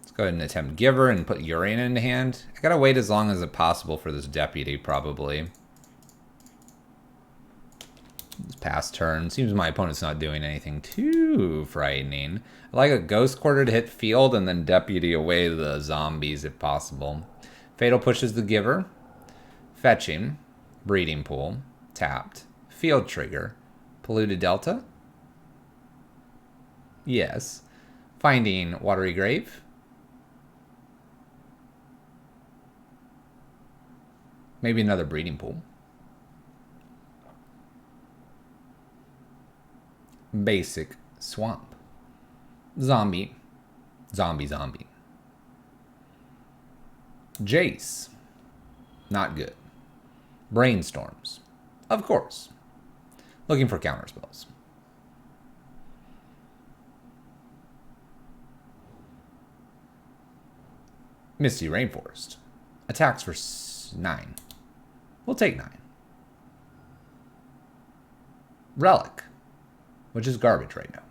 Let's go ahead and attempt Giver and put Yorion into hand. I gotta wait as long as possible for this Deputy, probably. This past turn. Seems my opponent's not doing anything too frightening. I like a Ghost Quarter to hit field and then Deputy away the zombies if possible. Fatal pushes the Giver. Fetching. Breeding Pool. Tapped. Field Trigger. Polluted Delta. Yes. Finding Watery Grave. Maybe another Breeding Pool. Basic Swamp. Zombie. Zombie. Jace. Not good. Brainstorms. Of course. Looking for counterspells. Misty Rainforest. Attacks for 9. We'll take 9. Relic. Which is garbage right now.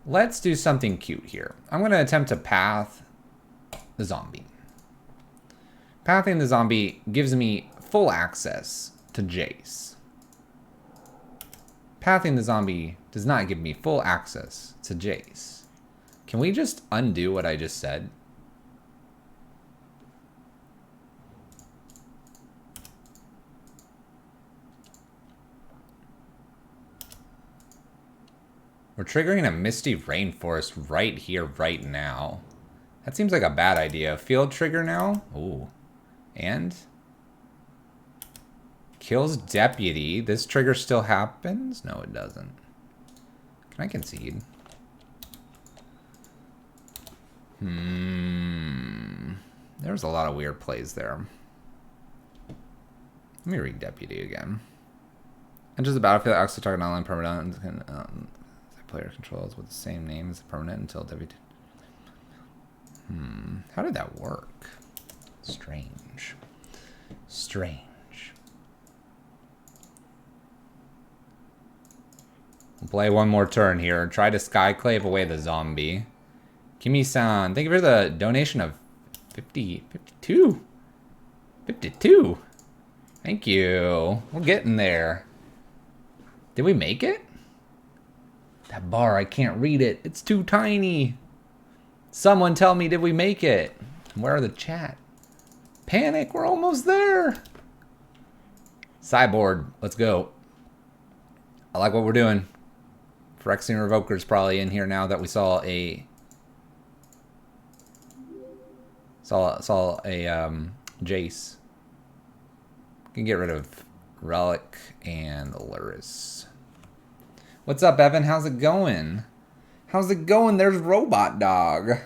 Let's do something cute here. I'm going to attempt to path the zombie. Pathing the zombie gives me full access to Jace. Pathing the zombie does not give me full access to Jace. Can we just undo what I just said? We're triggering a Misty Rainforest right here, right now. That seems like a bad idea. Field trigger now? Ooh. And? Kills Deputy. This trigger still happens? No, it doesn't. Can I concede? There was a lot of weird plays there. Let me read Deputy again. Enters the battlefield, acts to target online permanent. Player controls with the same name as the permanent until Deputy. How did that work? Strange. We'll play one more turn here. Try to Skyclave away the zombie. Kimi-san, thank you for the donation of 52. Thank you. We're getting there. Did we make it? That bar, I can't read it. It's too tiny. Someone tell me, did we make it? Where are the chat? Panic, we're almost there. Cyborg, let's go. I like what we're doing. Phyrexian Revoker's probably in here now that we saw a Jace. Can get rid of Relic and Luris. What's up, Evan? How's it going? How's it going? There's Robot Dog.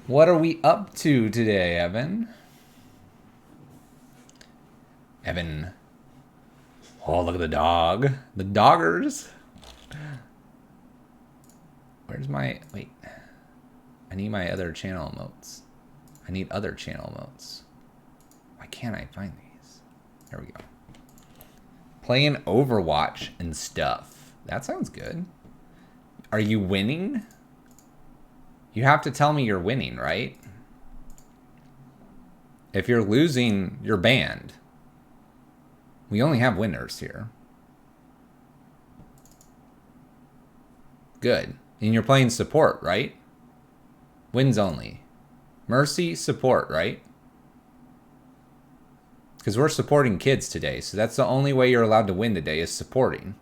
What are we up to today, Evan? Evan. Oh, look at the dog. The doggers. Where's my... Wait. I need my other channel emotes. I need other channel emotes. Why can't I find these? There we go. Playing Overwatch and stuff. That sounds good. Are you winning? You have to tell me you're winning, right? If you're losing, you're banned. We only have winners here. Good. And you're playing support, right? Wins only. Mercy, support, right? Because we're supporting kids today, so that's the only way you're allowed to win today is supporting.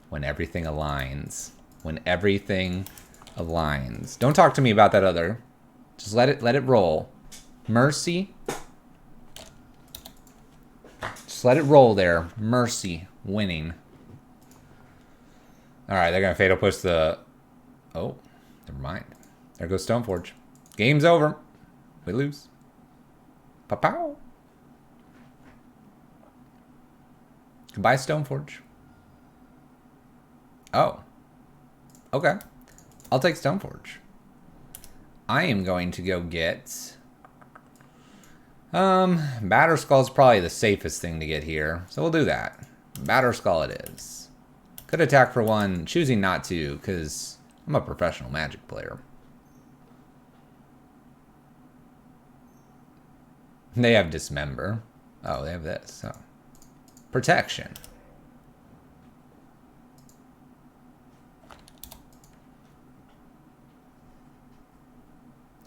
When everything aligns. When everything aligns. Don't talk to me about that other. Just let it roll. Mercy. Just let it roll there. Mercy winning. Alright, they're gonna fatal push the... Oh. Never mind. There goes Stoneforge. Game's over. We lose. Pow-pow. Goodbye, Stoneforge. Oh. Okay. I'll take Stoneforge. I am going to go get... Batterskull is probably the safest thing to get here. So we'll do that. Batterskull it is. Could attack for one, choosing not to, because I'm a professional Magic player. They have Dismember. Oh, they have this. Oh. Protection.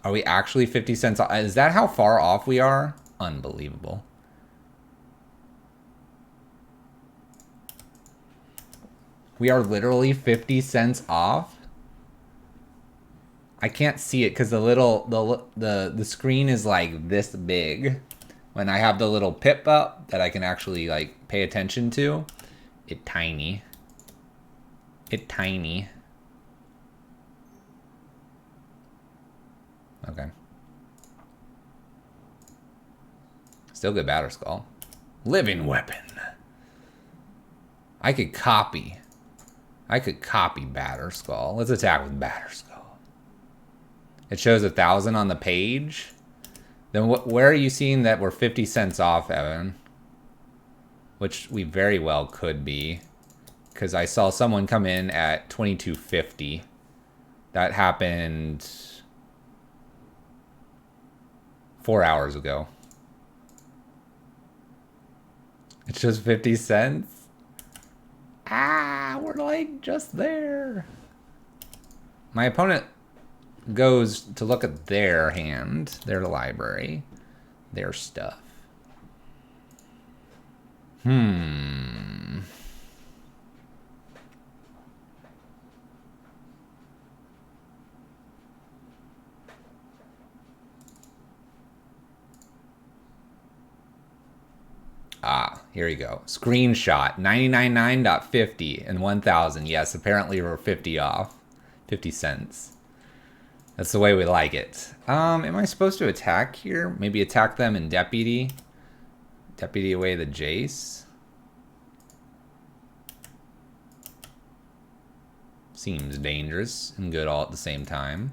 Are we actually 50 cents off? Is that how far off we are? Unbelievable. We are literally 50 cents off. I can't see it because the screen is like this big. When I have the little pip up that I can actually like pay attention to, it tiny. It tiny. Okay. Still good Batterskull. Living Weapon. I could copy Batterskull. Let's attack with Batterskull. It shows 1,000 on the page. Then where are you seeing that we're 50 cents off, Evan? Which we very well could be. Because I saw someone come in at 22.50. That happened 4 hours ago. It's just 50 cents? Ah, we're like just there. My opponent goes to look at their hand, their library, their stuff. Ah, here you go. Screenshot, 999.50 and 1,000. Yes, apparently we're 50 off. 50 cents. That's the way we like it. Am I supposed to attack here? Maybe attack them in Deputy? Deputy away the Jace? Seems dangerous and good all at the same time.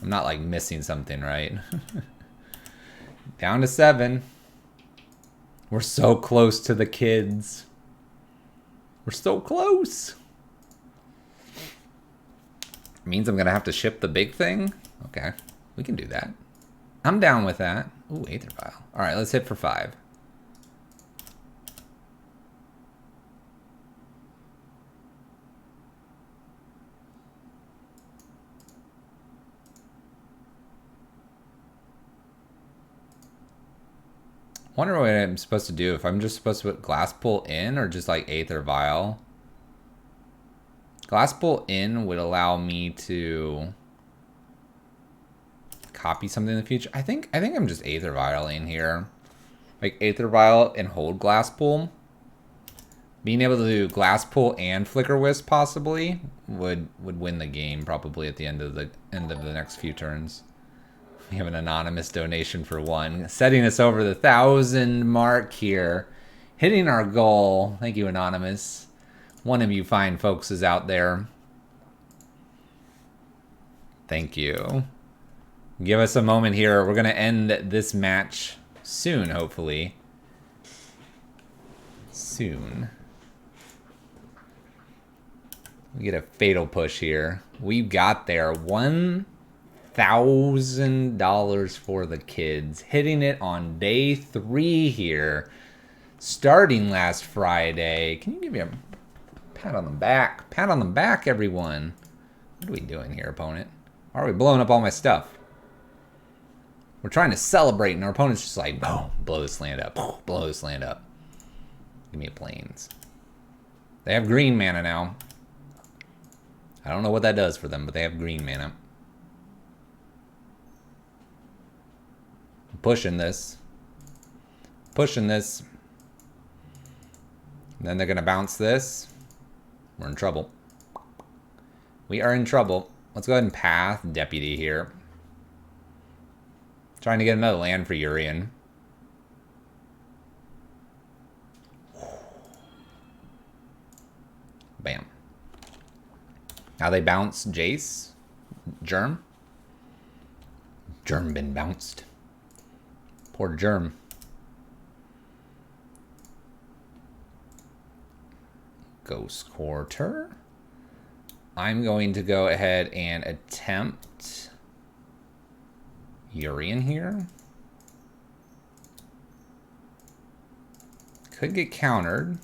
I'm not like missing something, right? Down to 7. We're so close to the kids. We're so close. Means I'm gonna have to ship the big thing? Okay, we can do that. I'm down with that. Ooh, Aether Vial. All right, let's hit for 5. Wonder what I'm supposed to do. If I'm just supposed to put Glass Pull in or just like Aether Vial. Glass Pull in would allow me to copy something in the future. I think I'm just Aether Vialing here. Like Aether Vial and hold Glass Pull. Being able to do Glass Pull and Flicker Wisp possibly would win the game probably at the end of the next few turns. We have an anonymous donation for 1, setting us over the 1,000 mark here, hitting our goal. Thank you, anonymous. One of you fine folks is out there. Thank you. Give us a moment here. We're gonna end this match soon, hopefully. Soon. We get a fatal push here. We got there. $1,000 for the kids. Hitting it on day 3 here. Starting last Friday. Can you give me a pat on the back? Pat on the back, everyone. What are we doing here, opponent? Why are we blowing up all my stuff? We're trying to celebrate, and our opponent's just like, boom, blow this land up. Blow this land up. Give me a plains. They have green mana now. I don't know what that does for them, but they have green mana. Pushing this. Pushing this. Then they're going to bounce this. We're in trouble. We are in trouble. Let's go ahead and path Deputy here. Trying to get another land for Yorion. Bam. Now they bounce Jace. Germ. Germ been bounced. Poor Germ. Ghost Quarter. I'm going to go ahead and attempt Yorion here. Could get countered.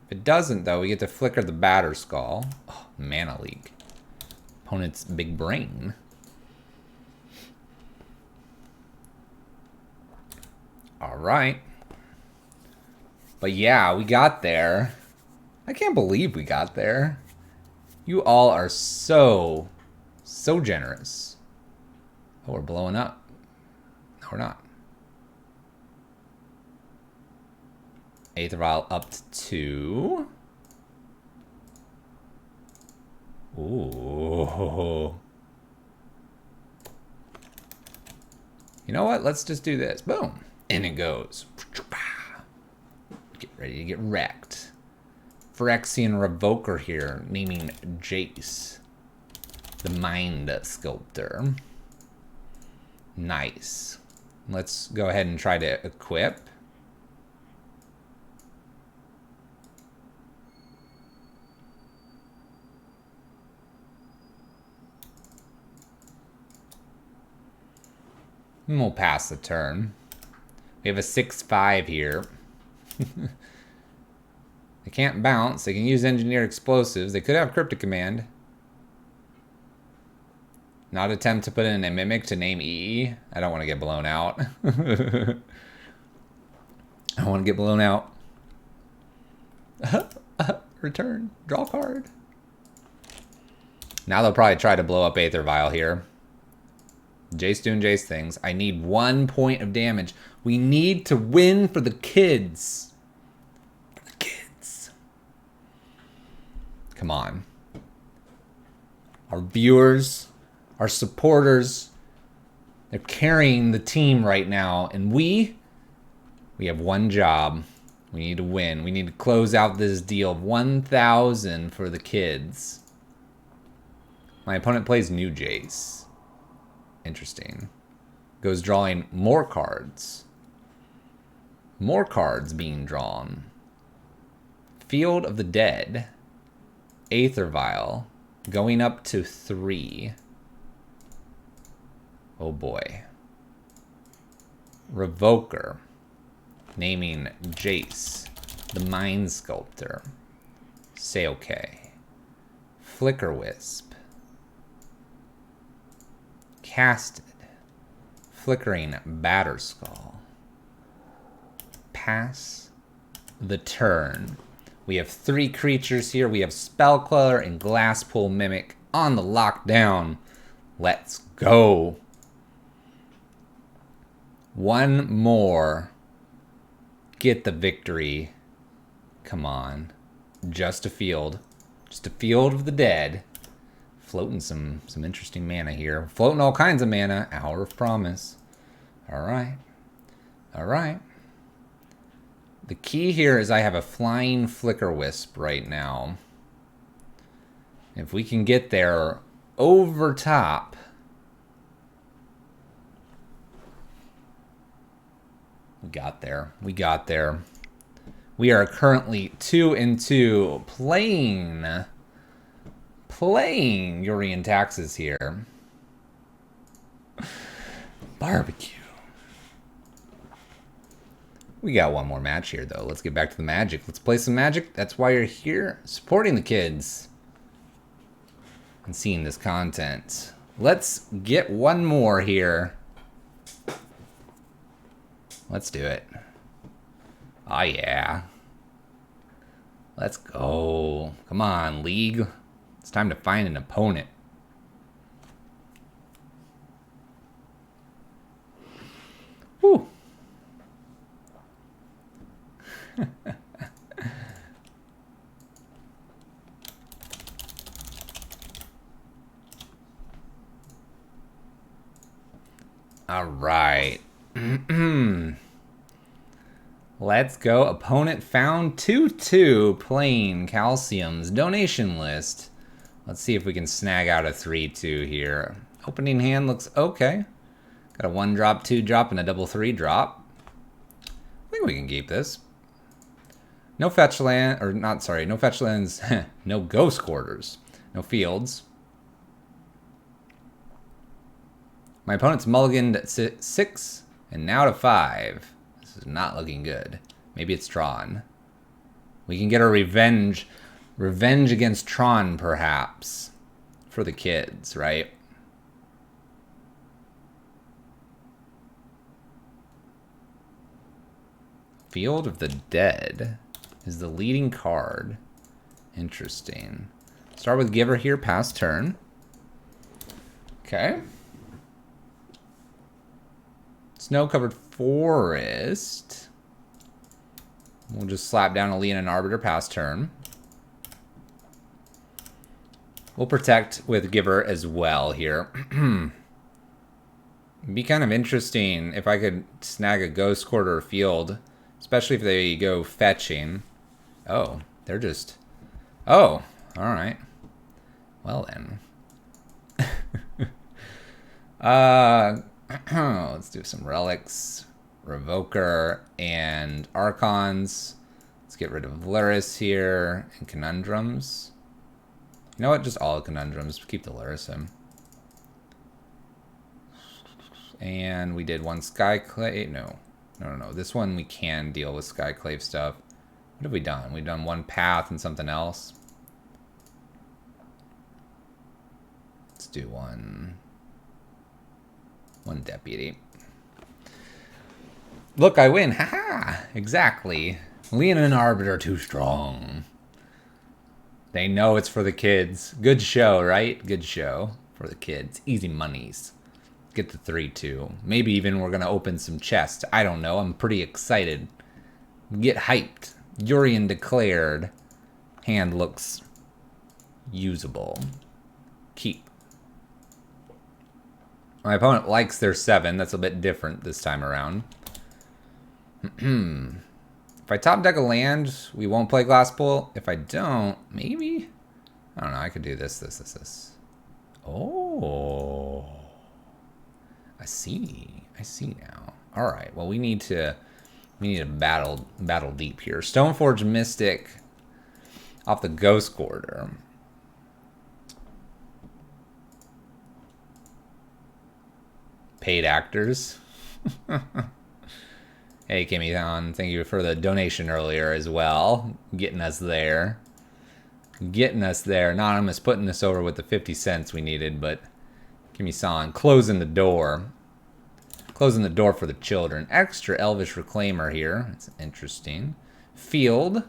If it doesn't, though, we get to flicker the Batter Skull. Oh, mana leak. Opponent's big brain. All right. But yeah, we got there. I can't believe we got there. You all are so generous. Oh, we're blowing up. No, we're not. Aether Vial up to 2. Ooh. You know what? Let's just do this. Boom. In it goes. Get ready to get wrecked. Phyrexian Revoker here, naming Jace, the Mind Sculptor. Nice. Let's go ahead and try to equip. And we'll pass the turn. We have a 6/5 here. They can't bounce. They can use Engineered Explosives. They could have Cryptic Command. Not attempt to put in a Mimic to name EE. I don't want to get blown out. I don't want to get blown out. Return. Draw card. Now they'll probably try to blow up Aether Vial here. Jace doing Jace things. I need 1 point of damage. We need to win for the kids. For the kids. Come on. Our viewers, our supporters, they're carrying the team right now. And we have one job. We need to win. We need to close out this deal of 1,000 for the kids. My opponent plays new Jace. Interesting. Goes drawing more cards. More cards being drawn. Field of the Dead. Aether Vial. Going up to 3. Oh boy. Revoker. Naming Jace. The Mind Sculptor. Say okay. Flicker Wisp. Casted. Flickering Batter Skull. Pass the turn. We have 3 creatures here. We have Spell Queller and Glasspool Mimic on the lockdown. Let's go. One more. Get the victory. Come on. Just a field. Just a field of the dead. Floating some interesting mana here. Floating all kinds of mana. Hour of Promise. Alright. Alright. The key here is I have a flying Flicker Wisp right now. If we can get there over top. We got there. We got there. We are currently 2-2 playing Yorion Taxes here. Barbecue. We got one more match here, though. Let's get back to the Magic. Let's play some Magic. That's why you're here, supporting the kids and seeing this content. Let's get one more here. Let's do it. Oh, yeah. Let's go. Come on, League. It's time to find an opponent. Whew. All right. Let's go. Opponent found 2/2 plain calcium's donation list. Let's see if we can snag out a 3/2 here. Opening hand looks okay. Got a 1 drop, 2 drop, and a double 3 drop. I think we can keep this. No fetch land, or not, sorry, no fetch lands, no ghost quarters, no fields. My opponent's mulliganed at 6, and now to 5. This is not looking good. Maybe it's Tron. We can get a revenge against Tron, perhaps, for the kids, right? Field of the Dead is the leading card. Interesting. Start with Giver here, pass turn. Okay. Snow-covered forest. We'll just slap down a Leon and Arbiter, pass turn. We'll protect with Giver as well here. It'd be kind of interesting if I could snag a Ghost Quarter field, especially if they go fetching. Oh, they're just... Oh, alright. Well then. Let's do some relics, Revoker, and Archons. Let's get rid of Luris here, and Conundrums. You know what? Just all Conundrums. Keep the Luris in. And we did one Skyclave. No. This one we can deal with Skyclave stuff. What have we done? We've done one Path and something else. Let's do one Deputy. Look, I win. Haha! Exactly. Leon and Arbiter are too strong. They know it's for the kids. Good show, right? Good show for the kids. Easy monies. Get the 3/2. Maybe even we're going to open some chests. I don't know. I'm pretty excited. Get hyped. Yorion declared. Hand looks usable. Keep. My opponent likes their 7. That's a bit different this time around. If I top deck a land, we won't play Glass Bolt. If I don't, maybe? I don't know. I could do this. Oh. I see now. All right. Well, we need to battle deep here. Stoneforge Mystic off the Ghost Quarter. Paid actors. Hey, Kimmy-san, thank you for the donation earlier as well. Getting us there. Anonymous putting this over with the 50 cents we needed, but Kimmy-san closing the door. Closing the door for the children. Extra Elvish Reclaimer here. That's interesting. Field.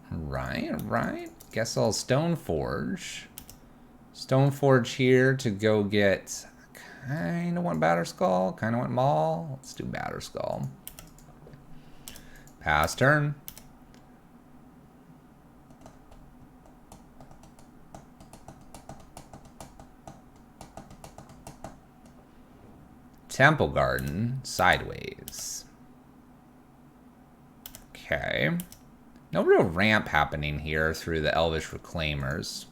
Right. Guess I'll Stoneforge. Stoneforge here to go get... Kind of want Batterskull. Kind of want Maul. Let's do Batterskull. Pass turn. Temple Garden. Sideways. Okay. No real ramp happening here through the Elvish Reclaimers.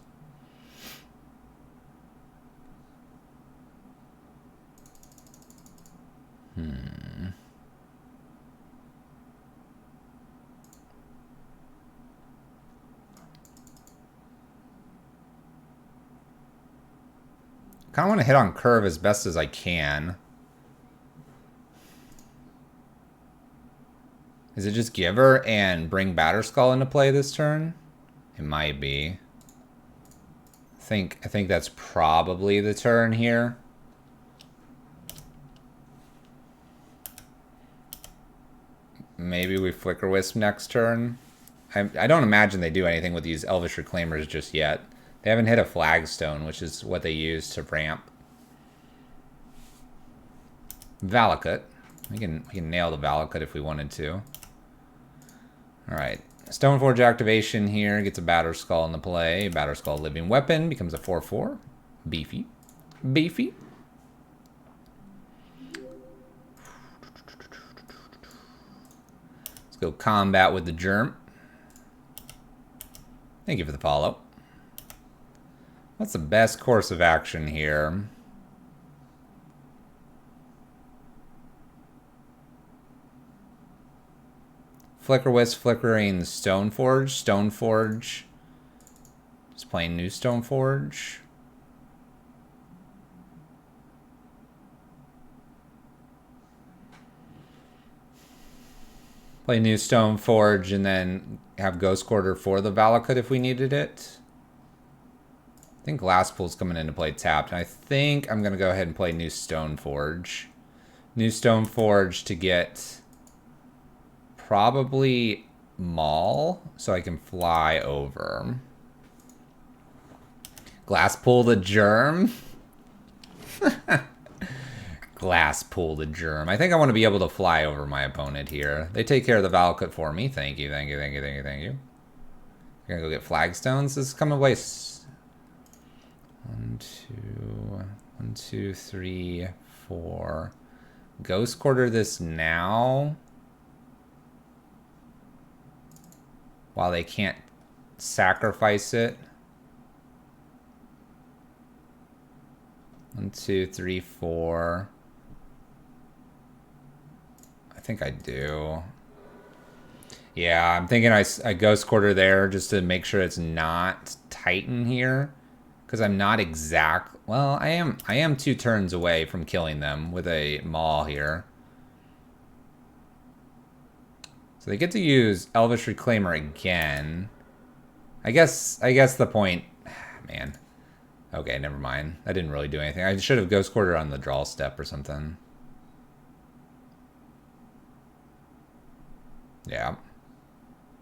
Kind of want to hit on curve as best as I can. Is it just Giver and bring Batterskull into play this turn? It might be. I think that's probably the turn here. Maybe we Flicker Wisp next turn. I don't imagine they do anything with these Elvish Reclaimers just yet. They haven't hit a Flagstone, which is what they use to ramp. Valakut. We can nail the Valakut if we wanted to. Alright. Stoneforge activation here. Gets a Batterskull into play. Batterskull Living Weapon becomes a 4/4. Beefy. go combat with the germ. Thank you for the follow. What's the best course of action here? Flicker Wisp, Flickering Stoneforge. Stoneforge. Just playing new Stoneforge. Play new Stoneforge and then have Ghost Quarter for the Valakut if we needed it. I think Glasspool's coming into play tapped. And I think I'm going to go ahead and play new Stoneforge. New Stoneforge to get probably Maul so I can fly over. Glasspool the Germ. Glasspool the Germ. I think I want to be able to fly over my opponent here. They take care of the Valakut for me. Thank you, thank you, thank you, thank you, thank you. We're gonna go get flagstones. This is coming away. 1, 2, 3, 4. Ghost Quarter this now. While they can't sacrifice it. 1, 2, 3, 4. I think I do. Yeah, I'm thinking I Ghost Quarter there just to make sure it's not Titan here. Because I'm not exact. Well, I am 2 turns away from killing them with a Maul here. So they get to use Elvish Reclaimer again. I guess the point... Man. Okay, never mind. I didn't really do anything. I should have Ghost Quarter on the draw step or something. Yeah.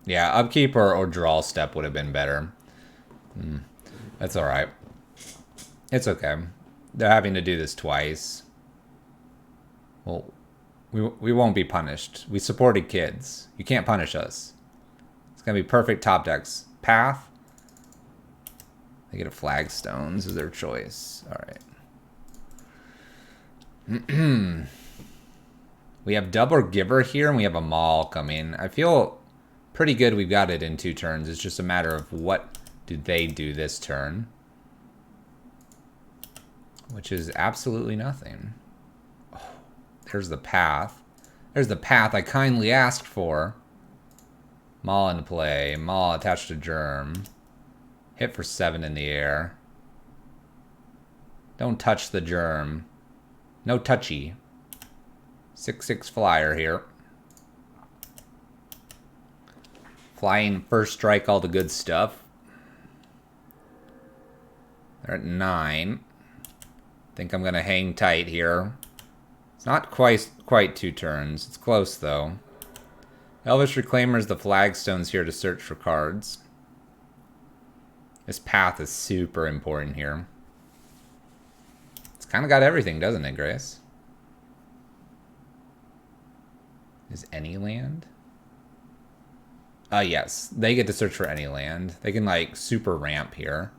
Yeah, upkeep or draw step would have been better. That's alright. It's okay. They're having to do this twice. Well, we won't be punished. We supported kids. You can't punish us. It's going to be perfect top decks. Path. They get a flagstones is their choice. Alright. We have Double Giver here, and we have a Maul coming. I feel pretty good we've got it in 2 turns. It's just a matter of what do they do this turn. Which is absolutely nothing. Oh, there's the path. There's the path I kindly asked for. Maul into play. Maul attached to Germ. Hit for 7 in the air. Don't touch the Germ. No touchy. 6/6 flyer here. Flying, first strike, all the good stuff. They're at 9. Think I'm going to hang tight here. It's not quite 2 turns. It's close, though. Elvish Reclaimer's the flagstones here to search for cards. This path is super important here. It's kind of got everything, doesn't it, Grace? Is any land? Yes. They get to search for any land. They can, like, super ramp here.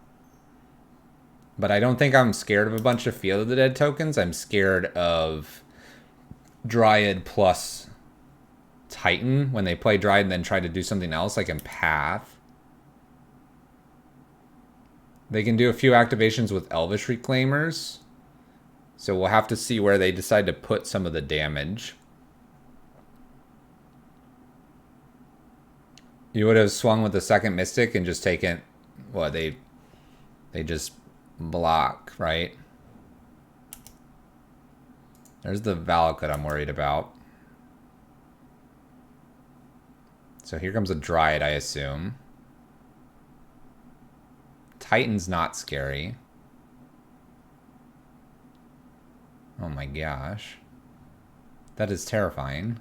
But I don't think I'm scared of a bunch of Field of the Dead tokens. I'm scared of Dryad plus Titan. When they play Dryad and then try to do something else, like in Path. They can do a few activations with Elvish Reclaimers. So we'll have to see where they decide to put some of the damage. You would have swung with the second Mystic and just taken... What, they just block, right? There's the Valakut I'm worried about. So here comes a Dryad, I assume. Titan's not scary. Oh my gosh. That is terrifying.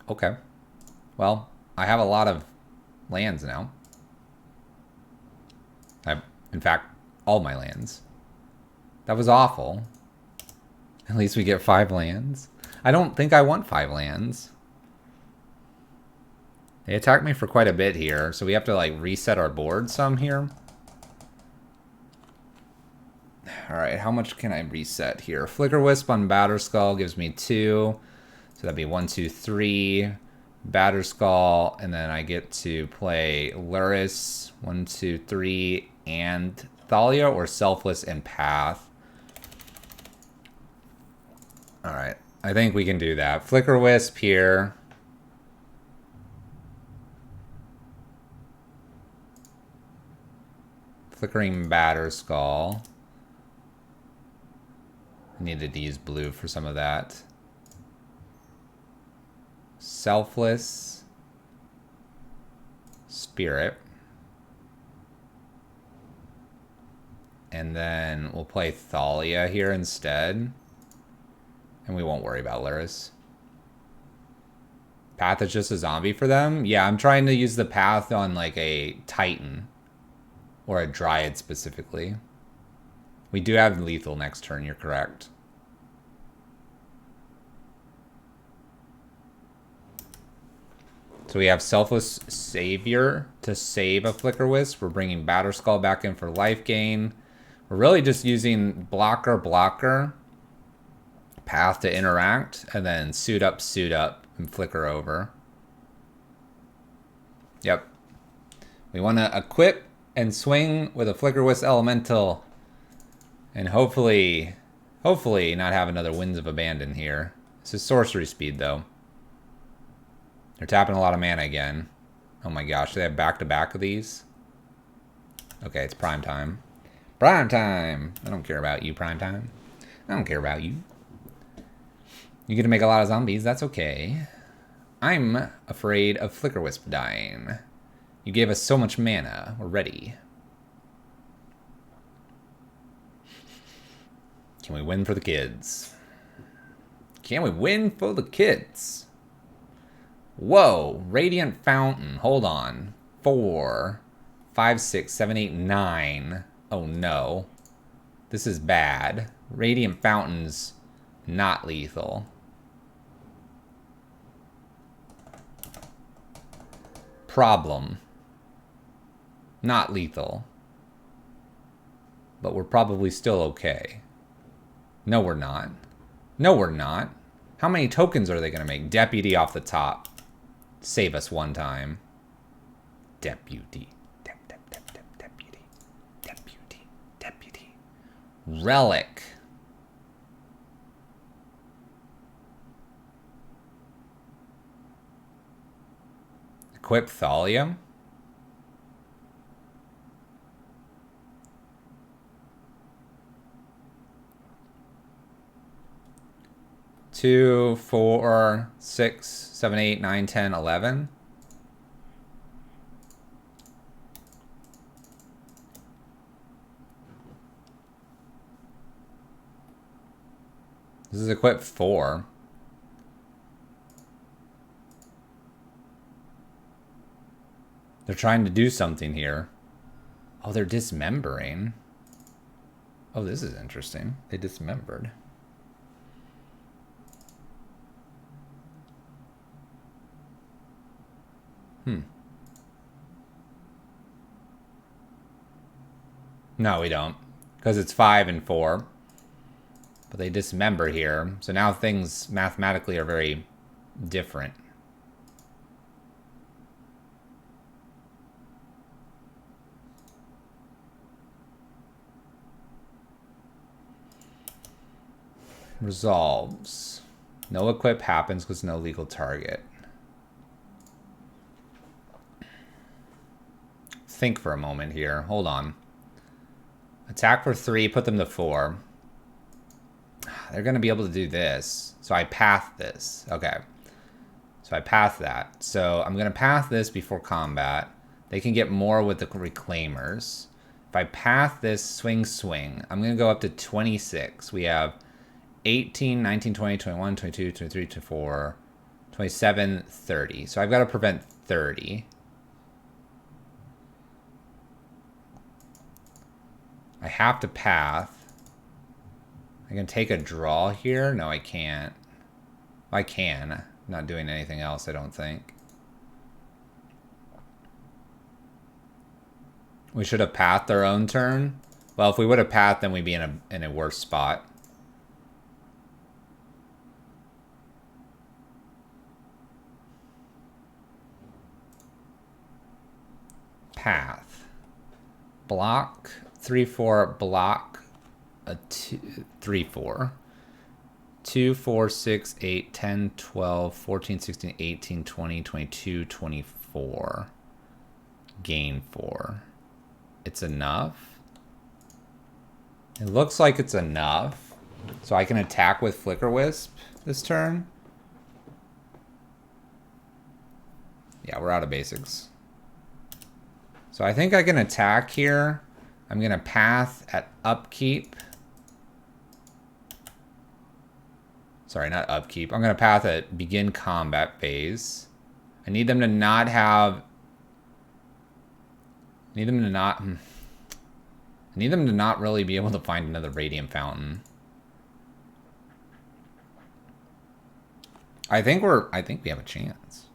Okay. Well, I have a lot of lands now. In fact, all my lands. That was awful. At least we get 5 lands. I don't think I want 5 lands. They attacked me for quite a bit here, so we have to like reset our board some here. Alright, how much can I reset here? Flicker Wisp on Batterskull gives me 2. So that'd be 1, 2, 3. Batterskull, and then I get to play Luris, 1, 2, 3, and Thalia, or Selfless and Path. Alright, I think we can do that. Flicker Wisp here. Flickering Batterskull. Needed to use blue for some of that. Selfless. Spirit. And then we'll play Thalia here instead. And we won't worry about Luris. Path is just a zombie for them? Yeah, I'm trying to use the Path on like a Titan. Or a Dryad specifically. We do have lethal next turn, you're correct. So we have Selfless Savior to save a Flicker Wisp. We're bringing Batterskull back in for life gain. We're really just using blocker, Path to interact, and then suit up, and flicker over. Yep. We want to equip and swing with a Flicker Wisp Elemental. And hopefully not have another Winds of Abandon here. This is sorcery speed, though. They're tapping a lot of mana again. Oh my gosh, they have back-to-back of these? Okay, it's prime time. Prime time! I don't care about you, prime time. I don't care about you. You get to make a lot of zombies, that's okay. I'm afraid of Flicker Wisp dying. You gave us so much mana. We're ready. Can we win for the kids? Can we win for the kids? Whoa, Radiant Fountain. Hold on. 4, 5, 6, 7, 8, 9. Oh no. This is bad. Radiant Fountain's not lethal. Problem. Not lethal. But we're probably still okay. No, we're not. No, we're not. How many tokens are they going to make? Deputy off the top. Save us one time. Deputy. Deputy. Relic. Equip Thalia. Two, 4, 6, 7, 8, 9, 10, 11. This is equip 4. They're trying to do something here. Oh, they're dismembering. Oh, this is interesting. They dismembered. No, we don't. Because it's 5 and 4. But they dismember here. So now things mathematically are very different. Resolves. No equip happens because no legal target. Think for a moment here. Hold on. Attack for 3, put them to 4. They're going to be able to do this. So I path this. Okay. So I path that. So I'm going to path this before combat. They can get more with the Reclaimers. If I path this swing, I'm going to go up to 26. We have 18, 19, 20, 21, 22, 23, 24, 27, 30. So I've got to prevent 30. I have to path. I can take a draw here. No, I can't. I can. I'm not doing anything else, I don't think. We should have pathed our own turn. Well, if we would have pathed, then we'd be in a worse spot. Path. Block. 3-4. Block. A 3-4. 2, 4, 6, 8, 10, 12, 14, 16, 18, 20, 22, 24. Gain 4. It's enough. It looks like it's enough. So I can attack with Flicker Wisp this turn. Yeah, we're out of basics. So I think I can attack here. I'm going to path at upkeep. Sorry, not upkeep. I'm going to path at begin combat phase. I need them to not have... I need them to not really be able to find another Radiant Fountain. I think we have a chance.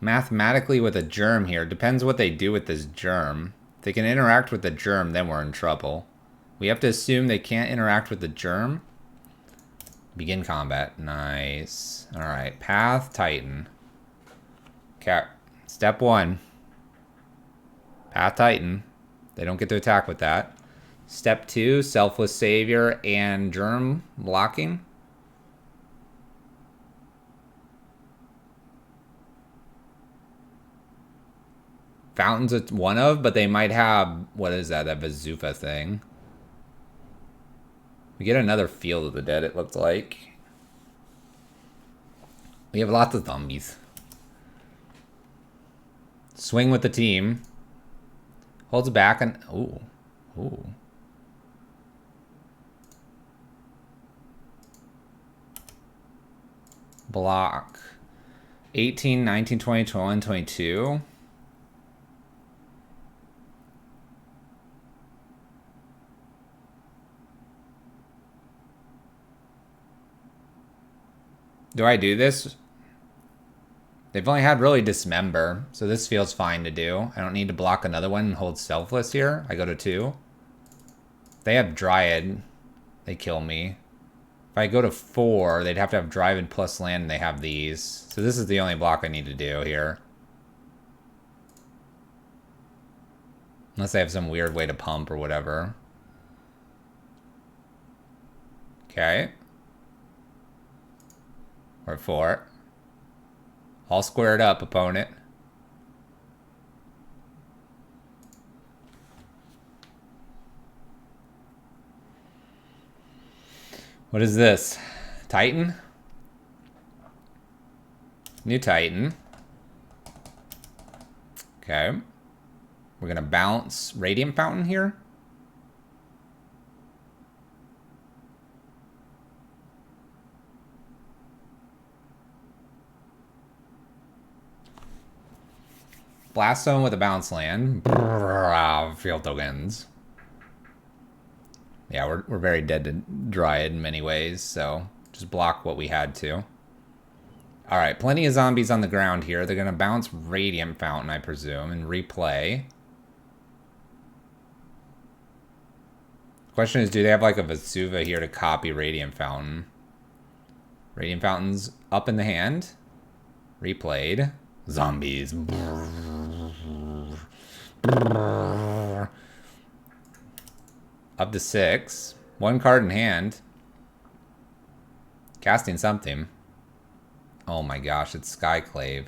Mathematically with a germ here. Depends what they do with this germ. If they can interact with the germ, then we're in trouble. We have to assume they can't interact with the germ. Begin combat. Nice. Alright. Path Titan. Okay. Step 1. Path Titan. They don't get to attack with that. Step 2. Selfless Savior and germ blocking. Fountain's a one of, but they might have... What is that? That Bazooka thing. We get another Field of the Dead, it looks like. We have lots of zombies. Swing with the team. Holds back and... Ooh. Ooh. Block. 18, 19, 20, 21, 22. Do I do this? They've only had really Dismember, so this feels fine to do. I don't need to block another one and hold Selfless here. I go to 2. If they have Dryad, they kill me. If I go to 4, they'd have to have Dryad plus land, and they have these. So this is the only block I need to do here. Unless they have some weird way to pump or whatever. Okay. Or 4. All squared up, opponent. What is this? Titan? New Titan. Okay. We're gonna bounce Radiant Fountain here. Blast Zone with a bounce land. Field tokens. Yeah, we're very dead to Dryad in many ways, so just block what we had to. Alright, plenty of zombies on the ground here. They're going to bounce Radiant Fountain, I presume, and replay. Question is, do they have like a Vesuva here to copy Radiant Fountain? Radiant Fountain's up in the hand. Replayed. Zombies. Up to 6. 1 card in hand. Casting something. Oh my gosh, it's Skyclave.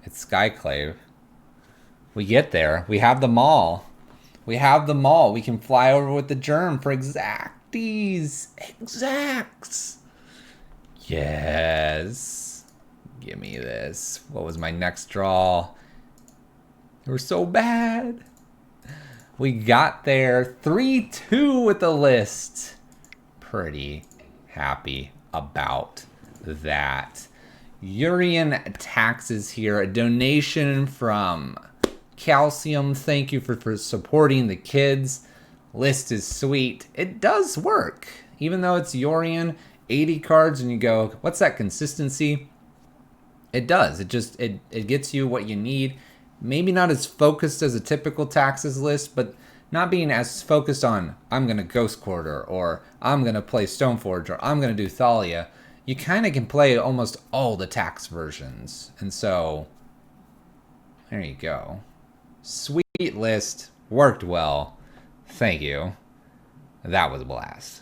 It's Skyclave. We get there. We have them all. We have them all. We can fly over with the germ for exacties. Exacts. Yes. Give me this. What was my next draw? They were so bad. We got there. 3-2 with the list. Pretty happy about that. Yorion taxes here. A donation from Calcium. Thank you for supporting the kids. List is sweet. It does work. Even though it's Yorion, 80 cards, and you go, what's that consistency? It does. It gets you what you need. maybe not as focused as a typical taxes list, but not being as focused on, I'm going to Ghost Quarter, or I'm going to play Stoneforge, or I'm going to do Thalia. You kind of can play almost all the tax versions. And so, there you go. Sweet list. Worked well. Thank you. That was a blast.